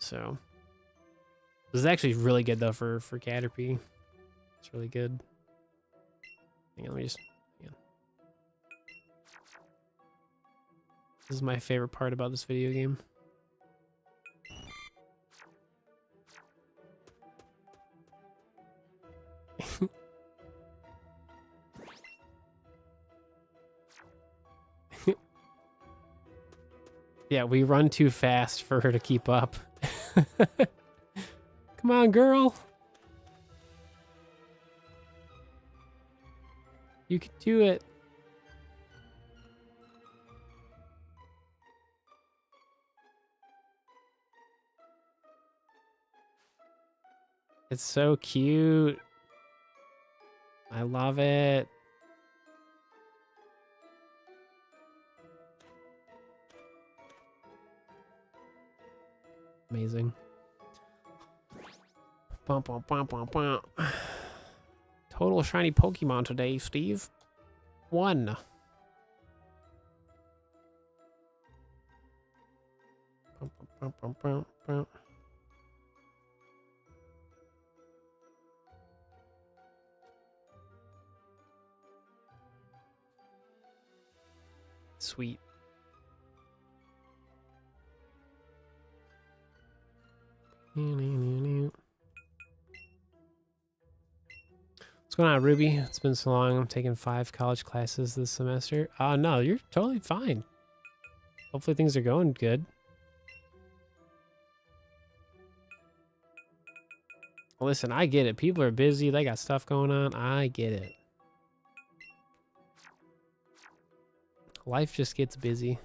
So this is actually really good though for Caterpie. It's really good. Hang on, let me just... Yeah. This is my favorite part about this video game. Yeah, we run too fast for her to keep up. Come on, girl. You can do it. It's so cute. I love it. Amazing. Bum, bum, bum, bum, bum. Total shiny Pokemon today, Steve. 1. Bum, bum, bum, bum, bum. Sweet. What's going on, Ruby? It's been so long. I'm taking 5 college classes this semester. No, you're totally fine. Hopefully things are going good. Listen, I get it. People are busy. They got stuff going on. I get it. Life just gets busy.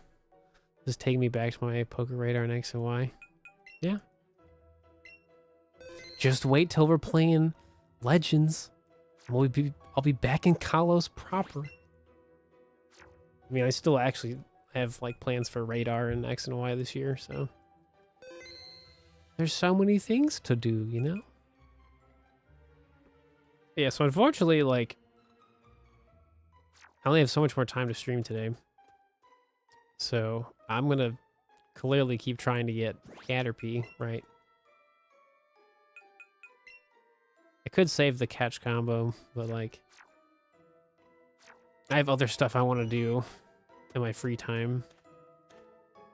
Just take me back to my poker radar and X and Y. Yeah. Just wait till we're playing Legends. I'll be back in Kalos proper. I mean, I still actually have like plans for radar and X and Y this year, so there's so many things to do, you know? Yeah, so unfortunately, like, I only have so much more time to stream today. So I'm gonna clearly keep trying to get Caterpie, right? I could save the catch combo, but like, I have other stuff I want to do in my free time.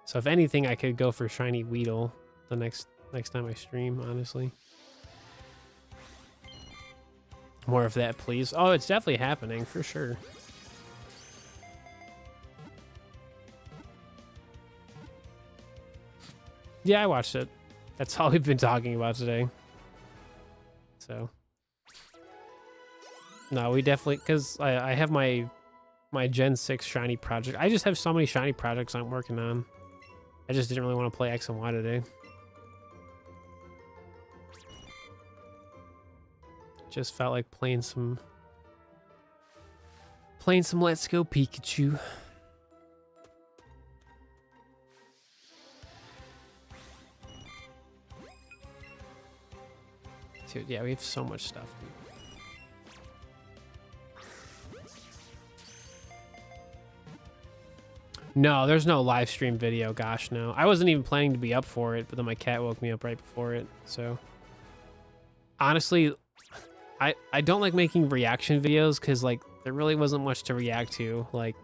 So if anything, I could go for Shiny Weedle the next time I stream, honestly. More of that, please. Oh, it's definitely happening, for sure. Yeah, I watched it. That's all we've been talking about today. So. No, we definitely... Because I have my Gen 6 Shiny project. I just have so many Shiny projects I'm working on. I just didn't really want to play X and Y today. Just felt like playing some Let's Go Pikachu. Dude, yeah, we have so much stuff, dude. No, there's no live stream video. Gosh, no. I wasn't even planning to be up for it, but then my cat woke me up right before it. So, honestly, I don't like making reaction videos because like there really wasn't much to react to. Like,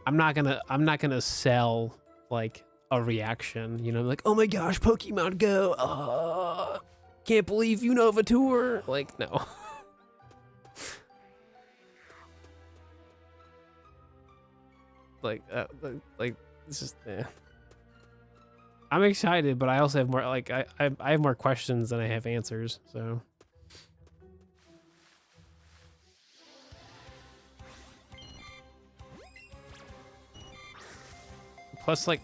I'm not gonna sell like a reaction. You know, like, oh my gosh, Pokemon Go. Can't believe Unova Tour. Like, no. like it's just I'm excited, but I also have more like I have more questions than I have answers, so plus like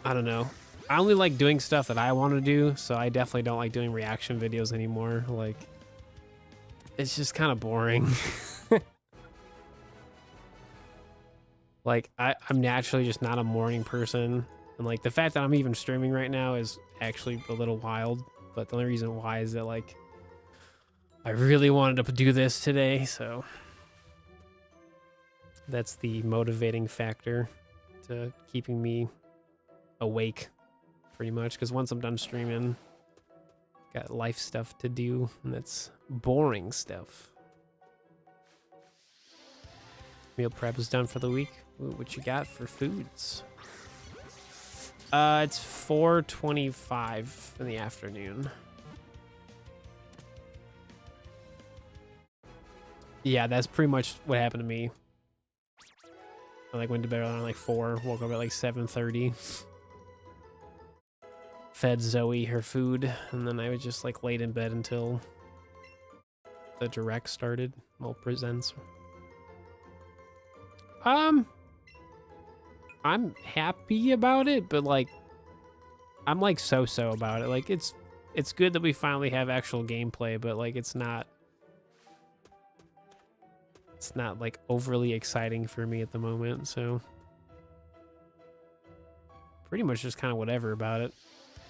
I don't know, I only like doing stuff that I want to do, so I definitely don't like doing reaction videos anymore. Like, it's just kind of boring. Like, I'm naturally just not a morning person. And, like, the fact that I'm even streaming right now is actually a little wild. But the only reason why is that, like, I really wanted to do this today. So, that's the motivating factor to keeping me awake, pretty much. Because once I'm done streaming, got life stuff to do. And that's boring stuff. Meal prep is done for the week. Ooh, what you got for foods? It's 4:25 in the afternoon. Yeah, that's pretty much what happened to me. I like went to bed around like 4, woke up at like 7:30. Fed Zoe her food, and then I was just like laid in bed until the direct started. Well, presents. I'm happy about it, but like I'm like so-so about it. Like it's it's good that we finally have actual gameplay, but like it's not like overly exciting for me at the moment, so pretty much just kind of whatever about it.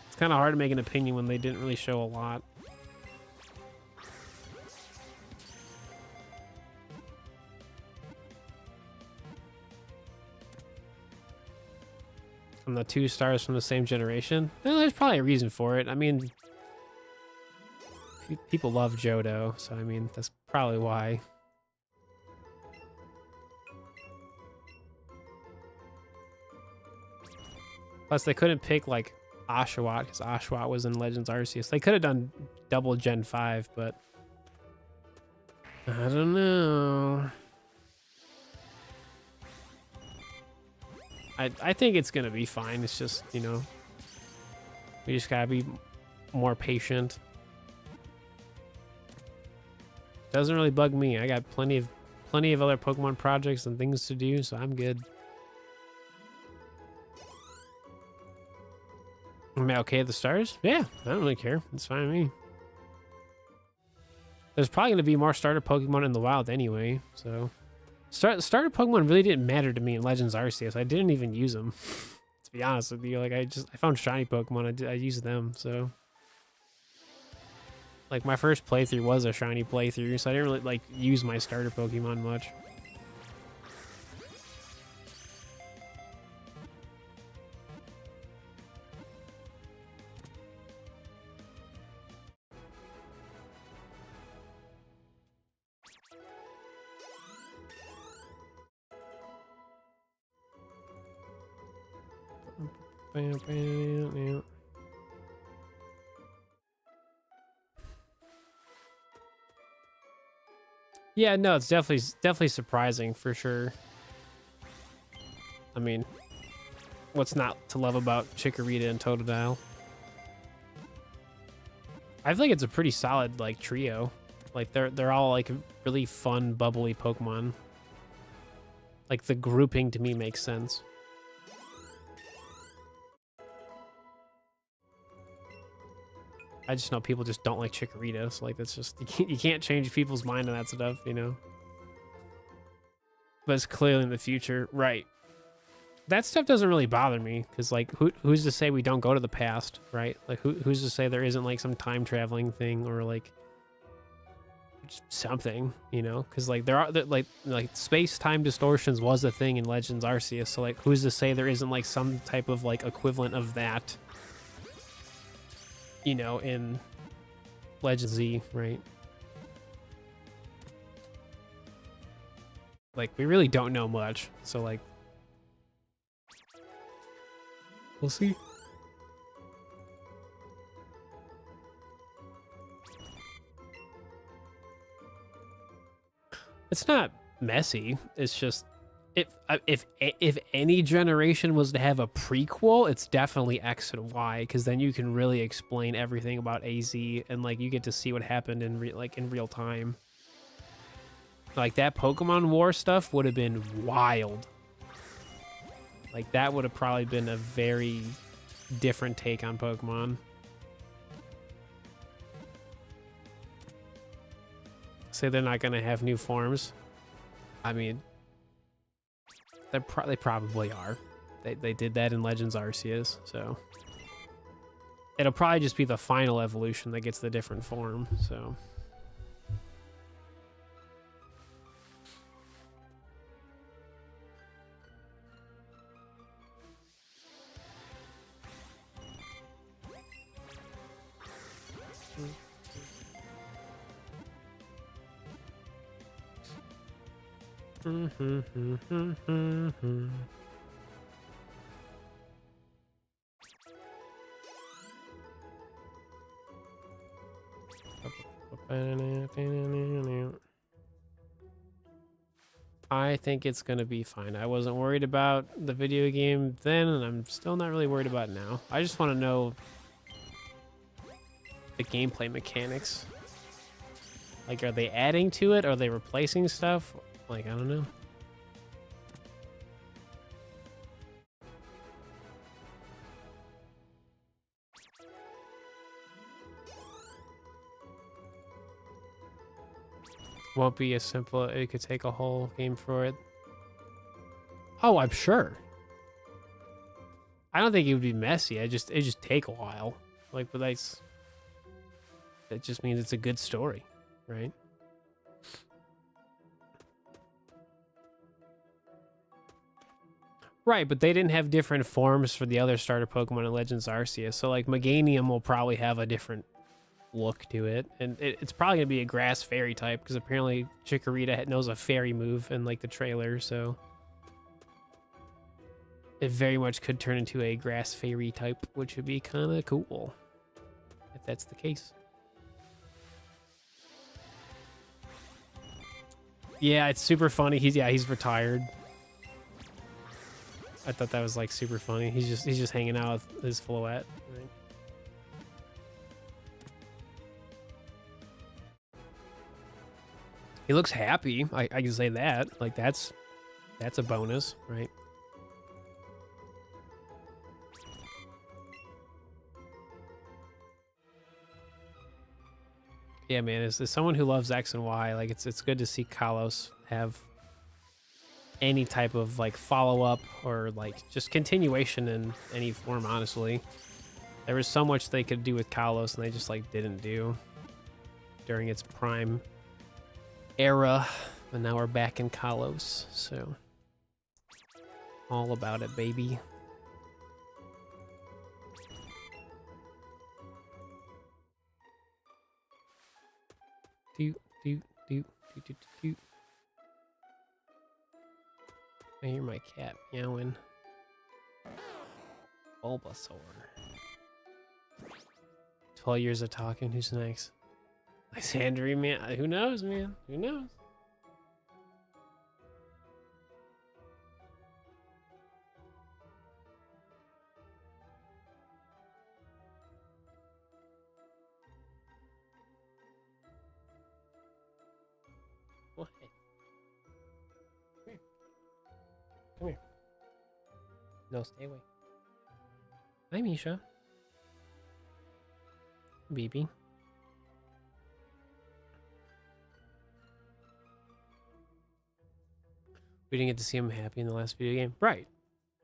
It's kind of hard to make an opinion when they didn't really show a lot. From the 2 stars from the same generation? Well, there's probably a reason for it. I mean, people love Johto, so I mean, that's probably why. Plus, they couldn't pick, like, Oshawott, because Oshawott was in Legends Arceus. They could have done double Gen 5, but I don't know. I think it's going to be fine. It's just, you know, we just got to be more patient. Doesn't really bug me. I got plenty of other Pokemon projects and things to do, so I'm good. Am I okay at the stars? Yeah, I don't really care. It's fine with me. There's probably going to be more starter Pokemon in the wild anyway, so... Starter Pokemon really didn't matter to me in Legends Arceus. I didn't even use them, to be honest with you. Like, I found shiny Pokemon. I used them, so... Like, my first playthrough was a shiny playthrough, so I didn't really, like, use my starter Pokemon much. Yeah, no, it's definitely surprising for sure. I mean, what's not to love about Chikorita and Totodile? I feel like it's a pretty solid like trio. Like they're all like really fun, bubbly Pokemon. Like the grouping to me makes sense. I just know people just don't like Chikorita, so like that's just you can't change people's mind on that stuff, you know. But it's clearly in the future, right? That stuff doesn't really bother me because like who's to say we don't go to the past, right? Like who's to say there isn't like some time traveling thing or like something, you know? Because like there are like space time distortions was a thing in Legends Arceus, so like who's to say there isn't like some type of like equivalent of that, you know, in Legend Z, right? Like, we really don't know much, so, like, we'll see. It's not messy. It's just, if any generation was to have a prequel, it's definitely X and Y, because then you can really explain everything about AZ, and like you get to see what happened in real time. Like that Pokemon War stuff would have been wild. Like that would have probably been a very different take on Pokemon. Say they're not gonna have new forms. I mean, they probably are. They did that in Legends Arceus, so it'll probably just be the final evolution that gets the different form. So. I think it's gonna be fine. I wasn't worried about the video game then, and I'm still not really worried about it now. I just want to know the gameplay mechanics. Like, are they adding to it? Are they replacing stuff? Like, I don't know. Won't be as simple. It could take a whole game for it. Oh, I'm sure. I don't think it would be messy. It just take a while. Like, but that's that just means it's a good story, right? Right, but they didn't have different forms for the other starter Pokemon in Legends Arceus. So like Meganium will probably have a different look to it, and it's probably gonna be a grass fairy type because apparently Chikorita knows a fairy move in like the trailer, so it very much could turn into a grass fairy type, which would be kind of cool if that's the case. Yeah, it's super funny. He's retired. I thought that was like super funny. He's just hanging out with his Floette. Right? He looks happy. I can say that. Like that's a bonus, right? Yeah, man. As someone who loves X and Y, like it's good to see Kalos have any type of like follow-up or like just continuation in any form. Honestly, there was so much they could do with Kalos and they just like didn't do during its prime era, but now we're back in Kalos, so all about it, baby. Do do do do do do. I hear my cat meowing. Bulbasaur. 12 years of talking. Who's next? Lysandre, man. Who knows, man? Who knows? What? Come here. Come here. No, stay away. Hi, Misha. BB. We didn't get to see him happy in the last video game. Right.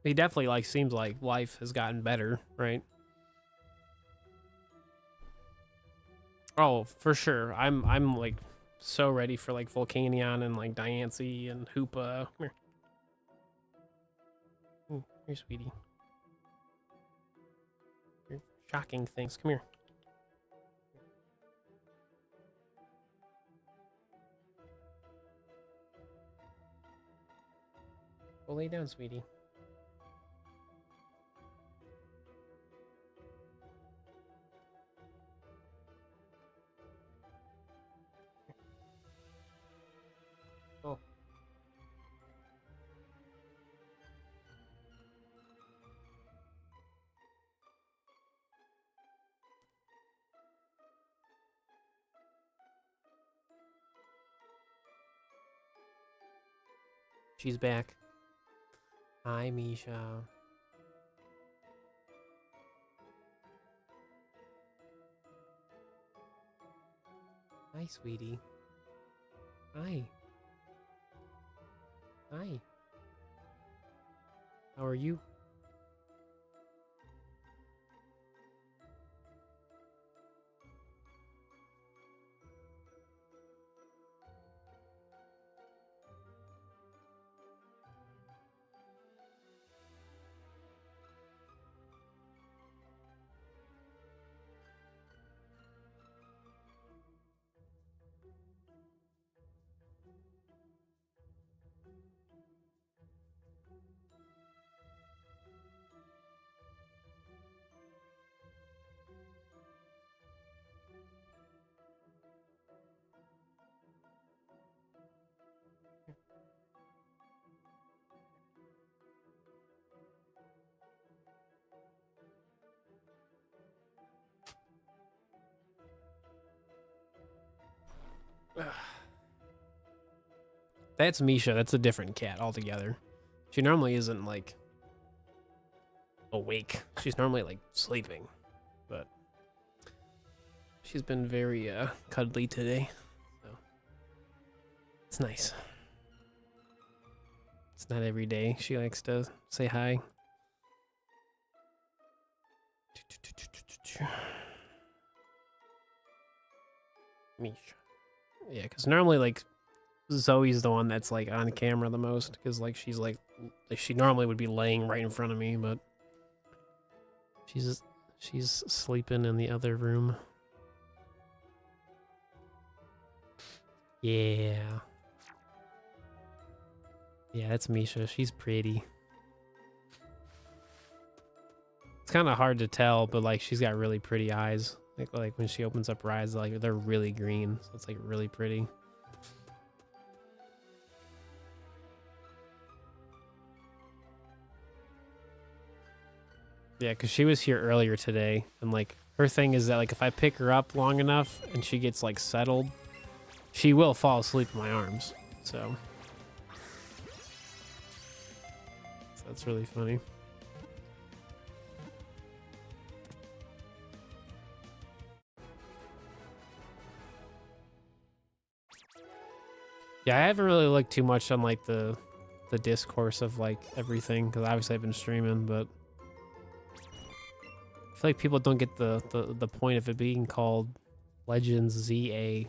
He definitely like seems like life has gotten better, right? Oh, for sure. I'm like so ready for like Volcanion and like Diancie and Hoopa. Come here. Ooh, here, sweetie. You're shocking things. Come here. Go lay down, sweetie. Oh. She's back. Hi, Misha. Hi, sweetie. Hi. Hi. How are you? That's Misha. That's a different cat altogether. She normally isn't like awake. She's normally like sleeping, but she's been very cuddly today. So It's nice. It's not every day she likes to say hi. Misha. Yeah, because normally like Zoe's the one that's like on camera the most, because like she's like she normally would be laying right in front of me, but she's sleeping in the other room. Yeah. Yeah, that's Misha. She's pretty. It's kind of hard to tell, but like she's got really pretty eyes. Like when she opens up her eyes, like they're really green, so it's like really pretty. Yeah, because she was here earlier today, and like her thing is that like if I pick her up long enough and she gets like settled, she will fall asleep in my arms. So that's really funny. Yeah, I haven't really looked too much on like the discourse of like everything, because obviously I've been streaming, but I feel like people don't get the point of it being called Legends ZA.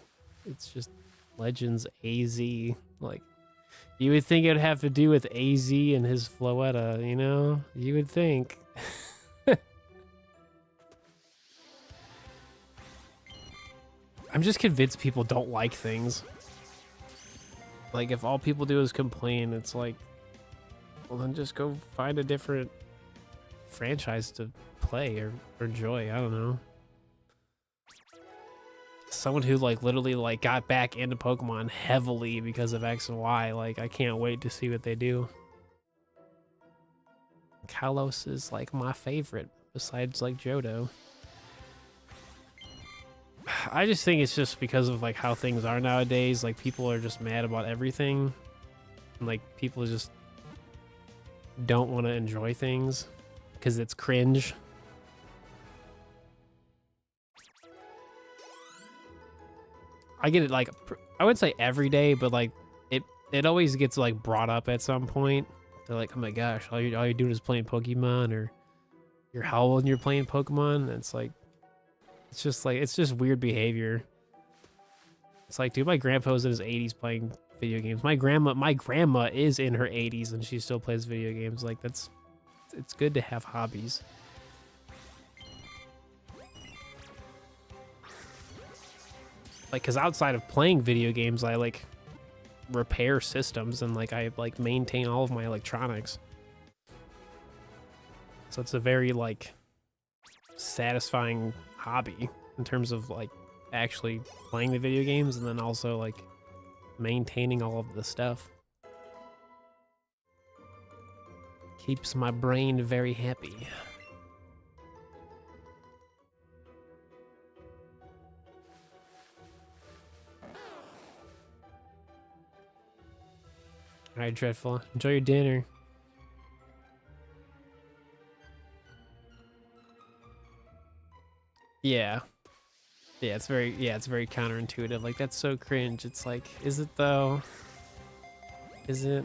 It's just Legends AZ. Like, you would think it would have to do with AZ and his Floetta, you know? You would think. I'm just convinced people don't like things. Like, if all people do is complain, it's like, well, then just go find a different franchise to play or enjoy. I don't know. Someone who like literally like got back into Pokemon heavily because of X and Y. Like, I can't wait to see what they do. Kalos is like my favorite besides like Johto. I just think it's just because of like how things are nowadays. Like, people are just mad about everything, and like people just don't want to enjoy things because it's cringe. I get it, like, I would say every day, but like it always gets like brought up at some point. They're like, oh my gosh, all you're doing is playing Pokemon, or you're how old and you're playing Pokemon? And it's like, it's just weird behavior. It's like, dude, my grandpa's in his 80s playing video games. My grandma is in her 80s and she still plays video games. Like, it's good to have hobbies. Like, because outside of playing video games, I like repair systems and like I like maintain all of my electronics. So it's a very like satisfying hobby in terms of like actually playing the video games and then also like maintaining all of the stuff. Keeps my brain very happy. All right, Dreadful. Enjoy your dinner. Yeah. Yeah, it's very counterintuitive. Like, that's so cringe. It's like, is it though? Is it?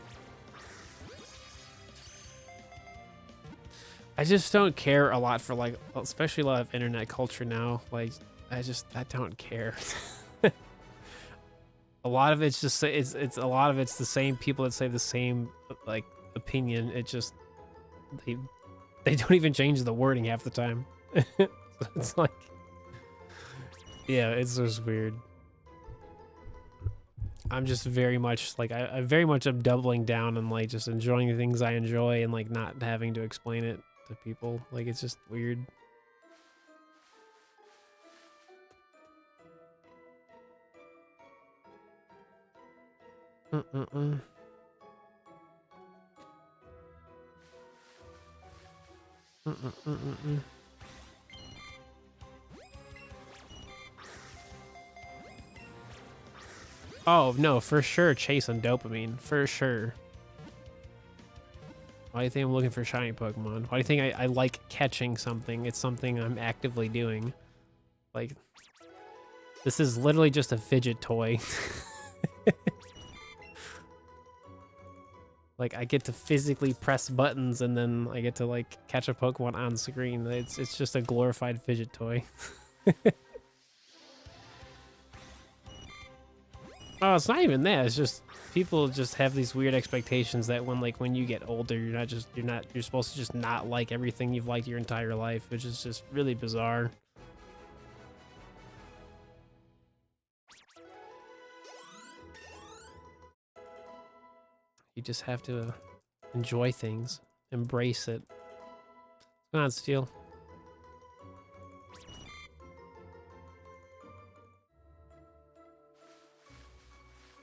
I just don't care a lot for like, especially a lot of internet culture now. Like, I don't care. A lot of it's just it's a lot of it's the same people that say the same like opinion. It just they don't even change the wording half the time. So it's like, yeah, it's just weird. I'm just very much like I very much am doubling down and like just enjoying the things I enjoy and like not having to explain it to people. Like, it's just weird. Mm-mm-mm. Mm-mm-mm-mm. Oh, no, for sure chasing dopamine. For sure. Why do you think I'm looking for shiny Pokemon? Why do you think I like catching something? It's something I'm actively doing. Like, this is literally just a fidget toy. Like I get to physically press buttons and then I get to like catch a Pokemon on screen. It's just a glorified fidget toy. Oh, it's not even that. It's just people just have these weird expectations that when you get older, you're supposed to just not like everything you've liked your entire life, which is just really bizarre. You just have to enjoy things, embrace it. Come on, Steel.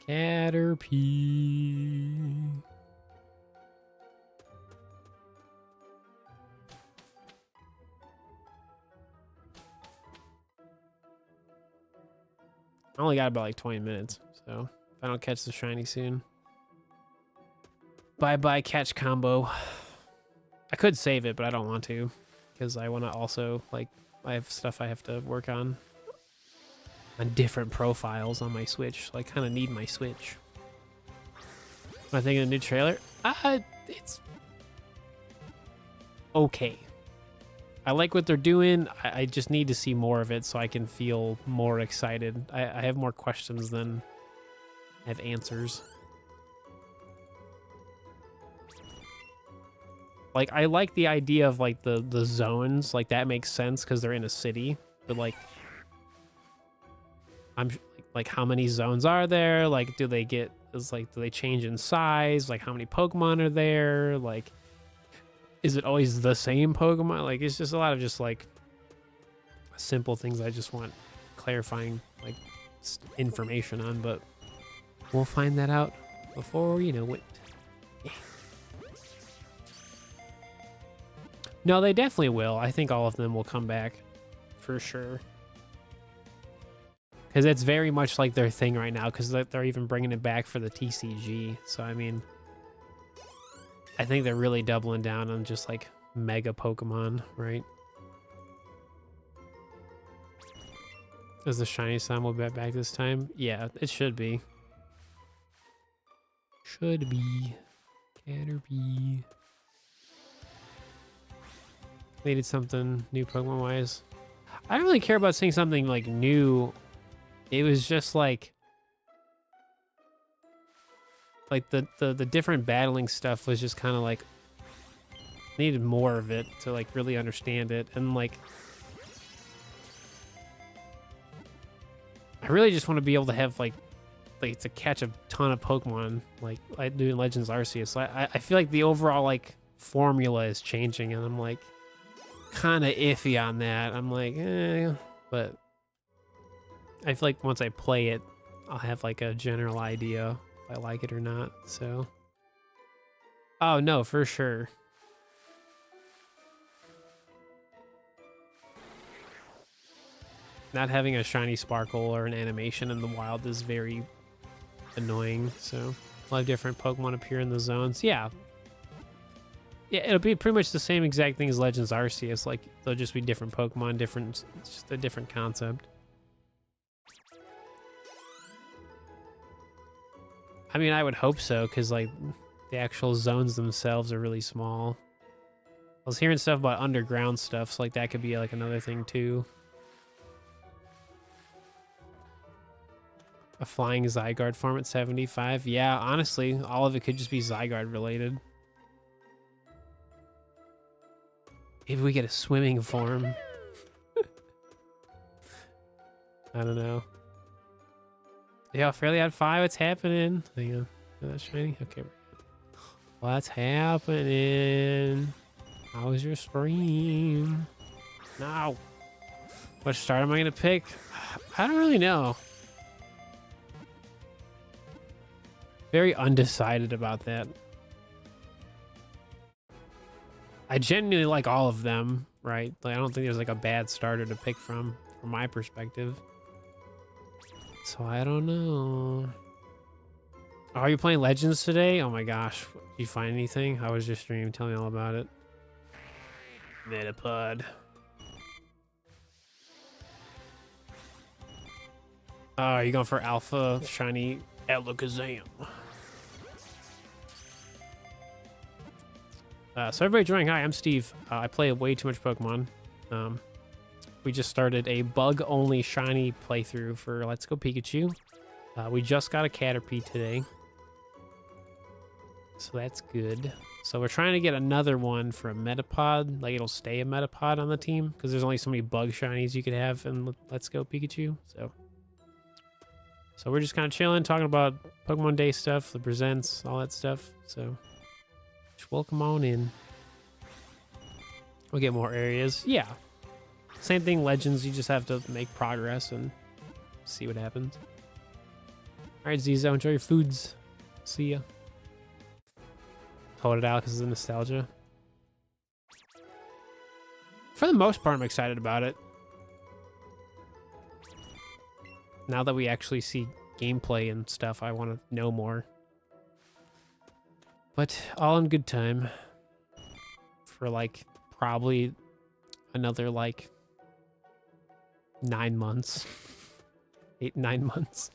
Caterpie. I only got about like 20 minutes, so if I don't catch the shiny soon. Bye-bye catch combo. I could save it, but I don't want to because I want to also, like, I have stuff I have to work on different profiles on my Switch, so I kind of need my Switch. Am I thinking a new trailer? It's okay. I like what they're doing. I just need to see more of it so I can feel more excited. I have more questions than I have answers. Like, I like the idea of, like, the zones. Like, that makes sense because they're in a city. But, like, like, how many zones are there? Like, do they change in size? Like, how many Pokemon are there? Like, is it always the same Pokemon? Like, it's just a lot of just, like, simple things I just want clarifying, like, information on. But we'll find that out before you know it. Yeah. No, they definitely will. I think all of them will come back for sure. Because it's very much like their thing right now, because they're even bringing it back for the TCG. So, I mean, I think they're really doubling down on just, like, mega Pokemon, right? Is the shiny Sun will be back this time? Yeah, it should be. Should be. Caterpie. Needed something new Pokemon-wise. I don't really care about seeing something, like, new. It was just, like the different battling stuff was just kind of, like, needed more of it to, like, really understand it. And, like, I really just want to be able to have, like to catch a ton of Pokemon, like I do in Legends Arceus. So I feel like the overall, like, formula is changing, and I'm, like, kind of iffy on that. I'm like, but I feel like once I play it, I'll have, like, a general idea if I like it or not. So, oh no, for sure. Not having a shiny sparkle or an animation in the wild is very annoying. So we'll have different Pokemon appear in the zones. Yeah, it'll be pretty much the same exact thing as Legends Arceus. Like, they'll just be different Pokemon, it's just a different concept. I mean, I would hope so, because, like, the actual zones themselves are really small. I was hearing stuff about underground stuff, so, like, that could be, like, another thing too. A flying Zygarde form at 75. Yeah, honestly, all of it could just be Zygarde related. Maybe we get a swimming form. I don't know. Yeah, Fairly Odd 5, what's happening? Hang on. Is that shiny? Okay. What's happening? How was your stream? No. What start am I going to pick? I don't really know. Very undecided about that. I genuinely like all of them, right? Like, I don't think there's, like, a bad starter to pick from my perspective. So I don't know. Oh, are you playing Legends today? Oh my gosh. Did you find anything? How was your stream? Tell me all about it. Metapod. Oh, are you going for Alpha Shiny Alakazam? So everybody joining, hi, I'm Steve. I play way too much Pokemon. We just started a bug-only shiny playthrough for Let's Go Pikachu. We just got a Caterpie today. So that's good. So we're trying to get another one for a Metapod. Like, it'll stay a Metapod on the team, because there's only so many bug shinies you could have in Let's Go Pikachu. So we're just kind of chilling, talking about Pokemon Day stuff, the presents, all that stuff. So just welcome on in. We'll get more areas. Yeah. Same thing, Legends. You just have to make progress and see what happens. All right, Zizo, enjoy your foods. See ya. Hold it out because of the nostalgia. For the most part, I'm excited about it. Now that we actually see gameplay and stuff, I want to know more. But all in good time. For like probably another like 9 months. 8-9 months.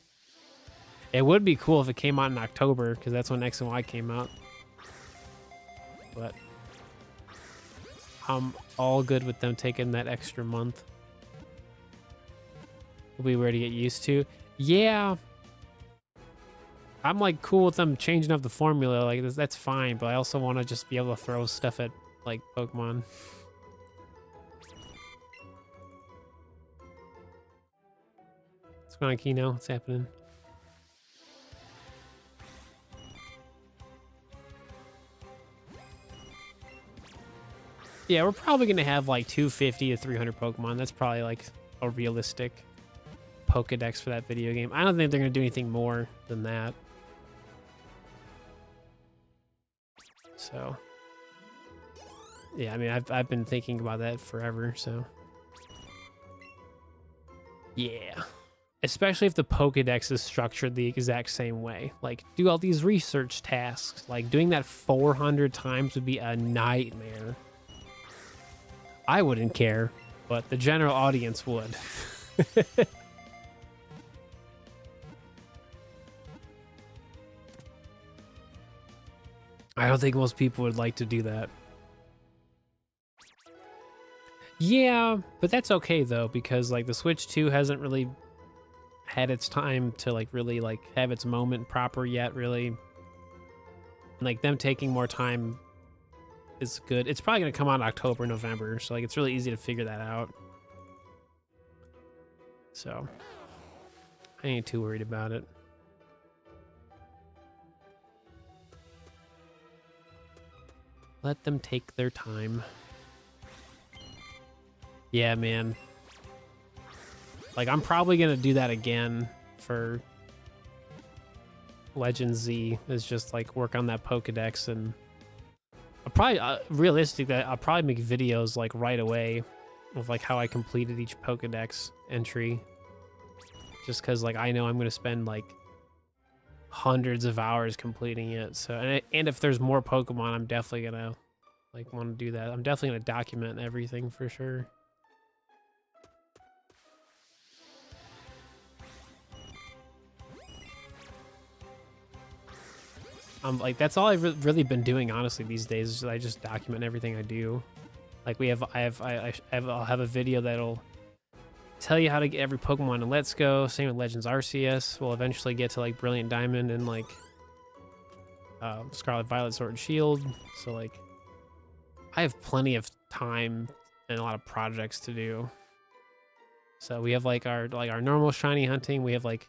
It would be cool if it came out in October, because that's when X and Y came out. But I'm all good with them taking that extra month. We'll be weird to get used to. Yeah. I'm like cool with them changing up the formula. Like that's fine, but I also want to just be able to throw stuff at like Pokemon. What's going on, Kino? What's happening? Yeah, we're probably going to have like 250 to 300 Pokemon. That's probably like a realistic Pokedex for that video game. I don't think they're going to do anything more than that. So, yeah, I mean, I've been thinking about that forever, so. Yeah. Especially if the Pokedex is structured the exact same way. Like, do all these research tasks. Like, doing that 400 times would be a nightmare. I wouldn't care, but the general audience would. I don't think most people would like to do that. Yeah, but that's okay though, because like the Switch 2 hasn't really had its time to like really like have its moment proper yet, really. And, like them taking more time is good. It's probably gonna come out in October, November, so like it's really easy to figure that out. So I ain't too worried about it. Let them take their time. Yeah, man. Like, I'm probably gonna do that again for Legend Z. Is just like work on that Pokedex, and I'll probably realistically I'll probably make videos like right away of like how I completed each Pokedex entry. Just because like I know I'm gonna spend like hundreds of hours completing it. So and if there's more Pokemon, I'm definitely gonna like want to do that. I'm definitely gonna document everything for sure. Like that's all I've really been doing honestly these days. Is I just document everything I do. Like I'll have a video that'll tell you how to get every Pokemon in Let's Go. Same with Legends Arceus. We'll eventually get to like Brilliant Diamond and like Scarlet Violet Sword and Shield. So like I have plenty of time and a lot of projects to do. So we have like our normal shiny hunting. We have like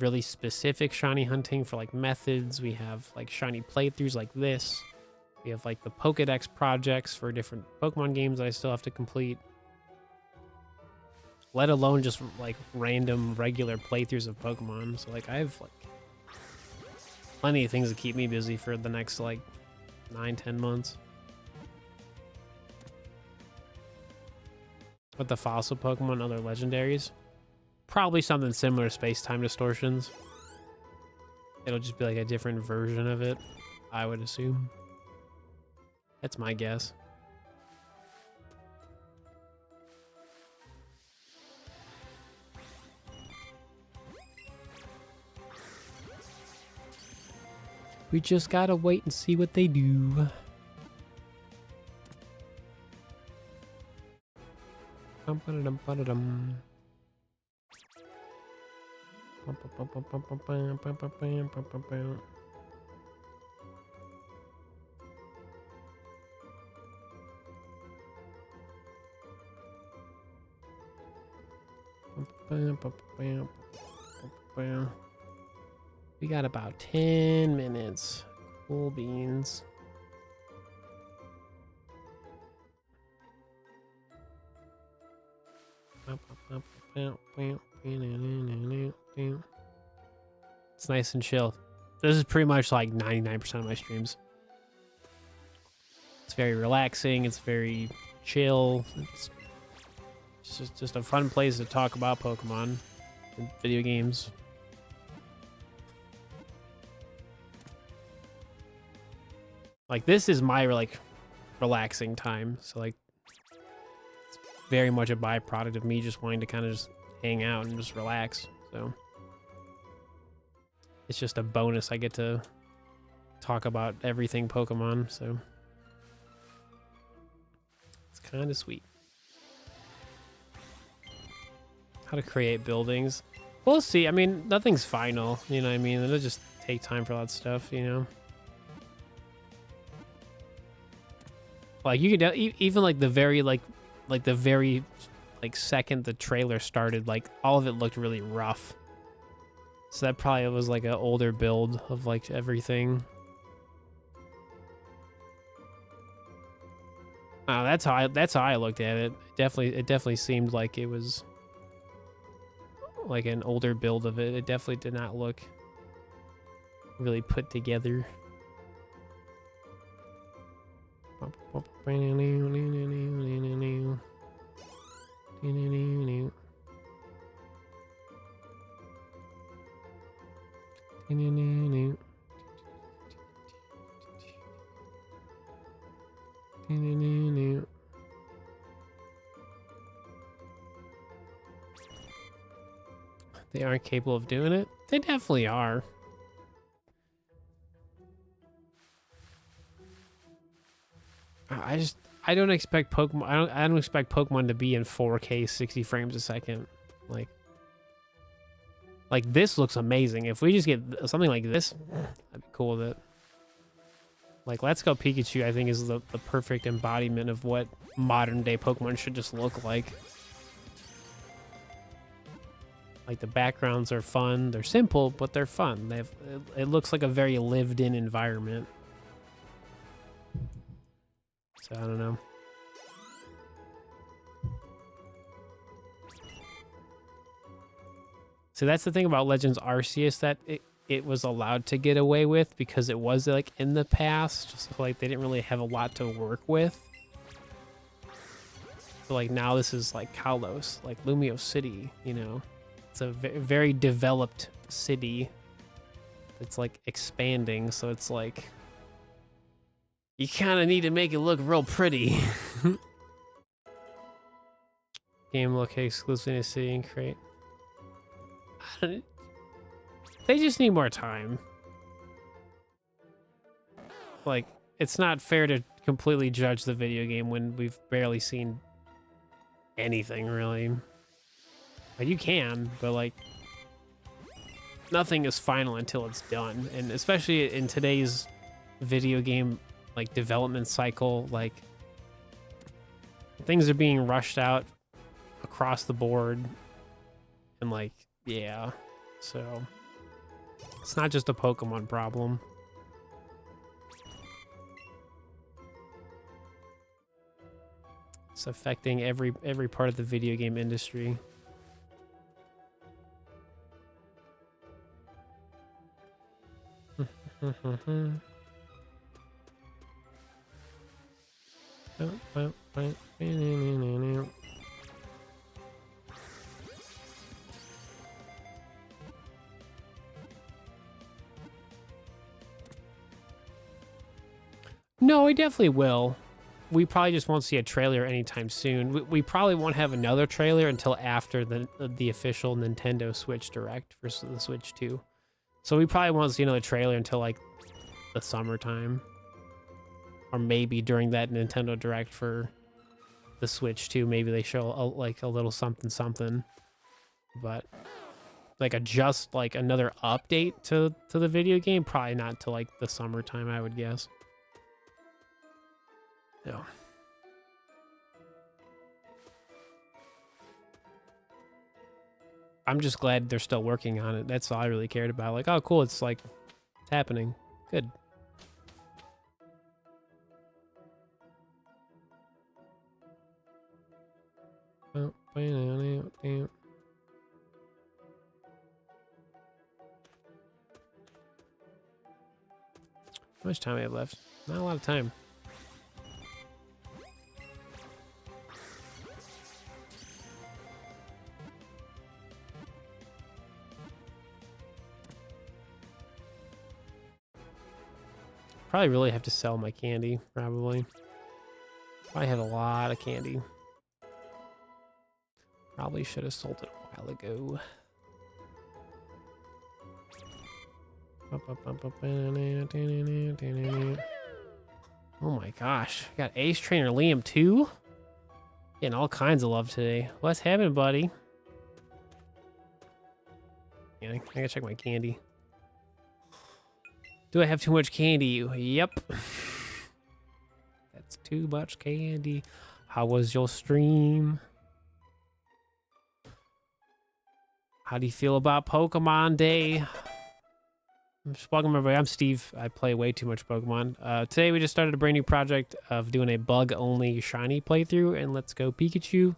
really specific shiny hunting for like methods. We have like shiny playthroughs like this. We have like the Pokedex projects for different Pokemon games that I still have to complete. Let alone just like random regular playthroughs of Pokemon. So like I have like plenty of things to keep me busy for the next like 9-10 months. With the fossil Pokemon, other legendaries, probably something similar to space-time distortions. It'll just be like a different version of it, I would assume. That's my guess. We just gotta wait and see what they do. We got about 10 minutes. Cool beans. It's nice and chill. This is pretty much like 99% of my streams. It's very relaxing. It's very chill. It's just a fun place to talk about Pokemon and video games. Like, this is my like relaxing time. So like, it's very much a byproduct of me just wanting to kind of just hang out and just relax. So it's just a bonus. I get to talk about everything Pokemon. So it's kind of sweet. How to create buildings. We'll see. I mean, nothing's final. You know what I mean? It'll just take time for that stuff, you know? Like, you could even like the very second the trailer started, like all of it looked really rough. So that probably was like an older build of like everything. That's how I looked at it. It definitely seemed like it was like an older build of it. It definitely did not look really put together. They aren't capable of doing it? They definitely are. I don't expect Pokemon. I don't expect Pokemon to be in 4K 60 frames a second. Like this looks amazing. If we just get something like this, I'd be cool with it. Like, Let's Go Pikachu, I think, is the perfect embodiment of what modern day Pokemon should just look like. Like, the backgrounds are fun. They're simple, but they're fun. It looks like a very lived-in environment. So, I don't know. So that's the thing about Legends Arceus that it was allowed to get away with, because it was like in the past, so like they didn't really have a lot to work with. So like now this is like Kalos, like Lumio City, you know. It's a very developed city. It's like expanding, so it's like you kind of need to make it look real pretty. Game look exclusively in a city and create. They just need more time. Like, it's not fair to completely judge the video game when we've barely seen anything, really. Like, you can, but like, nothing is final until it's done. And especially in today's video game like development cycle, like things are being rushed out across the board, and like, yeah, so it's not just a Pokemon problem. It's affecting every part of the video game industry. No, we definitely will. We probably just won't see a trailer anytime soon. We probably won't have another trailer until after the official Nintendo Switch Direct for the Switch 2. So we probably won't see another trailer until like the summertime, or maybe during that Nintendo Direct for the Switch too. Maybe they show like a little something something, but like just like another update to the video game, probably not till like the summertime, I would guess. So I'm just glad they're still working on it. That's all I really cared about. Like, oh cool, it's like it's happening. Good. How much time I have left? Not a lot of time. Probably really have to sell my candy, probably. Probably have a lot of candy. Probably should have sold it a while ago. Oh my gosh. I got Ace Trainer Liam too? Getting all kinds of love today. What's happening, buddy? Yeah, I gotta check my candy. Do I have too much candy? Yep. That's too much candy. How was your stream? How do you feel about Pokemon Day? Welcome everybody, I'm Steve. I play way too much Pokemon. Today we just started a brand new project of doing a bug-only shiny playthrough, and let's go Pikachu.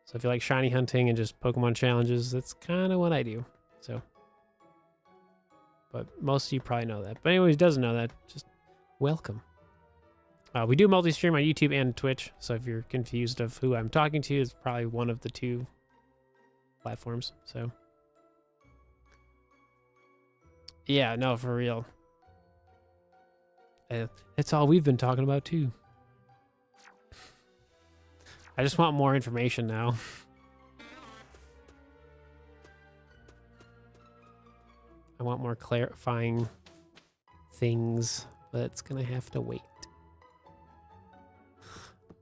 So if you like shiny hunting and just Pokemon challenges, that's kind of what I do. So, but most of you probably know that. But anyone who doesn't know that, just welcome. We do multi-stream on YouTube and Twitch, so if you're confused of who I'm talking to, it's probably one of the two platforms. So yeah, no, for real. That's all we've been talking about too. I just want more information now. I want more clarifying things, but it's gonna have to wait.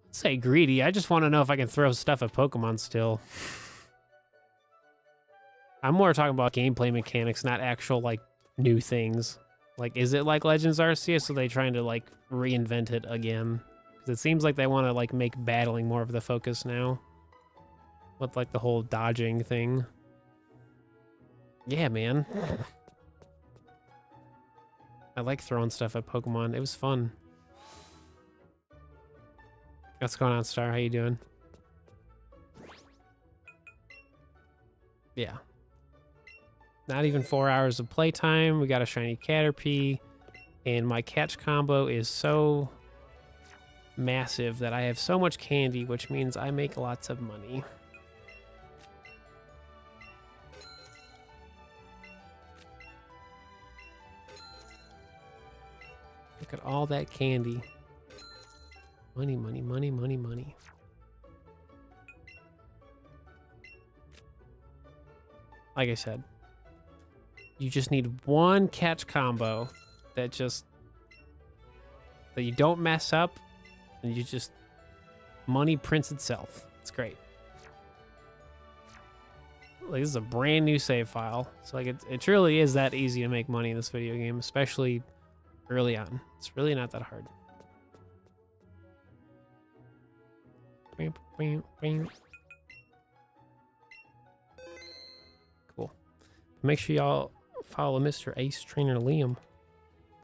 Let's say greedy. I just want to know if I can throw stuff at Pokemon still. I'm more talking about gameplay mechanics, not actual like new things. Like, is it like Legends Arceus? Are they trying to like reinvent it again? Because it seems like they want to like make battling more of the focus now, with like the whole dodging thing. Yeah, man. I like throwing stuff at Pokemon. It was fun. What's going on, Star? How you doing? Yeah. Not even 4 hours of playtime. We got a shiny Caterpie, and my catch combo is so massive that I have so much candy, which means I make lots of money. Look at all that candy. Money, money, money, money, money. Like I said, you just need one catch combo that you don't mess up, and you just money prints itself. It's great. Like, this is a brand new save file, so like it truly is that easy to make money in this video game, especially early on. It's really not that hard. Cool. Make sure y'all follow Mr. Ace Trainer Liam.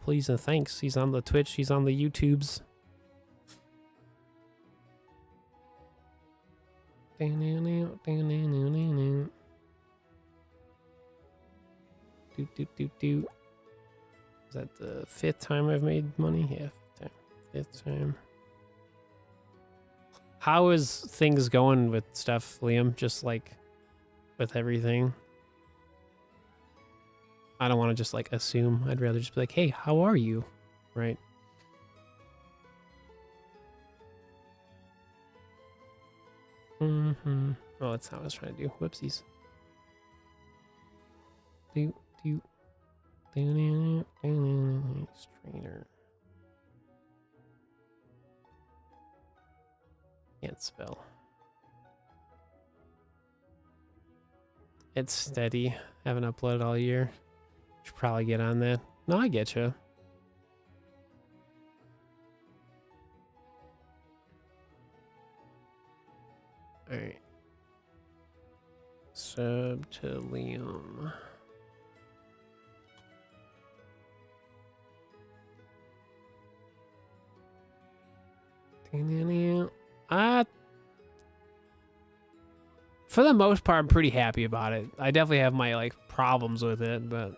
Please and thanks. He's on the Twitch. He's on the YouTubes. Is that the 5th time I've made money? Yeah, 5th time. How is things going with stuff, Liam? Just like with everything? I don't want to just like assume. I'd rather just be like, hey, how are you? Right? Mm-hmm. Oh, that's not what I was trying to do. Whoopsies. Trainer. Can't spell. It's steady. Haven't uploaded all year. Should probably get on that. No, I get you. All right. Sub to Liam. For the most part, I'm pretty happy about it. I definitely have my like problems with it, but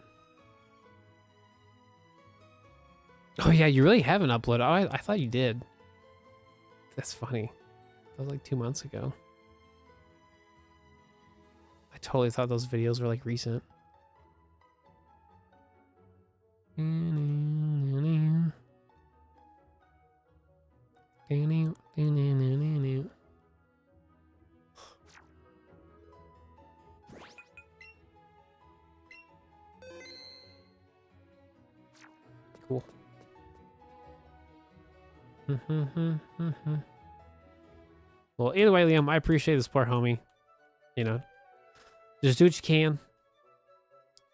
oh yeah, you really haven't uploaded. Oh, I thought you did. That's funny. That was like 2 months ago. I totally thought those videos were like recent. Cool. Well, either way, Liam, I appreciate the support, homie. You know, just do what you can.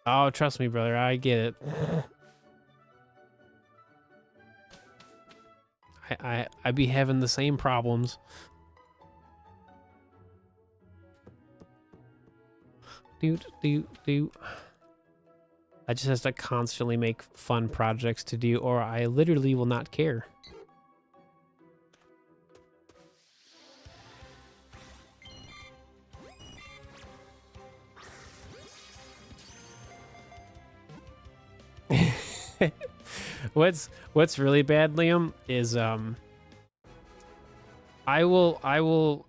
Oh, trust me, brother. I get it. I be having the same problems. I just have to constantly make fun projects to do, or I literally will not care. What's really bad, Liam, is I will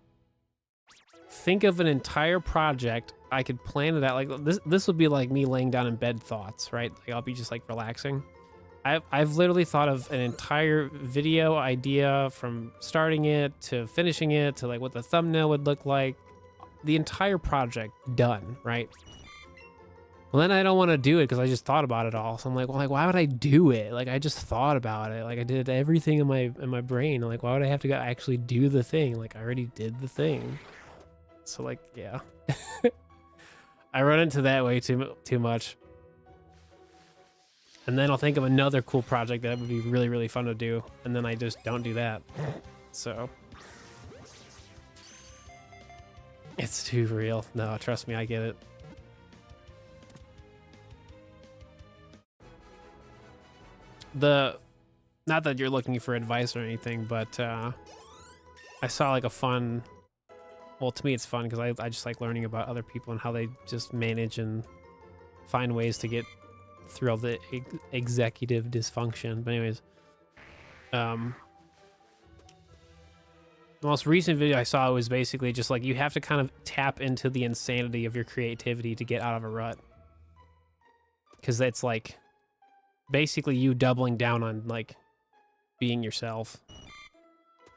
think of an entire project. I could plan it out like this would be like me laying down in bed thoughts, right? Like I'll be just like relaxing. I've literally thought of an entire video idea from starting it to finishing it to like what the thumbnail would look like, the entire project done, right? Well, then I don't want to do it because I just thought about it all. So I'm like, well, like, why would I do it? Like, I just thought about it. Like, I did everything in my brain. Like, why would I have to go actually do the thing? Like, I already did the thing. So, like, yeah. I run into that way too much. And then I'll think of another cool project that would be really, really fun to do. And then I just don't do that. So. It's too real. No, trust me, I get it. Not that you're looking for advice or anything, but I saw like a fun, well, to me it's fun because I just like learning about other people and how they just manage and find ways to get through all the executive dysfunction. But anyways, the most recent video I saw was basically just like you have to kind of tap into the insanity of your creativity to get out of a rut, because that's like basically you doubling down on like being yourself.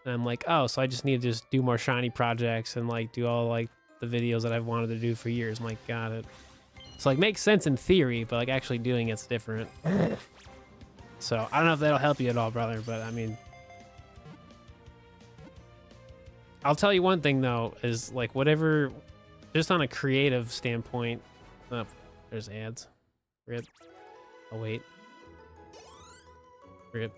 And I'm like, oh, so I just need to just do more shiny projects and like do all like the videos that I've wanted to do for years. I'm like, got it. So like makes sense in theory, but like actually doing it's different. So I don't know if that'll help you at all, brother, but I mean, I'll tell you one thing though, is like whatever, just on a creative standpoint, oh, there's ads. Rip. Oh wait. Rip.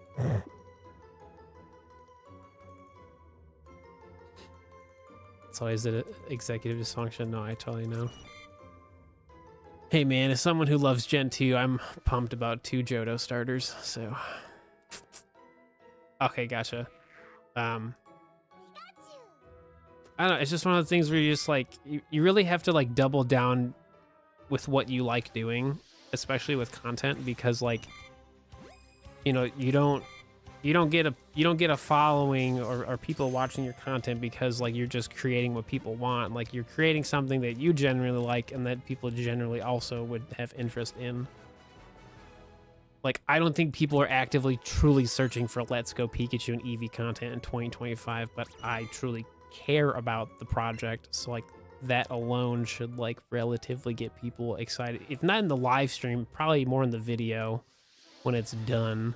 So is it executive dysfunction? No, I totally know. Hey man, as someone who loves Gen 2, I'm pumped about 2 Johto starters, so. Okay, gotcha. I don't know, it's just one of the things where you just like, you really have to like double down with what you like doing, especially with content, because like, you know, you don't get a following or people watching your content because like you're just creating what people want. Like you're creating something that you generally like and that people generally also would have interest in. Like I don't think people are actively truly searching for Let's Go Pikachu and Eevee content in 2025, but I truly care about the project, so like that alone should like relatively get people excited. If not in the live stream, probably more in the video when it's done.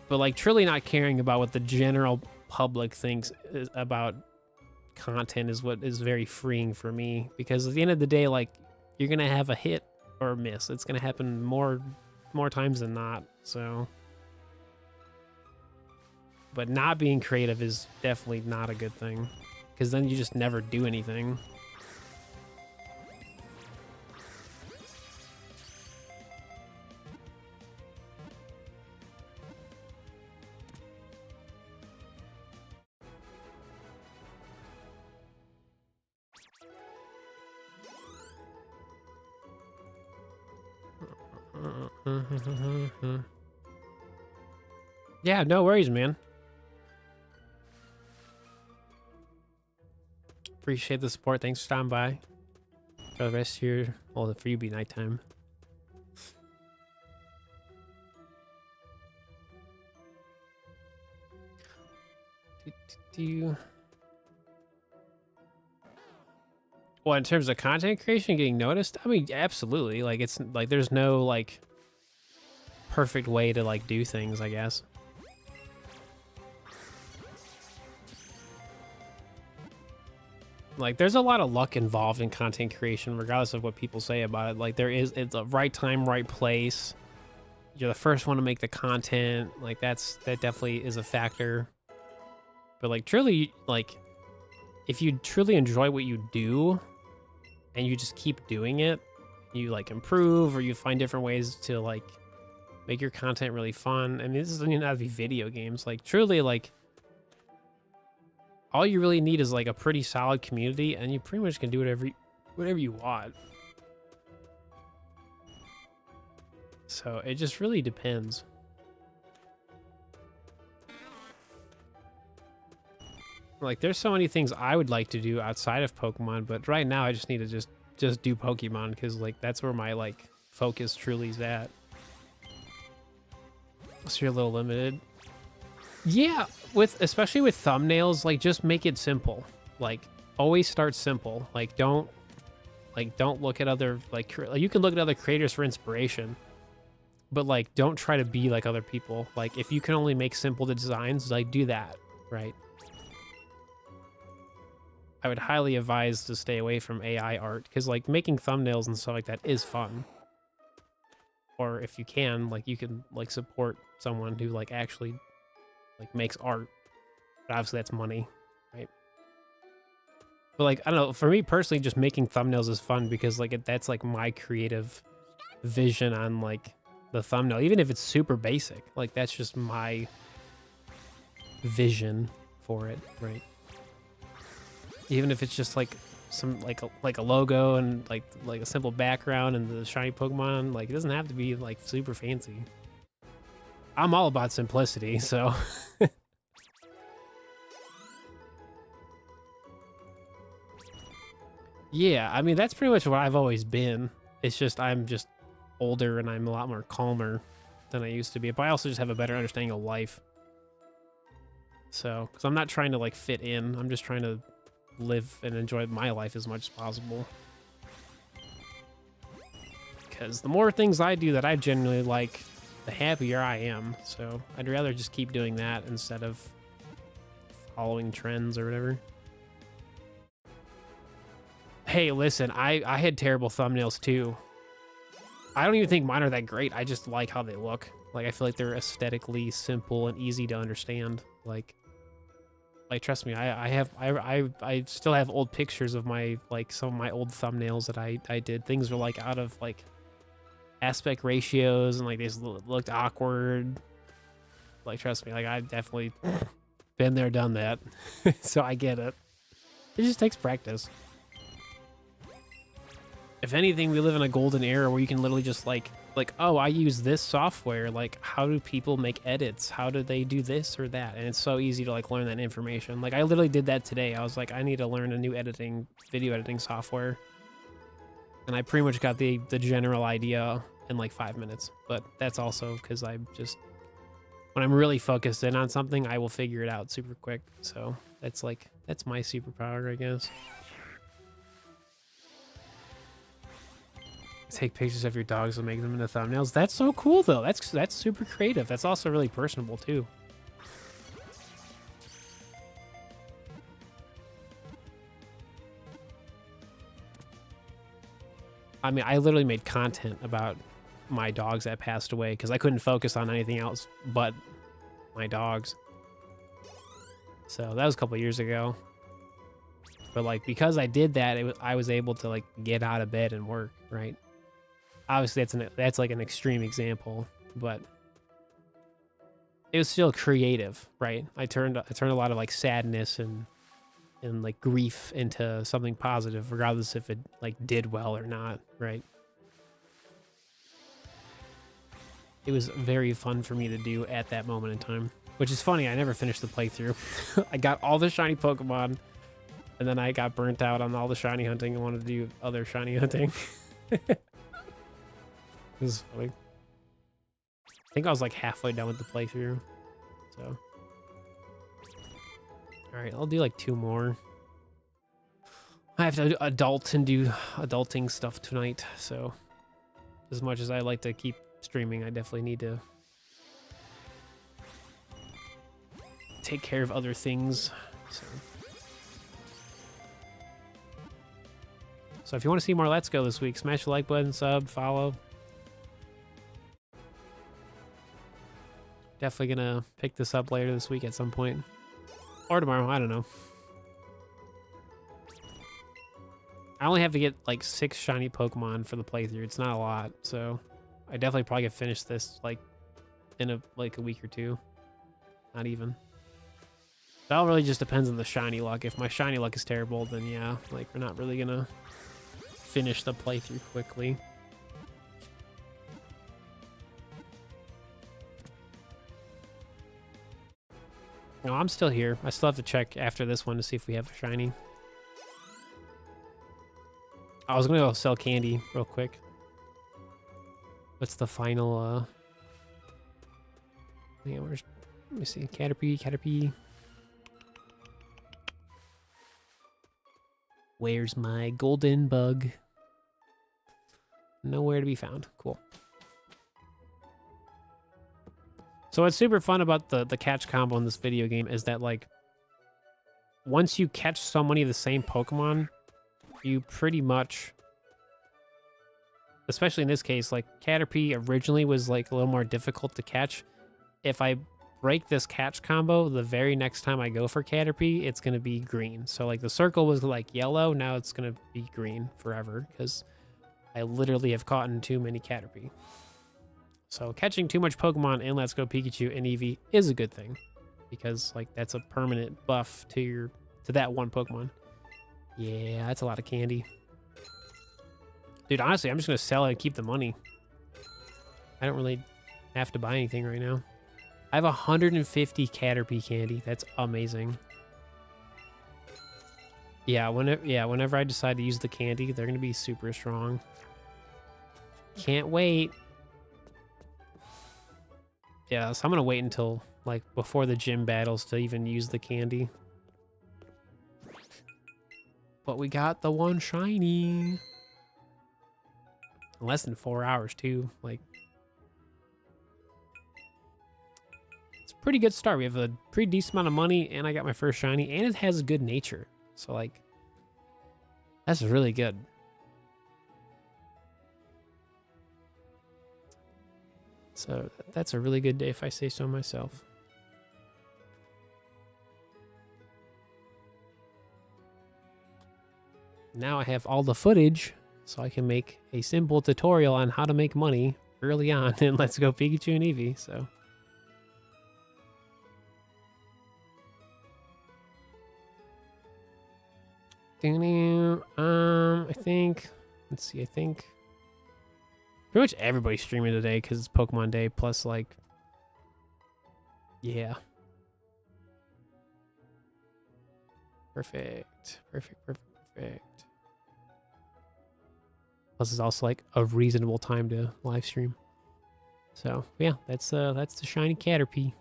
But like truly not caring about what the general public thinks about content is what is very freeing for me, because at the end of the day, like, you're gonna have a hit or a miss. It's gonna happen more times than not. So, but not being creative is definitely not a good thing, because then you just never do anything. Yeah, no worries, man. Appreciate the support. Thanks for stopping by. For the rest of your, well, for you be nighttime. Well, in terms of content creation getting noticed, I mean, absolutely. Like, it's like there's no like perfect way to like do things, I guess. Like, there's a lot of luck involved in content creation, regardless of what people say about it. Like, it's a right time, right place. You're the first one to make the content. Like, that definitely is a factor. But like, truly, like, if you truly enjoy what you do and you just keep doing it, you like improve, or you find different ways to like make your content really fun. I mean, this doesn't even have to be video games. Like, truly, like, all you really need is like a pretty solid community, and you pretty much can do whatever you want. So it just really depends. Like, there's so many things I would like to do outside of Pokemon, but right now I just need to just do Pokemon, because like that's where my like focus truly is at. So you're a little limited. Yeah, especially with thumbnails, like, just make it simple. Like, always start simple. Like, don't look at other like you can look at other creators for inspiration, but like, don't try to be like other people. Like, if you can only make simple designs, like, do that, right? I would highly advise to stay away from AI art, because like making thumbnails and stuff like that is fun. Or if you can, like, you can like support someone who like actually like makes art. But obviously that's money, right? But like, I don't know, for me personally, just making thumbnails is fun, because like that's like my creative vision on like the thumbnail, even if it's super basic. Like, that's just my vision for it, right? Even if it's just like some like a logo and like a simple background and the shiny Pokemon, like, it doesn't have to be like super fancy. I'm all about simplicity, so. Yeah, I mean, that's pretty much what I've always been. It's just I'm just older and I'm a lot more calmer than I used to be. But I also just have a better understanding of life. So, because I'm not trying to like fit in, I'm just trying to live and enjoy my life as much as possible. Because the more things I do that I genuinely like, the happier I am. So I'd rather just keep doing that instead of following trends or whatever. Hey, listen, I had terrible thumbnails too. I don't even think mine are that great. I just like how they look. Like, I feel like they're aesthetically simple and easy to understand. Like trust me, I still have old pictures of my, like, some of my old thumbnails that I did. Things were like out of like aspect ratios, and like they just looked awkward. Like, trust me, like, I've definitely been there, done that. So I get it. It just takes practice. If anything, we live in a golden era where you can literally just like, oh, I use this software. Like, how do people make edits? How do they do this or that? And it's so easy to like learn that information. Like, I literally did that today. I was like, I need to learn a new video editing software. And I pretty much got the general idea in like 5 minutes. But that's also because I just, when I'm really focused in on something, I will figure it out super quick. So that's my superpower, I guess. Take pictures of your dogs and make them into thumbnails. That's so cool, though. That's super creative. That's also really personable too. I mean, I literally made content about my dogs that passed away because I couldn't focus on anything else but my dogs. So that was a couple years ago. But like, because I did that, I was able to like get out of bed and work, right? Obviously that's like an extreme example, but it was still creative, right? I turned a lot of like sadness and like grief into something positive, regardless if it like did well or not, right? It was very fun for me to do at that moment in time, which is funny. I never finished the playthrough. I got all the shiny Pokemon, and then I got burnt out on all the shiny hunting and wanted to do other shiny hunting. This is funny. I think I was like halfway done with the playthrough, so. All right, I'll do like 2 more. I have to adult and do adulting stuff tonight, so as much as I like to keep streaming, I definitely need to take care of other things. So if you want to see more Let's Go this week, smash the like button, sub, follow. Definitely gonna pick this up later this week at some point. Or tomorrow, I don't know. I only have to get like 6 shiny Pokemon for the playthrough. It's not a lot, so I definitely probably could finish this like in a week or 2. Not even. That all really just depends on the shiny luck. If my shiny luck is terrible, then yeah, like we're not really gonna finish the playthrough quickly. No, I'm still here. I still have to check after this one to see if we have a shiny. I was gonna go sell candy real quick. What's the final yeah, let me see. Caterpie. Where's my golden bug? Nowhere to be found. Cool. So what's super fun about the catch combo in this video game is that like once you catch so many of the same Pokemon, you pretty much, especially in this case, like Caterpie originally was like a little more difficult to catch. If I break this catch combo, the very next time I go for Caterpie, it's going to be green. So like the circle was like yellow, now it's going to be green forever because I literally have caught in too many Caterpie. So catching too much Pokemon in Let's Go Pikachu and Eevee is a good thing because like that's a permanent buff to that one Pokemon. Yeah, that's a lot of candy. Dude, honestly, I'm just going to sell it and keep the money. I don't really have to buy anything right now. I have 150 Caterpie candy. That's amazing. Yeah, whenever I decide to use the candy, they're going to be super strong. Can't wait. Yeah, so I'm going to wait until like before the gym battles to even use the candy. But we got the one shiny. In less than 4 hours too. Like, it's a pretty good start. We have a pretty decent amount of money and I got my first shiny and it has good nature. So like, that's really good. So that's a really good day if I say so myself. Now I have all the footage, so I can make a simple tutorial on how to make money early on in Let's Go Pikachu and Eevee, so. I think, let's see, I think pretty much everybody's streaming today because it's Pokemon Day, plus like, yeah. Perfect. Plus it's also like a reasonable time to live stream. So yeah, that's the shiny Caterpie.